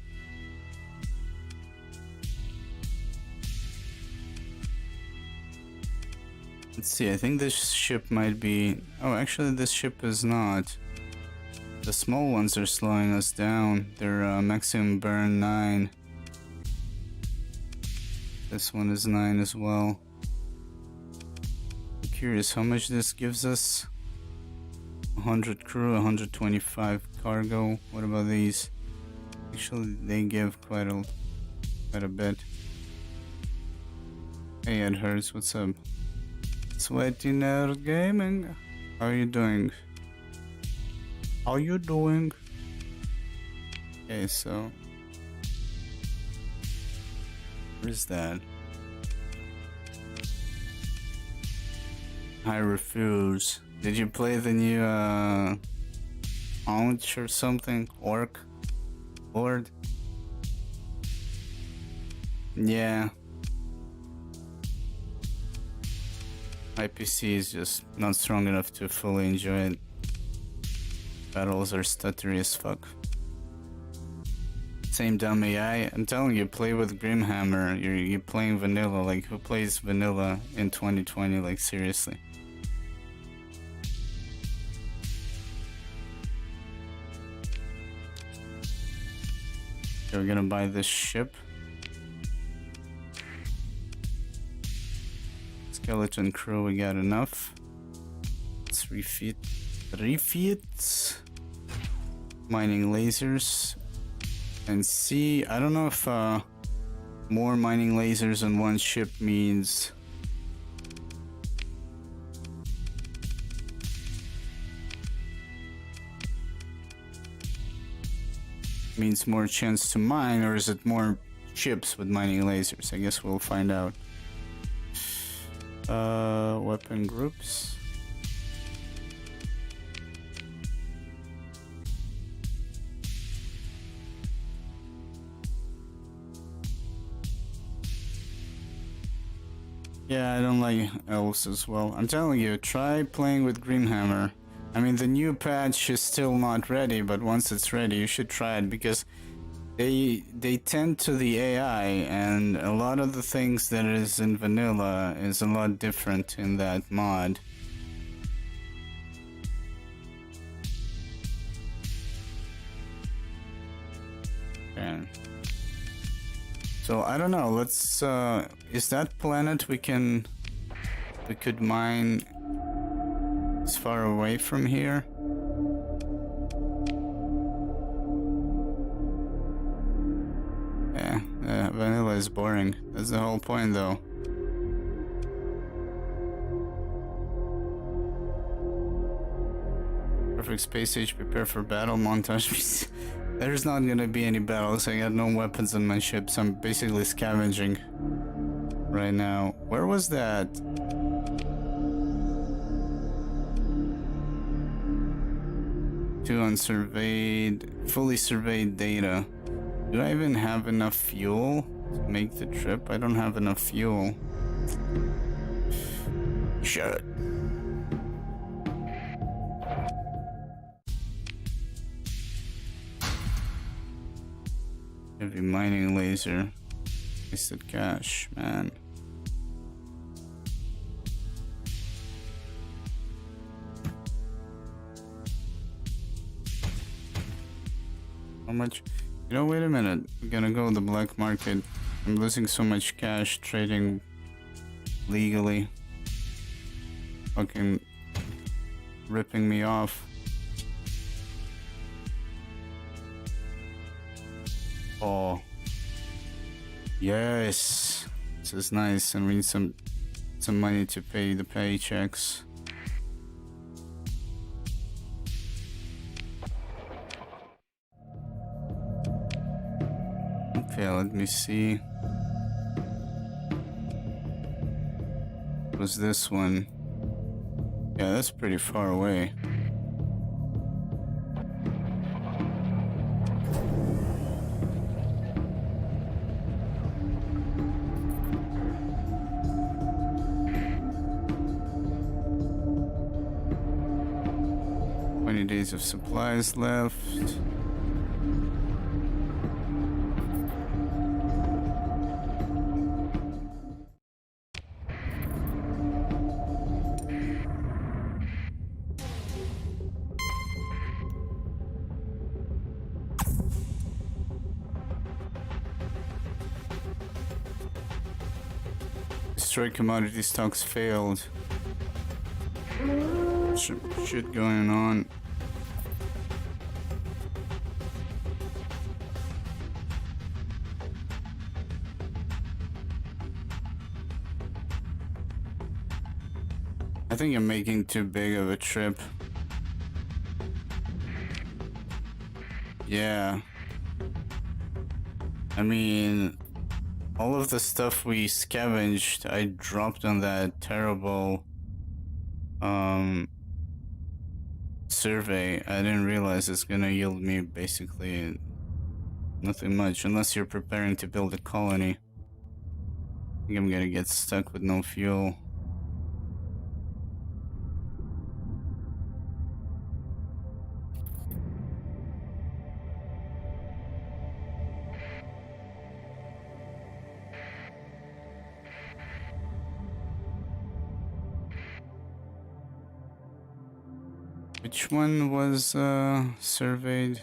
Let's see, I think this ship might be... Oh, actually this ship is not. The small ones are slowing us down. They're maximum burn 9. This one is 9 as well. Curious how much this gives us. 100 crew, 125 cargo. What about these? Actually, they give quite a bit. Hey, Ed Hurts, what's up? Sweaty Nerd Gaming. How are you doing? How you doing? Okay, so where's that? I refuse. Did you play the new Aunch or something? Orc? Lord? Yeah. My PC is just not strong enough to fully enjoy it. Battles are stuttery as fuck. Same dumb AI. I'm telling you, play with Grimhammer. You're playing vanilla. Like, who plays vanilla in 2020? Like, seriously. We're gonna buy this ship. Skeleton crew, we got enough. Let's refit. Mining lasers. And see, I don't know if more mining lasers on one ship means... means more chance to mine, or is it more chips with mining lasers? I guess we'll find out. Weapon groups. Yeah, I don't like elves as well. I'm telling you, try playing with Grimhammer. I mean, the new patch is still not ready, but once it's ready, you should try it, because they tend to the AI, and a lot of the things that is in vanilla is a lot different in that mod. Okay. So I don't know, let's is that planet we could mine as far away from here? Yeah, vanilla is boring. That's the whole point, though. Perfect space age, prepare for battle montage. There's not gonna be any battles. I got no weapons on my ship, so I'm basically scavenging right now. Where was that? Two unsurveyed, fully surveyed data. Do I even have enough fuel to make the trip? I don't have enough fuel. Shit. Heavy mining laser. Wasted cash, man. How much? You know, wait a minute. I'm gonna go to the black market. I'm losing so much cash trading legally. Fucking ripping me off. Oh. Yes. This is nice, and we need some money to pay the paychecks. Okay, let me see. What was this one? Yeah, that's pretty far away. Days of supplies left. Destroy commodity stocks failed. Shit going on. I think I'm making too big of a trip. Yeah. I mean, all of the stuff we scavenged, I dropped on that terrible survey. I didn't realize it's gonna yield me basically nothing much, unless you're preparing to build a colony. I think I'm gonna get stuck with no fuel. Which one was surveyed?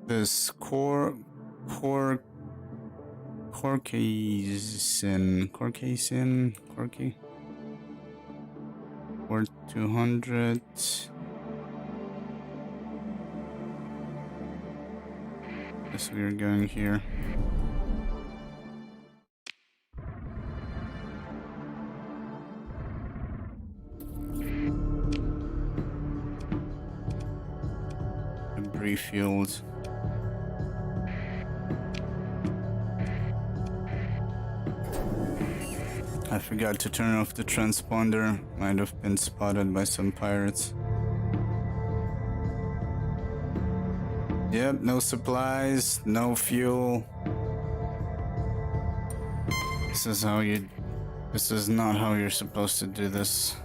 This Caucasian, or 200. Guess we're going here. refueled. I forgot to turn off the transponder. Might have been spotted by some pirates. Yep, no supplies, no fuel. This is not how you're supposed to do this.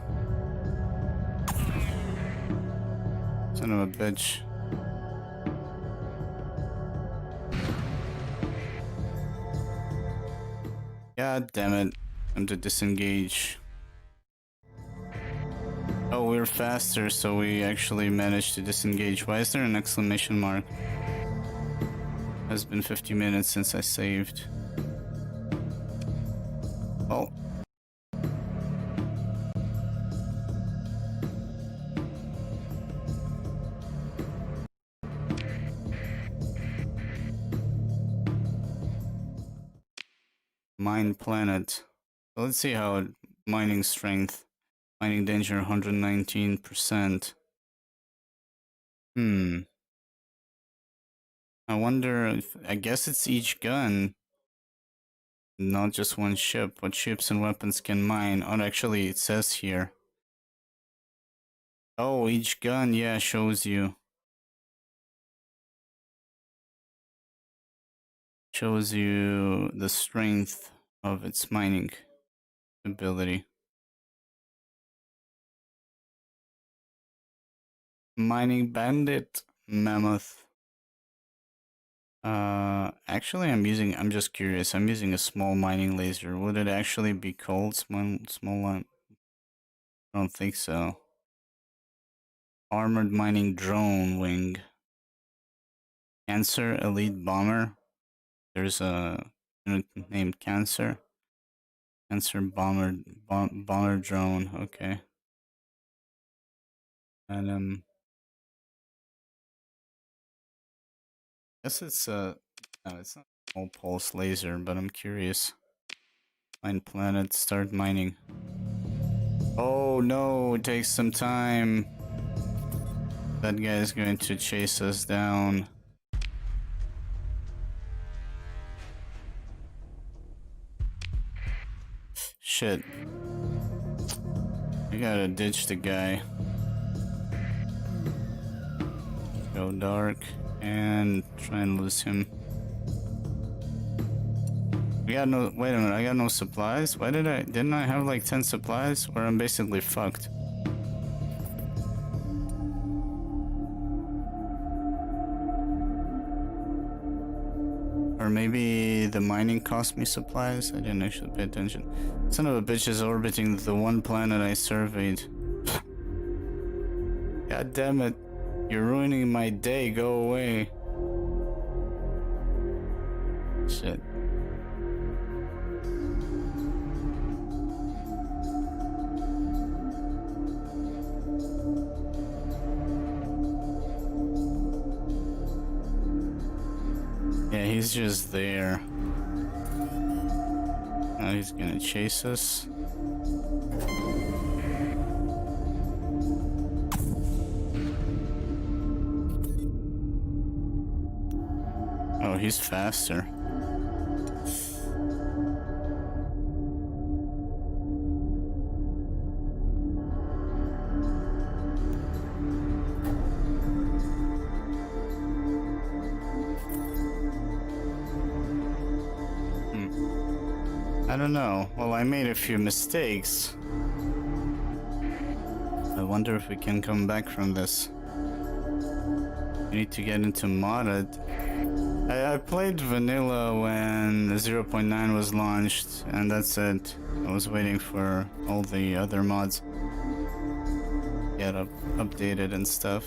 Son of a bitch. God damn it. Time to disengage. Oh, we're faster, so we actually managed to disengage. Why is there an exclamation mark? It has been 50 minutes since I saved. Oh. Mine planet. Let's see how mining strength. Mining danger 119%. I wonder if, I guess it's each gun. Not just one ship. What ships and weapons can mine? Oh, actually it says here. Oh, each gun, yeah, shows you. Shows you the strength of its mining ability. Mining bandit, mammoth. Actually I'm just curious. I'm using a small mining laser. Would it actually be called small one? I don't think so. Armored mining drone wing. Cancer elite bomber. There's a unit named Cancer. Cancer bomber drone. Okay. And guess it's no, it's not a small pulse laser, but I'm curious. Find planet, start mining. Oh no, it takes some time. That guy is going to chase us down. Shit. I gotta ditch the guy. Go dark and try and lose him. We got no, wait a minute, I got no supplies? Why didn't I have like 10 supplies? Where I'm basically fucked. Or maybe the mining cost me supplies? I didn't actually pay attention. Son of a bitch is orbiting the one planet I surveyed. God damn it. You're ruining my day, go away. Shit. Yeah, he's just there. Now he's gonna chase us. Oh, he's faster. I don't know. Well, I made a few mistakes. I wonder if we can come back from this. We need to get into modded. I played vanilla when 0.9 was launched, and that's it. I was waiting for all the other mods to get updated and stuff.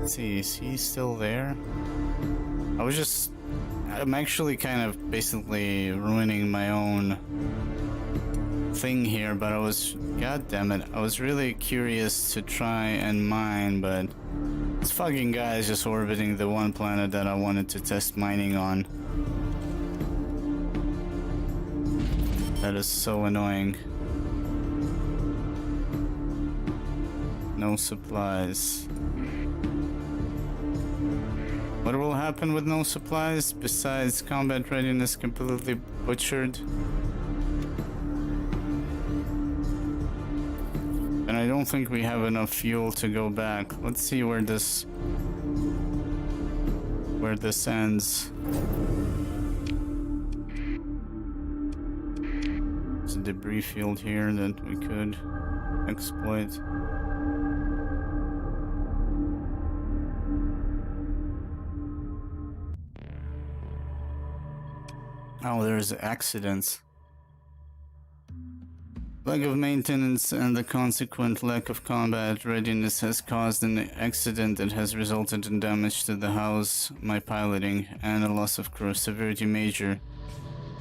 Let's see, is he still there? I'm actually kind of basically ruining my own thing here, but god damn it, I was really curious to try and mine, but this fucking guy is just orbiting the one planet that I wanted to test mining on. That is so annoying. No supplies. What will happen with no supplies besides combat readiness completely butchered? And I don't think we have enough fuel to go back. Let's see where this ends. There's a debris field here that we could exploit. Oh, there's accidents. Lack of maintenance and the consequent lack of combat readiness has caused an accident that has resulted in damage to the house, my piloting, and a loss of crew. Severity major.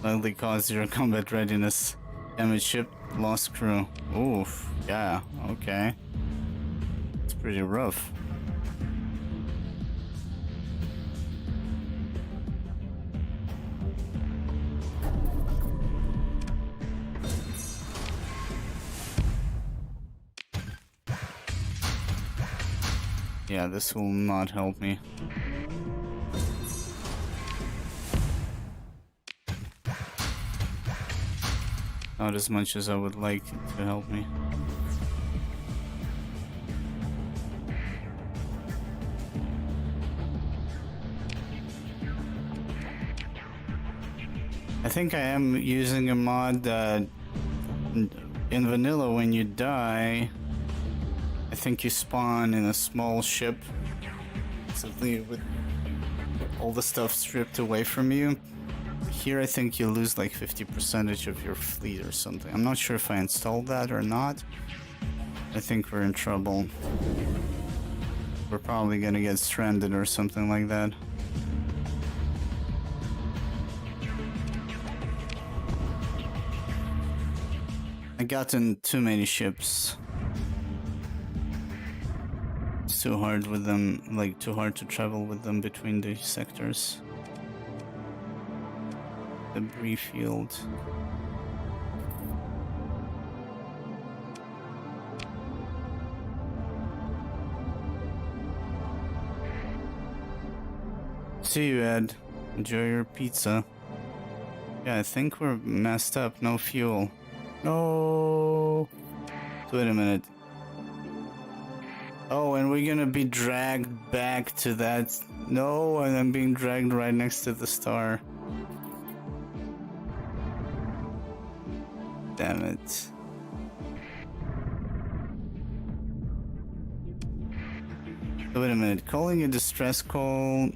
Likely caused 0 combat readiness. Damaged ship, lost crew. Oof, yeah, okay. It's pretty rough. Yeah, this will not help me. Not as much as I would like it to help me. I think I am using a mod that in vanilla when you die, I think you spawn in a small ship, simply with all the stuff stripped away from you. Here I think you lose like 50% of your fleet or something. I'm not sure if I installed that or not. I think we're in trouble. We're probably gonna get stranded or something like that. I gotten too many ships. It's too hard with them, like too hard to travel with them between the sectors. Debris field. See you, Ed. Enjoy your pizza. Yeah, I think we're messed up. No fuel. No. Wait a minute. Oh, and we're gonna be dragged back to that. No, and I'm being dragged right next to the star. Damn it. Wait a minute. Calling a distress call.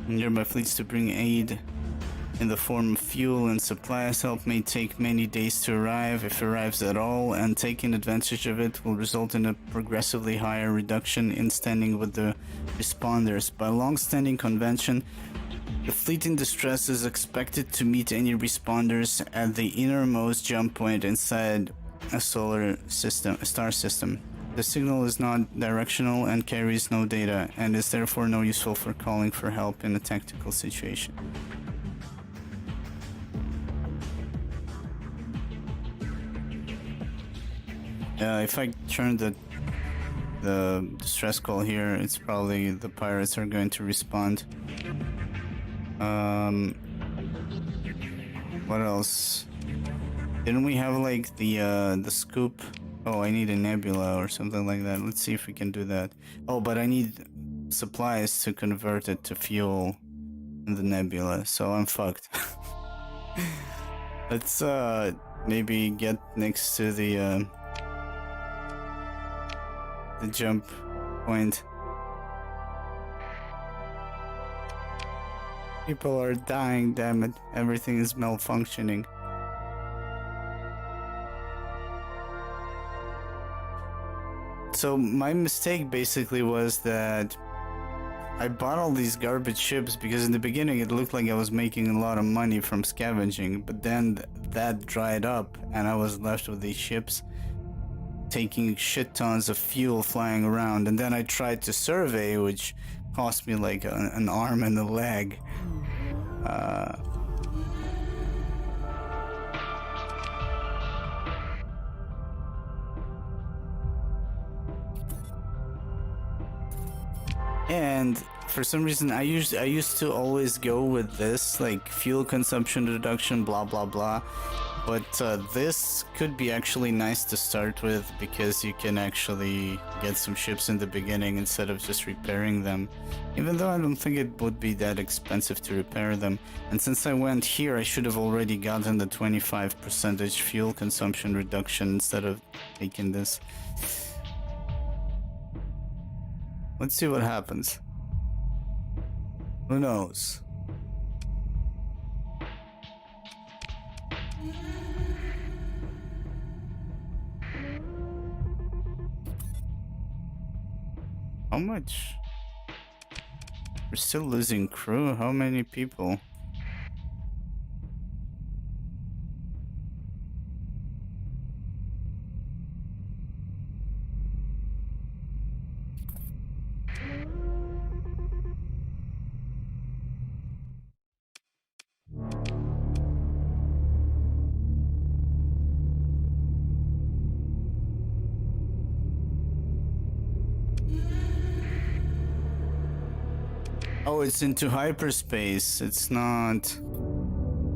Nearby fleets to bring aid in the form of fuel and supplies help may take many days to arrive, if arrives at all, and taking advantage of it will result in a progressively higher reduction in standing with the responders. By long-standing convention, the fleet in distress is expected to meet any responders at the innermost jump point inside a star system. The signal is not directional and carries no data, and is therefore no useful for calling for help in a tactical situation. If I turn the distress call here, it's probably the pirates are going to respond. What else? Didn't we have like the scoop? Oh, I need a nebula or something like that. Let's see if we can do that. Oh, but I need supplies to convert it to fuel in the nebula, so I'm fucked. Let's maybe get next to the jump point. People are dying, damn it. Everything is malfunctioning. So my mistake basically was that I bought all these garbage ships because in the beginning it looked like I was making a lot of money from scavenging, but then that dried up and I was left with these ships taking shit tons of fuel flying around, and then I tried to survey, which cost me like an arm and a leg. And for some reason, I used to always go with this, like fuel consumption reduction, blah blah blah. But this could be actually nice to start with because you can actually get some ships in the beginning instead of just repairing them. Even though I don't think it would be that expensive to repair them. And since I went here, I should have already gotten the 25% fuel consumption reduction instead of taking this. Let's see what happens. Who knows? How much? We're still losing crew? How many people? Oh, it's into hyperspace. It's not...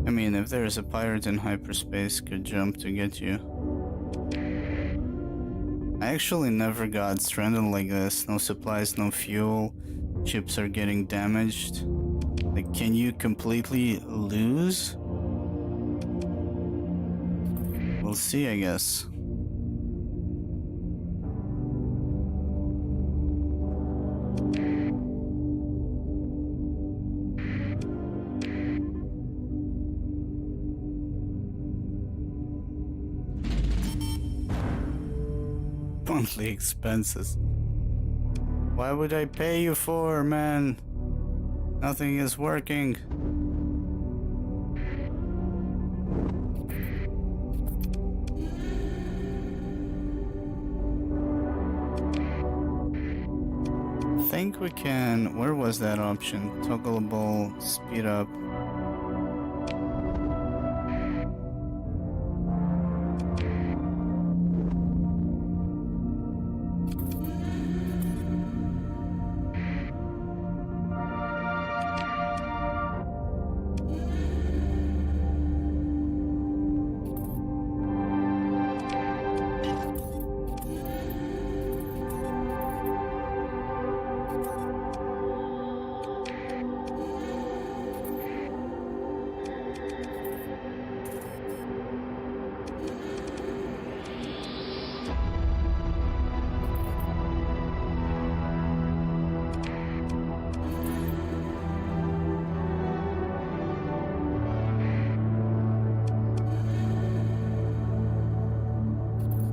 I mean, if there's a pirate in hyperspace, could jump to get you. I actually never got stranded like this. No supplies, no fuel. Ships are getting damaged. Like, can you completely lose? We'll see, I guess. Monthly expenses. Why would I pay you for, man? Nothing is working. I think we can... Where was that option? Toggleable, speed up.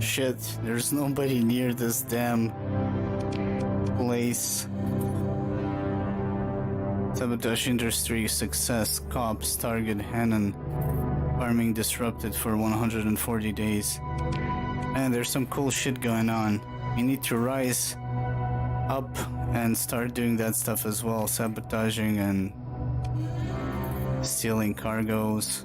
Shit, there's nobody near this damn place. Sabotage industry success. Cops target Hannon. Farming disrupted for 140 days. Man, there's some cool shit going on. We need to rise up and start doing that stuff as well. Sabotaging and stealing cargoes.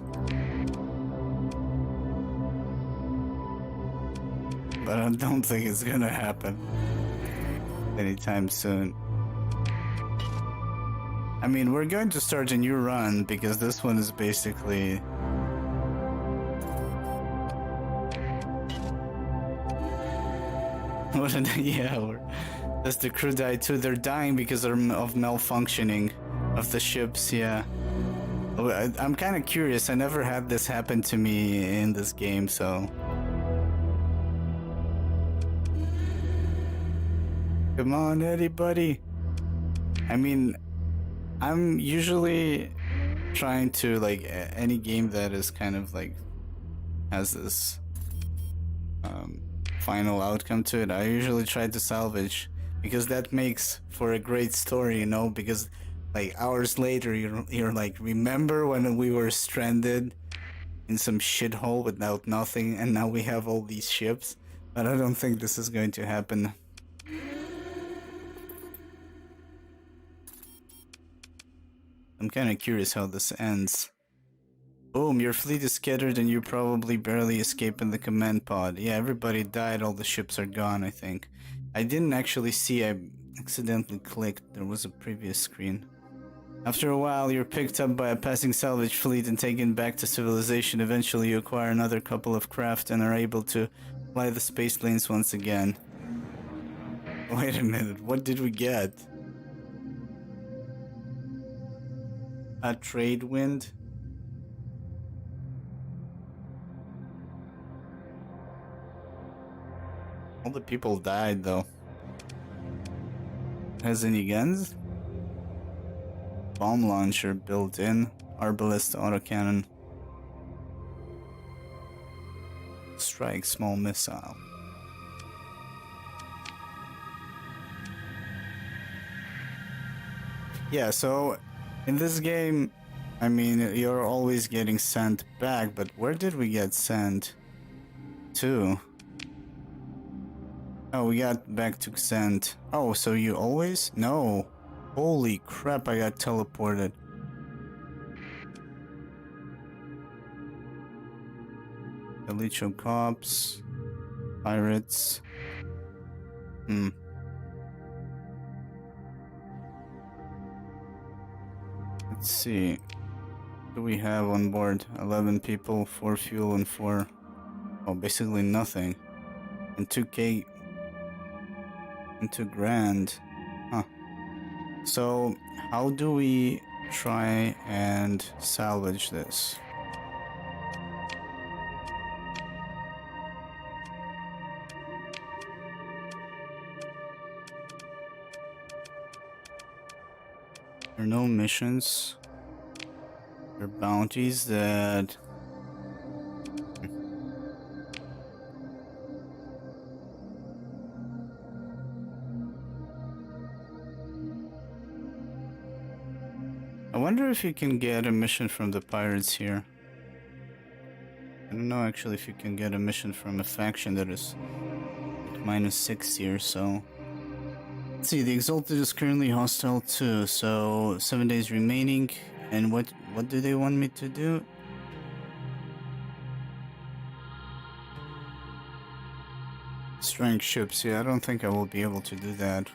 But I don't think it's gonna happen anytime soon. I mean, we're going to start a new run because this one is basically... yeah, does the crew die too? They're dying because of malfunctioning of the ships, yeah. I'm kind of curious. I never had this happen to me in this game, so... Come on, Eddie, buddy. I mean, I'm usually trying to, like, any game that is kind of, like, has this final outcome to it, I usually try to salvage. Because that makes for a great story, you know? Because, like, hours later, you're like, remember when we were stranded in some shithole without nothing, and now we have all these ships? But I don't think this is going to happen. I'm kind of curious how this ends. Boom, your fleet is scattered and you probably barely escape in the command pod. Yeah, everybody died, all the ships are gone, I think. I didn't actually see, Accidentally clicked. There was a previous screen. After a while, you're picked up by a passing salvage fleet and taken back to civilization. Eventually, you acquire another couple of craft and are able to fly the space lanes once again. Wait a minute, what did we get? A trade wind? All the people died, though. Has any guns? Bomb launcher built in. Arbalest autocannon. Strike small missile. Yeah, so in this game, I mean, you're always getting sent back, but where did we get sent to? Oh, we got back to Xent. Oh, so you always? No. Holy crap, I got teleported. Elicho cops. Pirates. Let's see. What do we have on board? 11 people, 4 fuel and 4... Oh, basically nothing. And 2k... and 2 grand. Huh. So, how do we try and salvage this? There are no missions. There are bounties that... I wonder if you can get a mission from the pirates here. I don't know actually if you can get a mission from a faction that is like -6 here, so... Let's see, the Exalted is currently hostile too, so 7 days remaining. And what do they want me to do? Strike ships, yeah, I don't think I will be able to do that.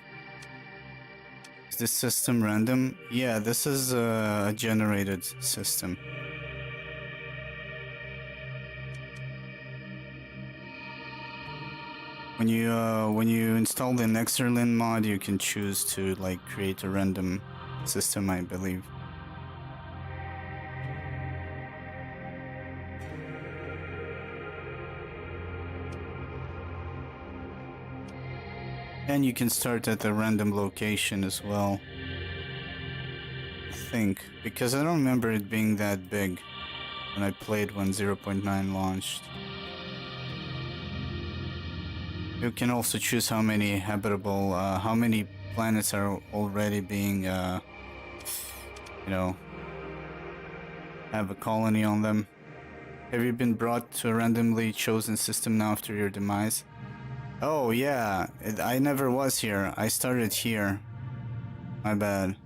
Is this system random? Yeah, this is a generated system. When you install the Nexerlin mod, you can choose to like create a random system, I believe. And you can start at a random location as well. I think, because I don't remember it being that big when I played when 0.9 launched. You can also choose how many habitable, how many planets are already being, you know, have a colony on them. Have you been brought to a randomly chosen system now after your demise? Oh yeah, I never was here. I started here. My bad.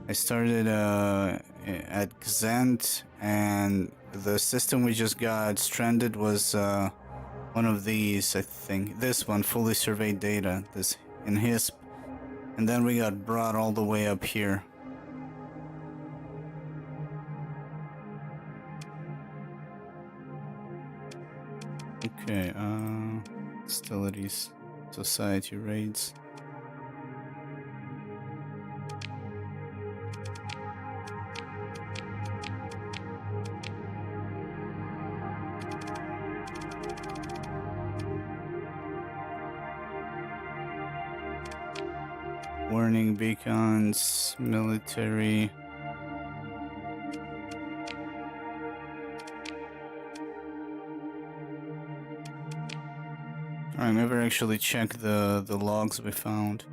I started at Xent, and the system we just got stranded was one of these, I think. This one, fully surveyed data, this in HISP. And then we got brought all the way up here. Okay, hostilities, society raids. Warning beacons, military. I never actually checked the logs we found.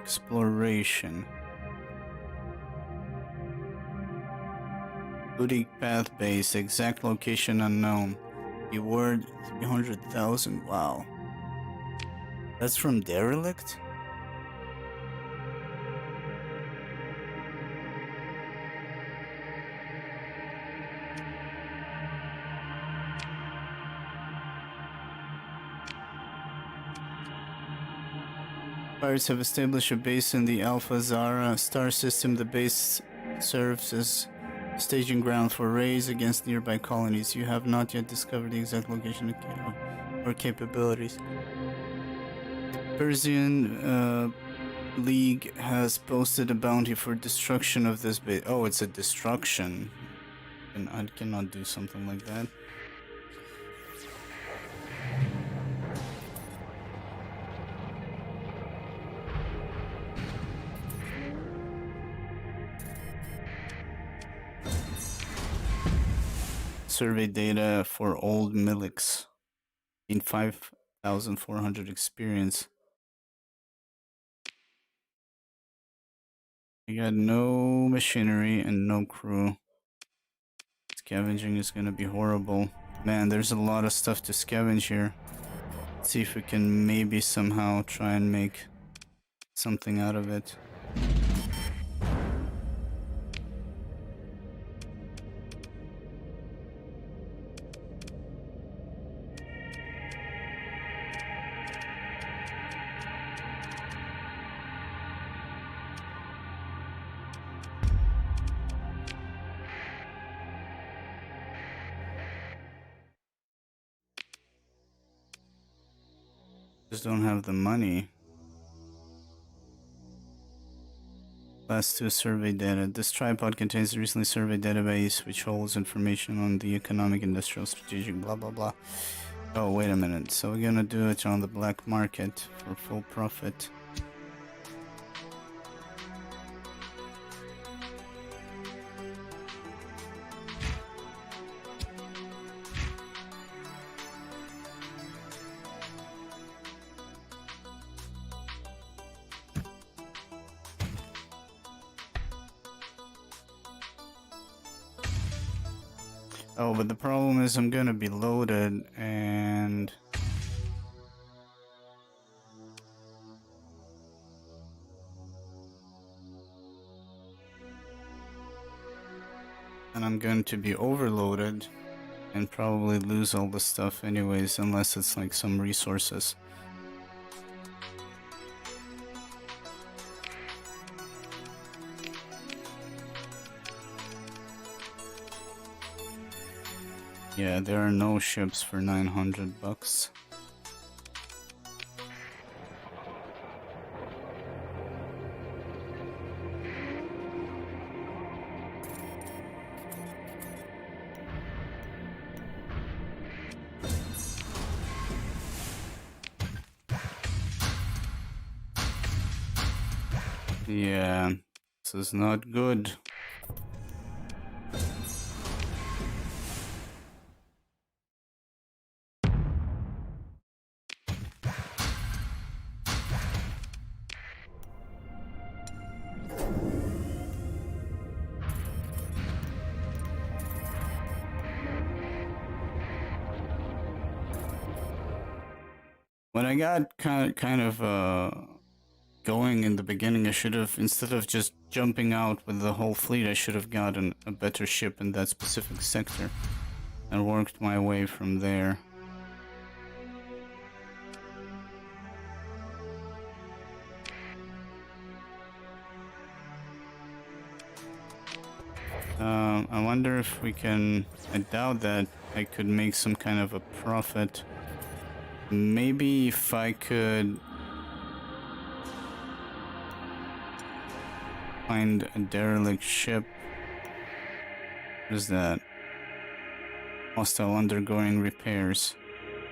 Exploration. Boutique path base, exact location unknown. Reward 300,000. Wow. That's from Derelict? Pirates have established a base in the Alpha Zara star system. The base serves as staging ground for raids against nearby colonies. You have not yet discovered the exact location or capabilities. Persian League has posted a bounty for destruction of this base. Oh, it's a destruction. And I cannot do something like that. Survey data for old Milix. In 5,400 experience. I got no machinery and no crew. Scavenging is gonna be horrible. Man, there's a lot of stuff to scavenge here. Let's see if we can maybe somehow try and make something out of it. Just don't have the money. Last 2 survey data. This tripod contains a recently surveyed database which holds information on the economic, industrial, strategic, blah blah blah. Oh, wait a minute. So we're gonna do it on the black market for full profit. Oh, but the problem is I'm gonna be loaded and I'm going to be overloaded and probably lose all the stuff anyways, unless it's like some resources. Yeah, there are no ships for 900 bucks. Yeah, this is not good. When I got kind of going in the beginning, I should have, instead of just jumping out with the whole fleet, I should have gotten a better ship in that specific sector and worked my way from there. I wonder if we can, I doubt that I could make some kind of a profit. Maybe if I could find a derelict ship. What is that? Hostile undergoing repairs.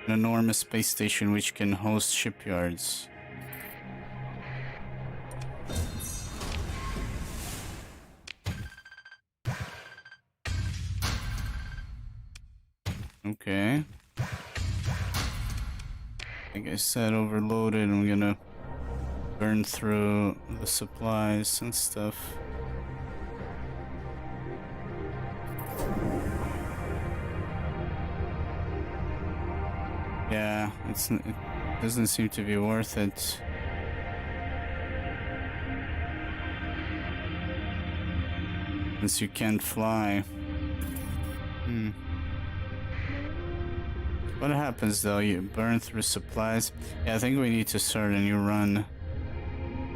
An enormous space station which can host shipyards. Okay. Like I said, overloaded. I'm gonna burn through the supplies and stuff. Yeah, it doesn't seem to be worth it. Since you can't fly. What happens though? You burn through supplies? Yeah, I think we need to start a new run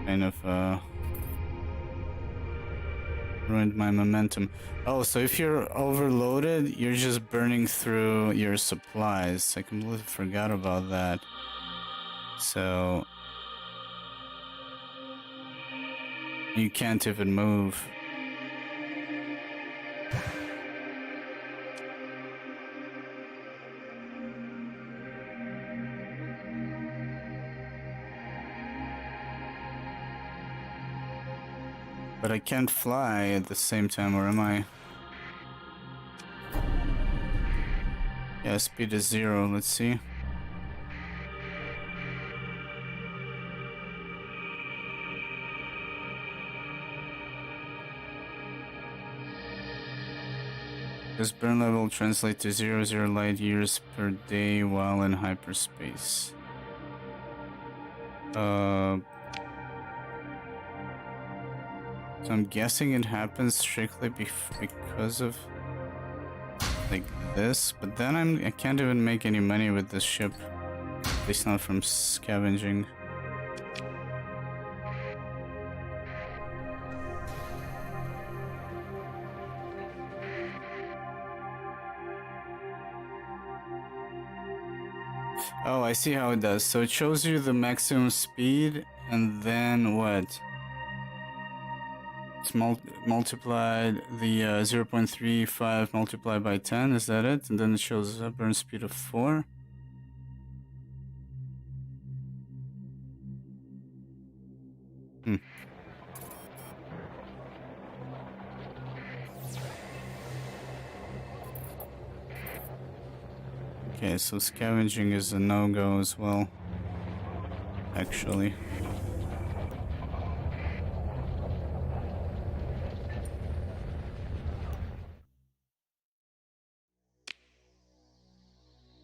kind of ruined my momentum. Oh, so if you're overloaded, you're just burning through your supplies. I completely forgot about that. So you can't even move. But I can't fly at the same time, or am I? Yeah, speed is 0, let's see. This burn level translates to 0 light years per day while in hyperspace. So I'm guessing it happens strictly because of like this, but then I can't even make any money with this ship, at least not from scavenging. Oh, I see how it does. So it shows you the maximum speed, and then what? It's multiplied the 0.35 multiplied by 10, is that it? And then it shows a burn speed of 4. Okay, so scavenging is a no-go as well, actually.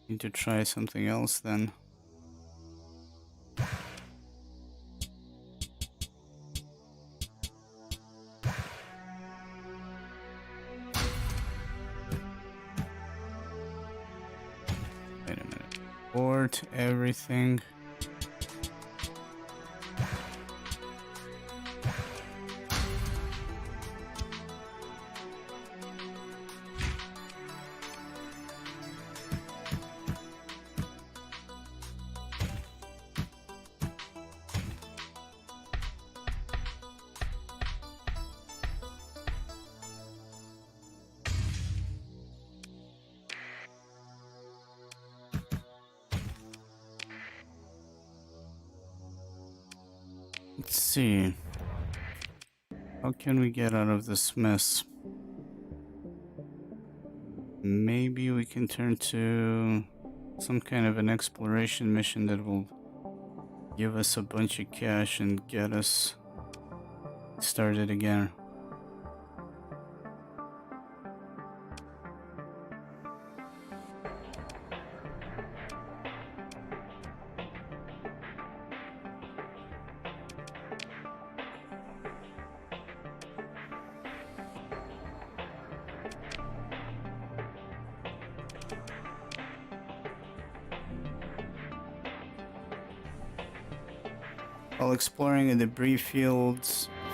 Need to try something else then. Wait a minute. Port everything. Let's see. How can we get out of this mess? Maybe we can turn to some kind of an exploration mission that will give us a bunch of cash and get us started again. While exploring a debris field,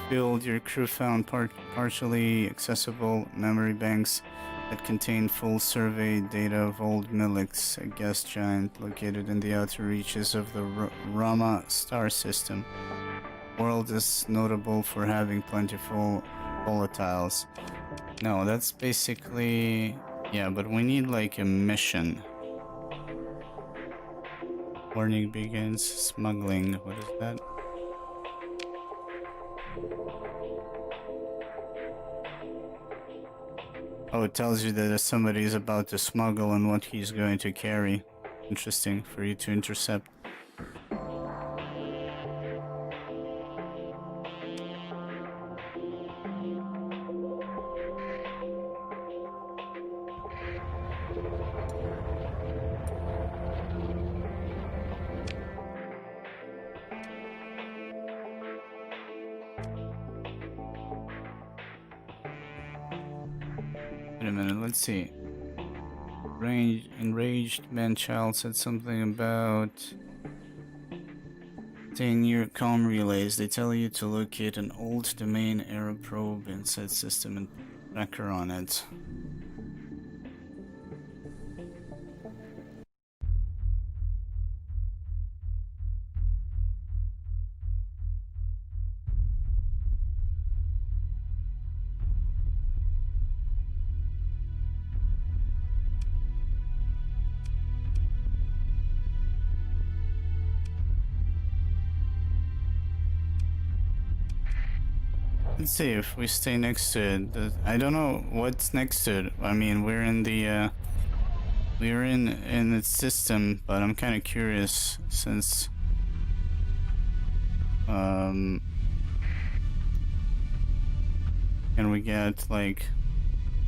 your crew found partially accessible memory banks that contained full survey data of old Milix, a gas giant located in the outer reaches of the Rama star system. The world is notable for having plentiful volatiles. No, that's basically... yeah, but we need like a mission. Warning begins. Smuggling. What is that? Oh, it tells you that somebody is about to smuggle and what he's going to carry. Interesting for you to intercept. Wait a minute, let's see. Enraged man-child said something about Stay near comm relays. They tell you to locate an old domain error probe and set system and tracker on it. Let's see if we stay next to it. I don't know what's next to it. I mean, we're in the we're in its system, but I'm kind of curious since can we get like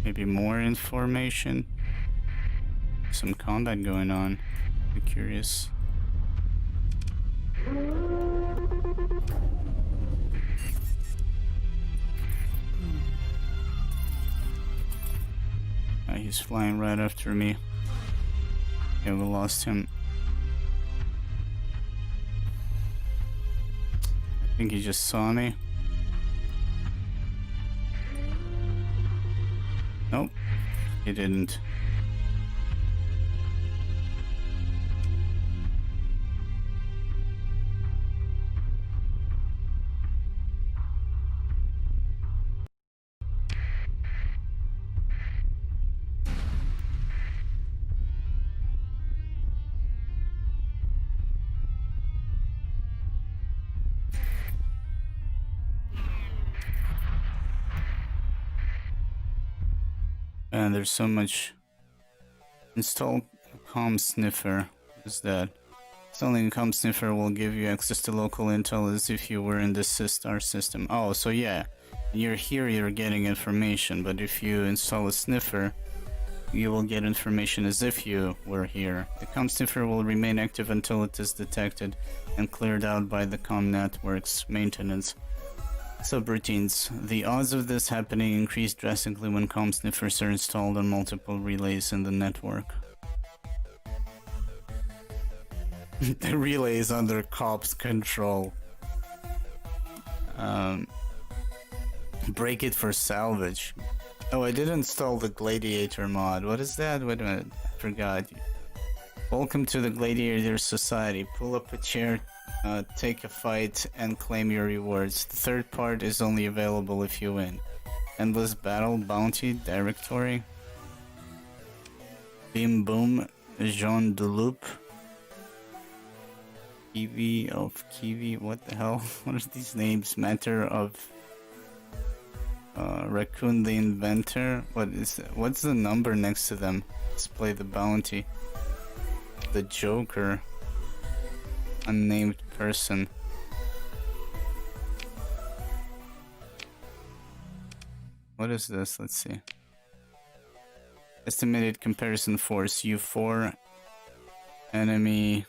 maybe more information? Some combat going on. I'm curious. He's flying right after me. Yeah, we lost him. I think he just saw me. Nope, he didn't. And there's so much. Install comm sniffer. What is that? Installing a comm sniffer will give you access to local intel as if you were in the our system. Oh, so yeah, you're here, you're getting information, but if you install a sniffer, you will get information as if you were here. The comm sniffer will remain active until it is detected and cleared out by the comm network's maintenance subroutines. The odds of this happening increase drastically when comm sniffers are installed on multiple relays in the network. The relay is under cops' control. Break it for salvage. Oh, I did install the Gladiator mod. What is that? Wait a minute, I forgot. Welcome to the Gladiator Society. Pull up a chair, take a fight, and claim your rewards. The third part is only available if you win. Endless Battle Bounty Directory. Bim Boom Jean de Loup. Kiwi of Kiwi. What the hell? What are these names? Matter of Raccoon the Inventor. What is that? What's the number next to them? Let's play the bounty. The Joker. Unnamed person. What is this? Let's see. Estimated comparison force U4. Enemy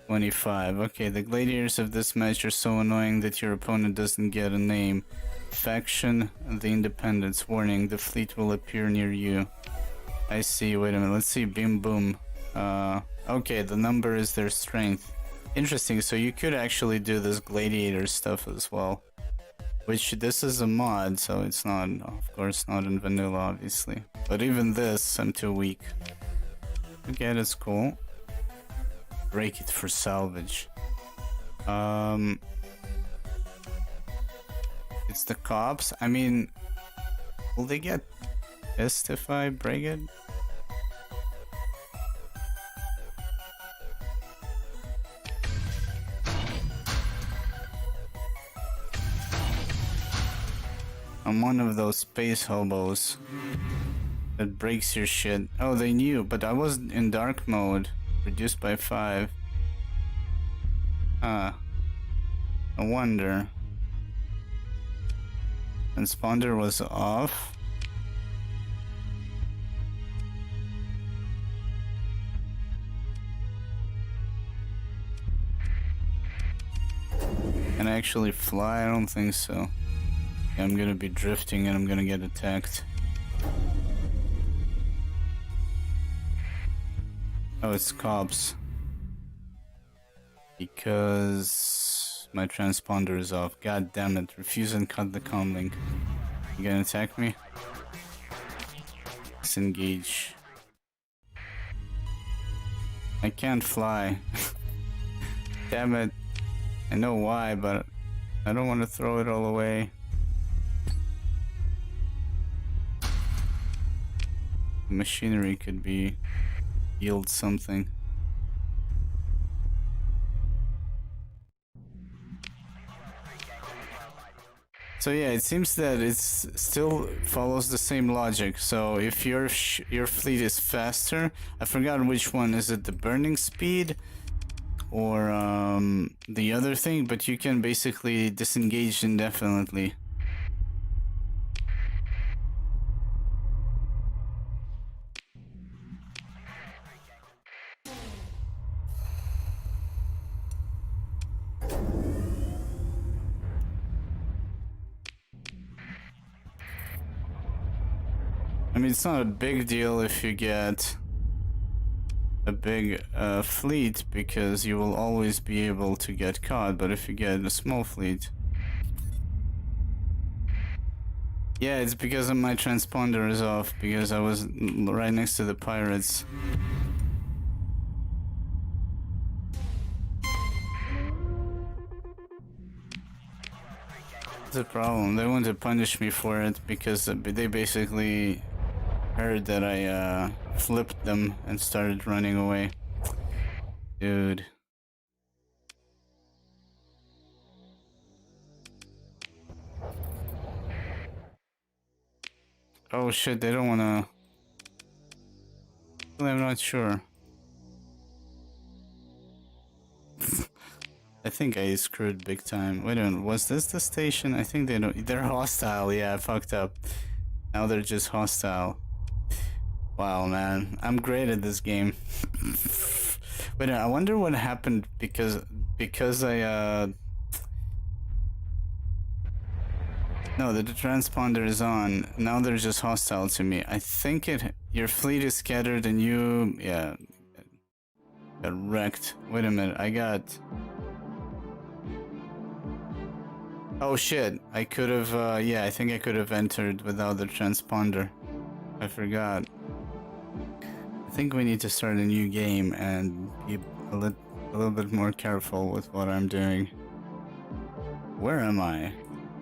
25. Okay, the gladiators of this match are so annoying that your opponent doesn't get a name. Faction the Independents. Warning, the fleet will appear near you. I see. Wait a minute. Let's see. Bim Boom. Okay, the number is their strength. Interesting. So you could actually do this gladiator stuff as well. Which, this is a mod, so it's not, of course, not in vanilla, obviously. But even this, I'm too weak. Okay, that's cool. Break it for salvage. It's the cops. I mean, will they get pissed if I break it? I'm one of those space hobos that breaks your shit. Oh, they knew, but I was in dark mode. Reduced by 5. I wonder. Transponder was off. Can I actually fly? I don't think so. Yeah, I'm gonna be drifting and I'm gonna get attacked. Oh, it's cops. Because my transponder is off. God damn it. Refuse and cut the comm link. You gonna attack me? Disengage. I can't fly. Damn it. I know why, but I don't want to throw it all away. Machinery could be yield something. So yeah, it seems that it's still follows the same logic. So if your fleet is faster, I forgot which one is it, the burning speed or the other thing, but you can basically disengage indefinitely. I mean, it's not a big deal if you get a big fleet, because you will always be able to get caught, but if you get a small fleet... Yeah, it's because of my transponder is off, because I was right next to the pirates. That's the problem. They want to punish me for it because they basically heard that I flipped them and started running away. Dude. Oh shit, they don't wanna... I'm not sure. I think I screwed big time. Wait a minute, was this the station? I think they don't... They're hostile, yeah, I fucked up. Now they're just hostile. Wow, man. I'm great at this game. Wait a minute, I wonder what happened because I, No, the transponder is on. Now they're just hostile to me. I think your fleet is scattered and you... Yeah. Got wrecked. Wait a minute, I got... Oh shit, I could have, yeah, I think I could have entered without the transponder. I forgot. I think we need to start a new game and be a little bit more careful with what I'm doing. Where am I?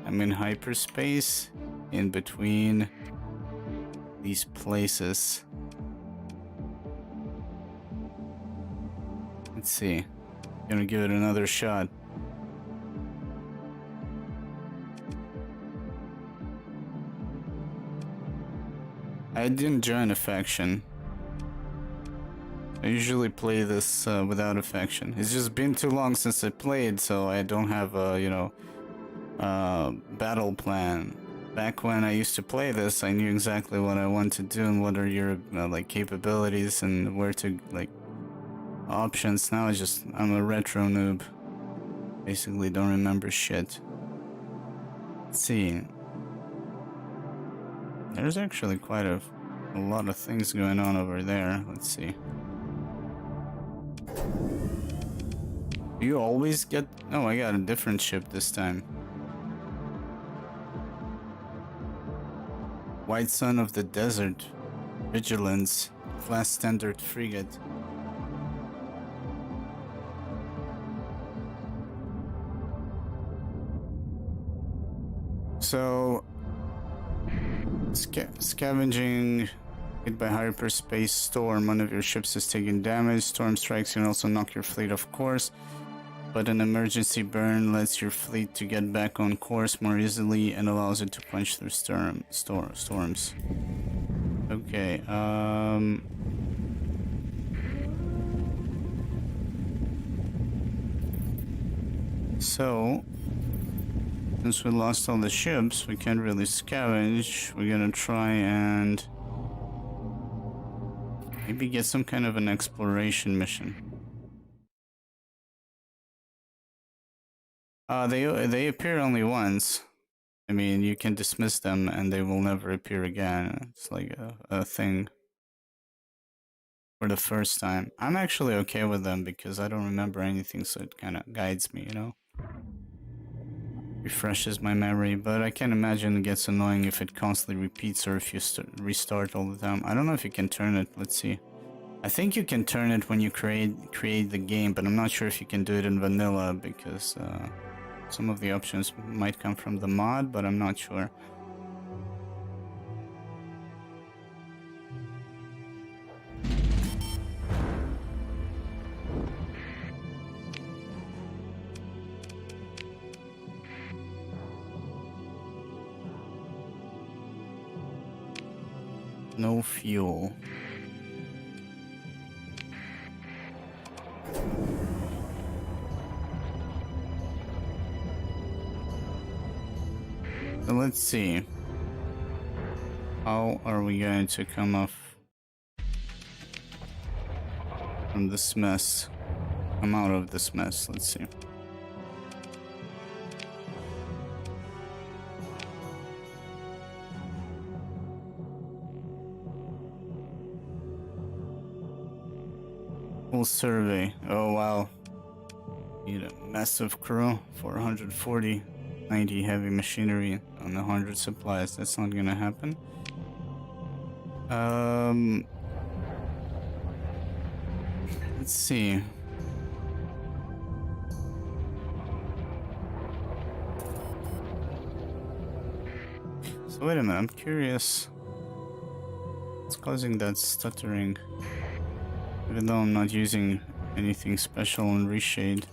I'm in hyperspace, in between these places. Let's see. Gonna give it another shot. I didn't join a faction. I usually play this without a faction. It's just been too long since I played, so I don't have a, you know, battle plan. Back when I used to play this, I knew exactly what I want to do and what are your like capabilities and where to like options. Now I'm a retro noob. Basically don't remember shit. Let's see. There's actually quite a lot of things going on over there. Let's see. Do you always get... Oh, I got a different ship this time. White Sun of the Desert. Vigilance. Class Standard Frigate. So... Scavenging... Hit by hyperspace storm. One of your ships is taking damage. Storm strikes can also knock your fleet off course. But an emergency burn lets your fleet to get back on course more easily and allows it to punch through storms. Okay, so, since we lost all the ships, we can't really scavenge. We're gonna try and maybe get some kind of an exploration mission. They appear only once. I mean, you can dismiss them and they will never appear again. It's like a thing. for the first time. I'm actually okay with them because I don't remember anything, so it kind of guides me, you know? Refreshes my memory, but I can imagine it gets annoying if it constantly repeats or if you restart all the time. I don't know if you can turn it. Let's see. I think you can turn it when you create the game, but I'm not sure if you can do it in vanilla because some of the options might come from the mod, but I'm not sure. No fuel. So let's see. How are we going to come off from this mess? Come out of this mess. Let's see. Full survey. Oh wow. Need a massive crew. 440. 90 heavy machinery on 100 supplies. That's not gonna happen. Let's see. So wait a minute, I'm curious. What's causing that stuttering? Even though I'm not using anything special in Reshade.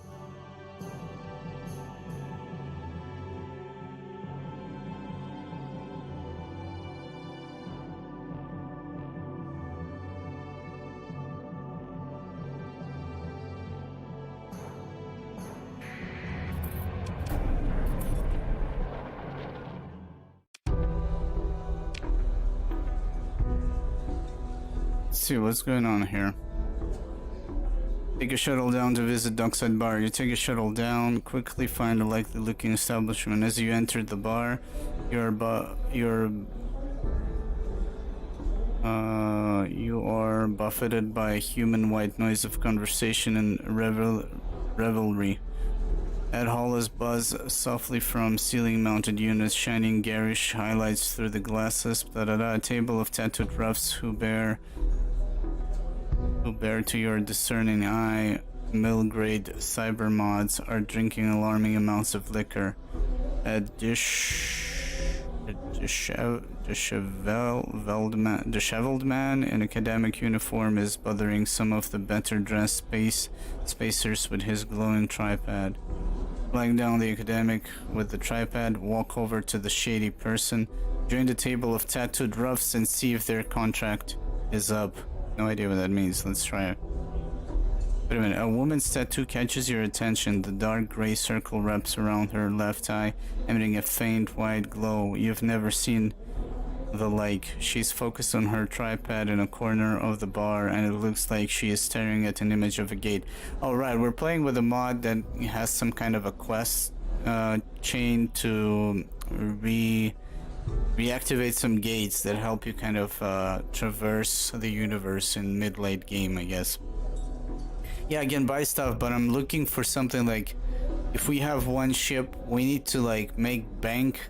Let's see what's going on here. Take a shuttle down to visit Dockside Bar. You take a shuttle down, quickly find a likely looking establishment. As you enter the bar, you are buffeted by a human white noise of conversation and revelry. Ed Hollis buzz softly from ceiling-mounted units, shining garish highlights through the glasses. A table of tattooed roughs who bear to your discerning eye mill-grade cyber mods are drinking alarming amounts of liquor. A disheveled man in academic uniform is bothering some of the better-dressed spacers with his glowing tripod. Flying down the academic with the tripod, walk over to the shady person, join the table of tattooed roughs and see if their contract is up. No idea what that means. Let's try it. Wait a minute. A woman's tattoo catches your attention. The dark gray circle wraps around her left eye, emitting a faint white glow. You've never seen the like. She's focused on her tripod in a corner of the bar, and it looks like she is staring at an image of a gate. Alright, we're playing with a mod that has some kind of a quest chain to reactivate some gates that help you kind of traverse the universe in mid-late game, I guess. Yeah, again, buy stuff, but I'm looking for something like, if we have one ship, we need to like make bank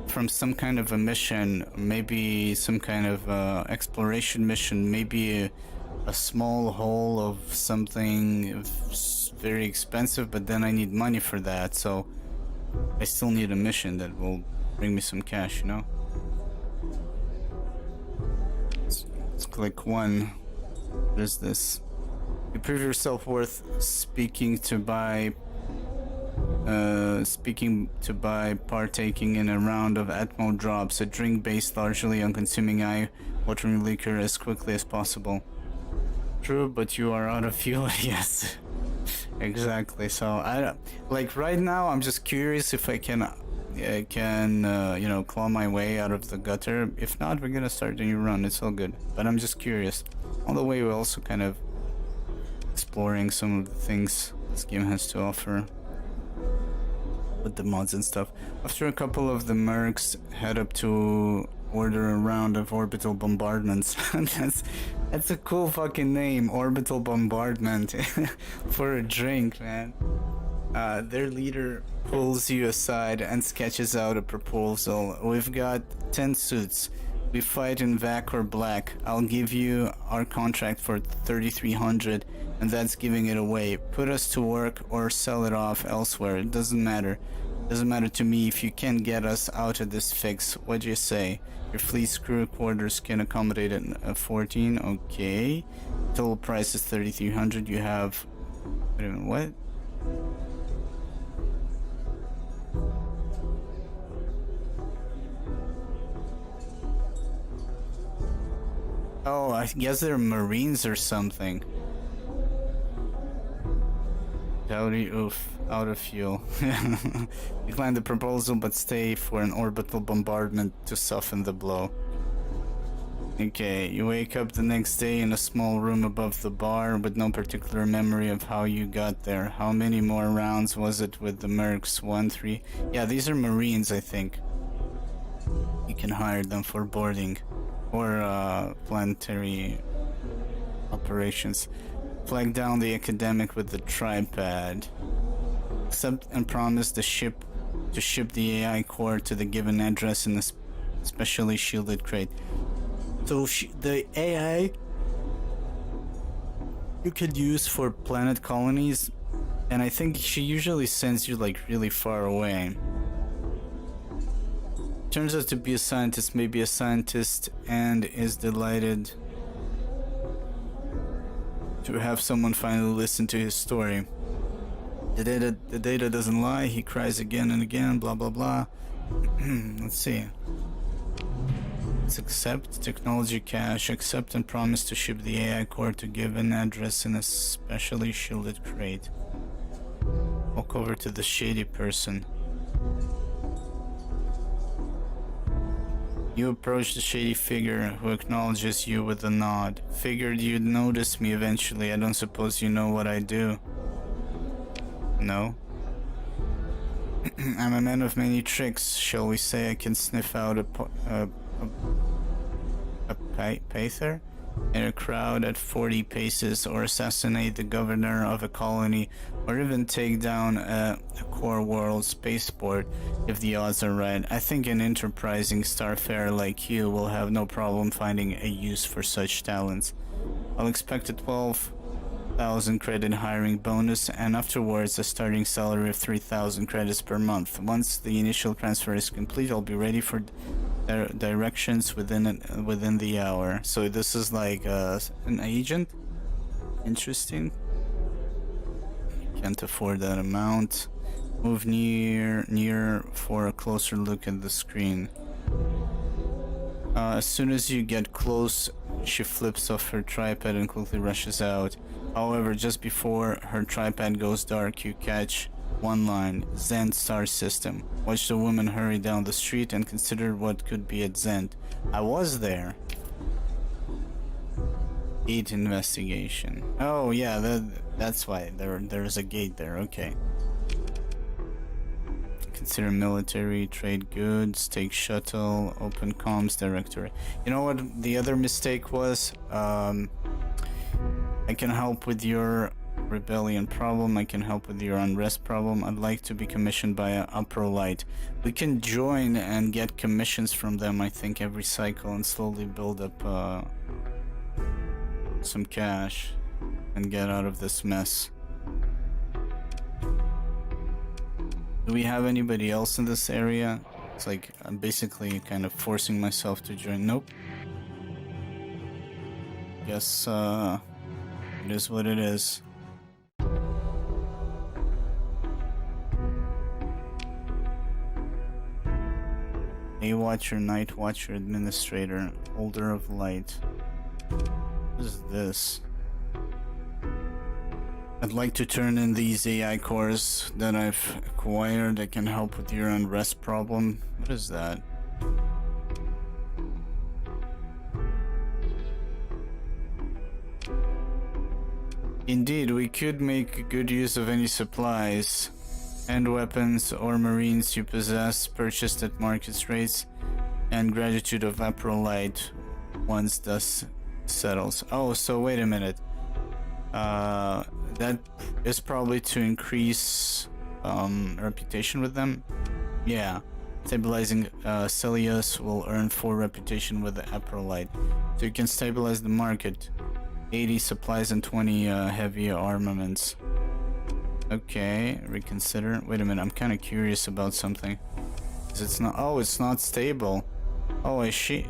from some kind of a mission, maybe some kind of exploration mission, maybe a small haul of something very expensive, but then I need money for that, so I still need a mission that will bring me some cash, you know? Let's click one. What is this? You prove yourself worth speaking to by partaking in a round of Atmo drops, a drink based largely on consuming eye-watering liquor as quickly as possible. True, but you are out of fuel. Yes, exactly. So like right now I'm just curious if I can you know, claw my way out of the gutter. If not, we're gonna start a new run. It's all good, but I'm just curious. On the way, we're also kind of exploring some of the things this game has to offer with the mods and stuff. After a couple of the mercs, head up to order a round of orbital bombardments. That's a cool fucking name, orbital bombardment, for a drink, man. Their leader pulls you aside and sketches out a proposal. We've got 10 suits. We fight in VAC or black. I'll give you our contract for 3,300, and that's giving it away. Put us to work or sell it off elsewhere. It doesn't matter. Doesn't matter to me if you can get us out of this fix. What do you say? Your fleet's crew quarters can accommodate a 14. Okay. Total price is 3,300. You have... Wait a minute, what? Oh, I guess they're Marines or something. Dowdy, oof, out of fuel. Decline the proposal, but stay for an orbital bombardment to soften the blow. Okay, you wake up the next day in a small room above the bar with no particular memory of how you got there. How many more rounds was it with the Mercs? 1, 3? Yeah, these are Marines, I think. You can hire them for boarding or planetary operations. Flag down the academic with the tripod. Accept and promise to ship the AI core to the given address in a specially shielded crate. So the AI you could use for planet colonies, and I think she usually sends you like really far away. Turns out to be a scientist, maybe a scientist, and is delighted to have someone finally listen to his story. The data doesn't lie, he cries again and again, blah blah blah. Let's see. Let's accept technology cache, accept and promise to ship the AI core to given address in a specially shielded crate. Walk over to the shady person. You approach the shady figure, who acknowledges you with a nod. Figured you'd notice me eventually. I don't suppose you know what I do. No? I'm a man of many tricks. Shall we say I can sniff out a pather in a crowd at 40 paces, or assassinate the governor of a colony, or even take down a core world spaceport if the odds are right. I think an enterprising starfarer like you will have no problem finding a use for such talents. I'll expect a 12,000 credit hiring bonus, and afterwards a starting salary of 3,000 credits per month. Once the initial transfer is complete, I'll be ready for directions within the hour. So this is like an agent. Interesting. Can't afford that amount. Move near for a closer look at the screen. As soon as you get close, she flips off her tripod and quickly rushes out. However, just before her tripod goes dark, you catch one line: Zend star system. Watch the woman hurry down the street and consider what could be at Zend. I was there. 8 investigation. Oh yeah, that's why there's a gate there. Okay. Consider military, trade goods, take shuttle, open comms directory. You know what the other mistake was? I can help with your rebellion problem. I can help with your unrest problem. I'd like to be commissioned by Uprolite. We can join and get commissions from them, I think, every cycle, and slowly build up some cash and get out of this mess. Do we have anybody else in this area? It's like I'm basically kind of forcing myself to join. Nope. Guess it is what it is. Day Watcher, Night Watcher, Administrator, Holder of Light. What is this? I'd like to turn in these AI cores that I've acquired that can help with your unrest problem. What is that? Indeed, we could make good use of any supplies and weapons or marines you possess, purchased at market rates. and gratitude of Aprolite once dust settles. Oh, so wait a minute. That is probably to increase reputation with them. Yeah. Stabilizing Celius will earn 4 reputation with the Aprolite. So you can stabilize the market. 80 supplies and 20 heavy armaments. Okay, reconsider. Wait a minute, I'm kind of curious about something. It's not. Oh, it's not stable. Oh, I see.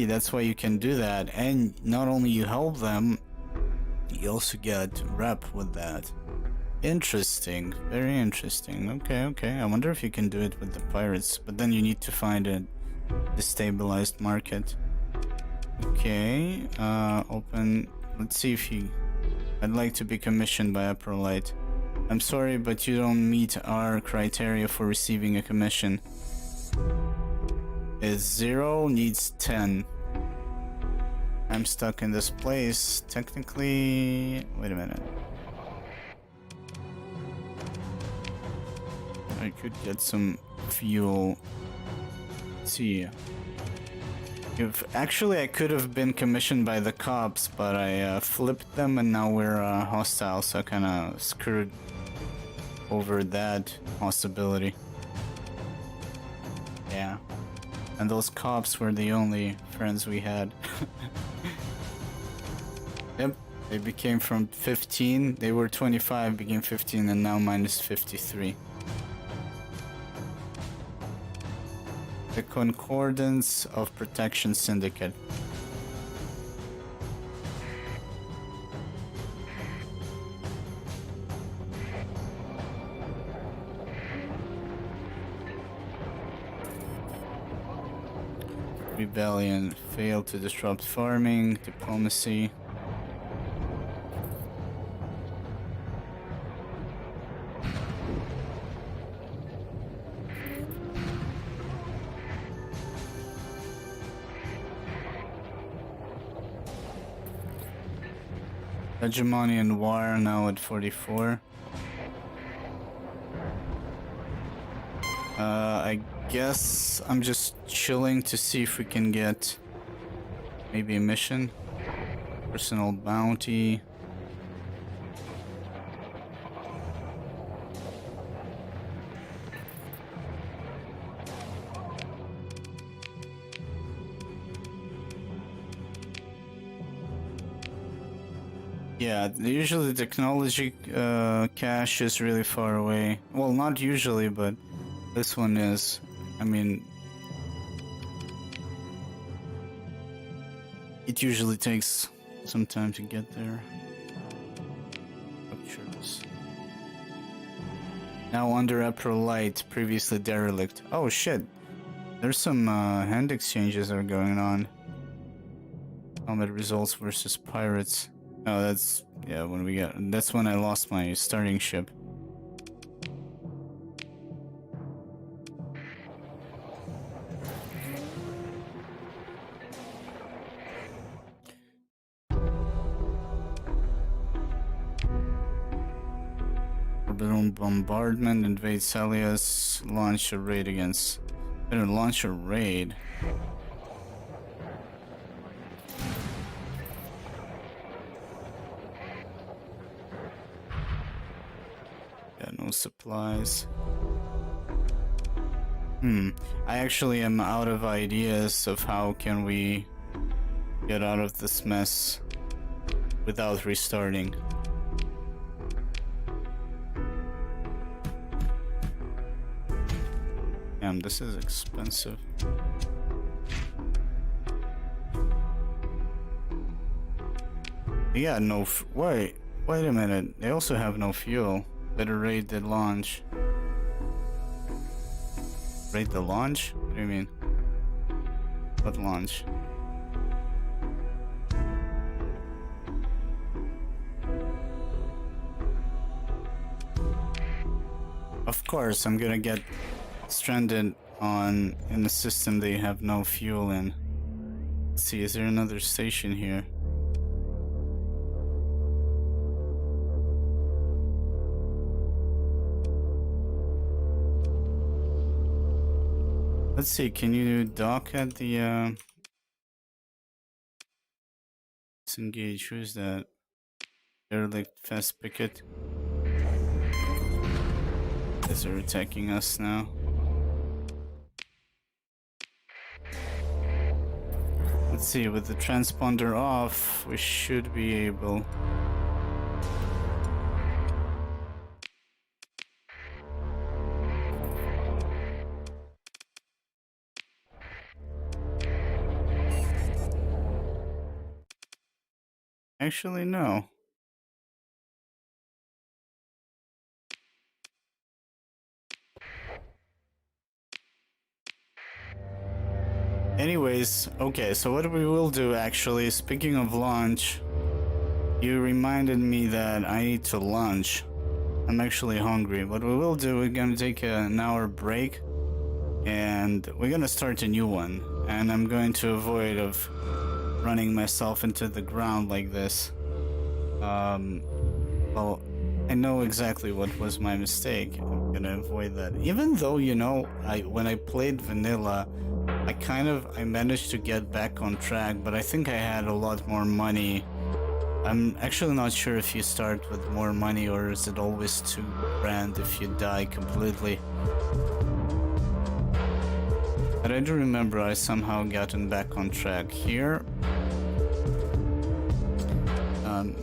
That's why you can do that. And not only you help them, you also get rep with that. Interesting. Very interesting. Okay. I wonder if you can do it with the pirates. But then you need to find a destabilized market. Okay. Open. Let's see if you... I'd like to be commissioned by Aprolite. I'm sorry, but you don't meet our criteria for receiving a commission. It's 0, needs 10. I'm stuck in this place. Technically... Wait a minute. I could get some fuel. Let's see. Actually, I could have been commissioned by the cops, but I flipped them and now we're hostile, so I kind of screwed over that possibility. Yeah. And those cops were the only friends we had. Yep, they became from 15, they were 25, became 15, and now minus 53. The Concordance of Protection Syndicate. Rebellion failed to disrupt farming, diplomacy. Hegemony and War now at 44. I guess I'm just chilling to see if we can get maybe a mission. Personal bounty. Yeah, usually the technology cache is really far away. Well, not usually, but this one is. I mean, it usually takes some time to get there. Structures. Now under Aprolite, previously derelict. Oh shit! There's some hand exchanges that are going on. Combat results versus pirates. Oh, that's, yeah, when we got, that's when I lost my starting ship. Orbital bombardment, invade Celius, launch a raid against... Better launch a raid. No supplies. I actually am out of ideas of how can we get out of this mess without restarting. Damn, this is expensive. Yeah, no wait a minute. They also have no fuel. Better raid the launch. Raid the launch? What do you mean? What launch? Of course, I'm gonna get stranded in the system they have no fuel in. Let's see, is there another station here? Let's see, can you dock at the disengage? Who's that? Derelict fast picket. Guys are attacking us now. Let's see, with the transponder off, we should be able. Actually, no. Anyways, okay, so what we will do actually, speaking of lunch, you reminded me that I need to lunch. I'm actually hungry. What we will do, we're gonna take an hour break and we're gonna start a new one. And I'm going to avoid of running myself into the ground like this. Well, I know exactly what was my mistake. I'm gonna avoid that. Even though, you know, when I played vanilla, I managed to get back on track, but I think I had a lot more money. I'm actually not sure if you start with more money or is it always 2 grand if you die completely. But I do remember I somehow gotten back on track here.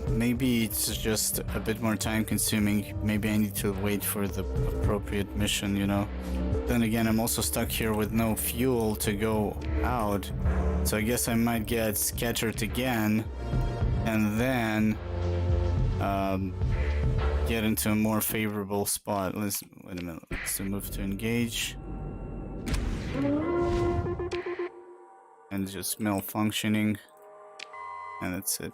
Maybe it's just a bit more time consuming. Maybe I need to wait for the appropriate mission, you know. Then again, I'm also stuck here with no fuel to go out. So I guess I might get scattered again. And then get into a more favorable spot. Wait a minute. Let's move to engage. And just malfunctioning. And that's it.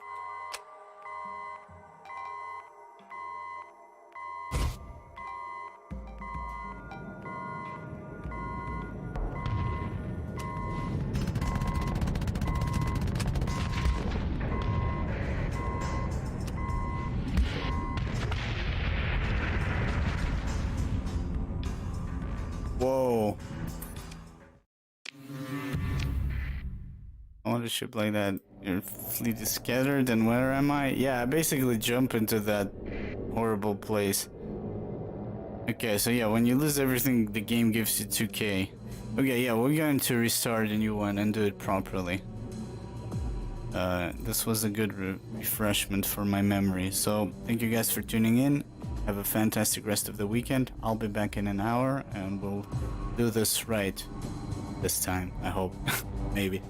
Whoa. On a ship like that, your fleet is scattered, and where am I? Yeah, I basically jump into that horrible place. Okay, so yeah, when you lose everything, the game gives you 2k. Okay, yeah, we're going to restart a new one and do it properly. This was a good refreshment for my memory. So, thank you guys for tuning in. Have a fantastic rest of the weekend. I'll be back in an hour and we'll do this right this time, I hope. Maybe.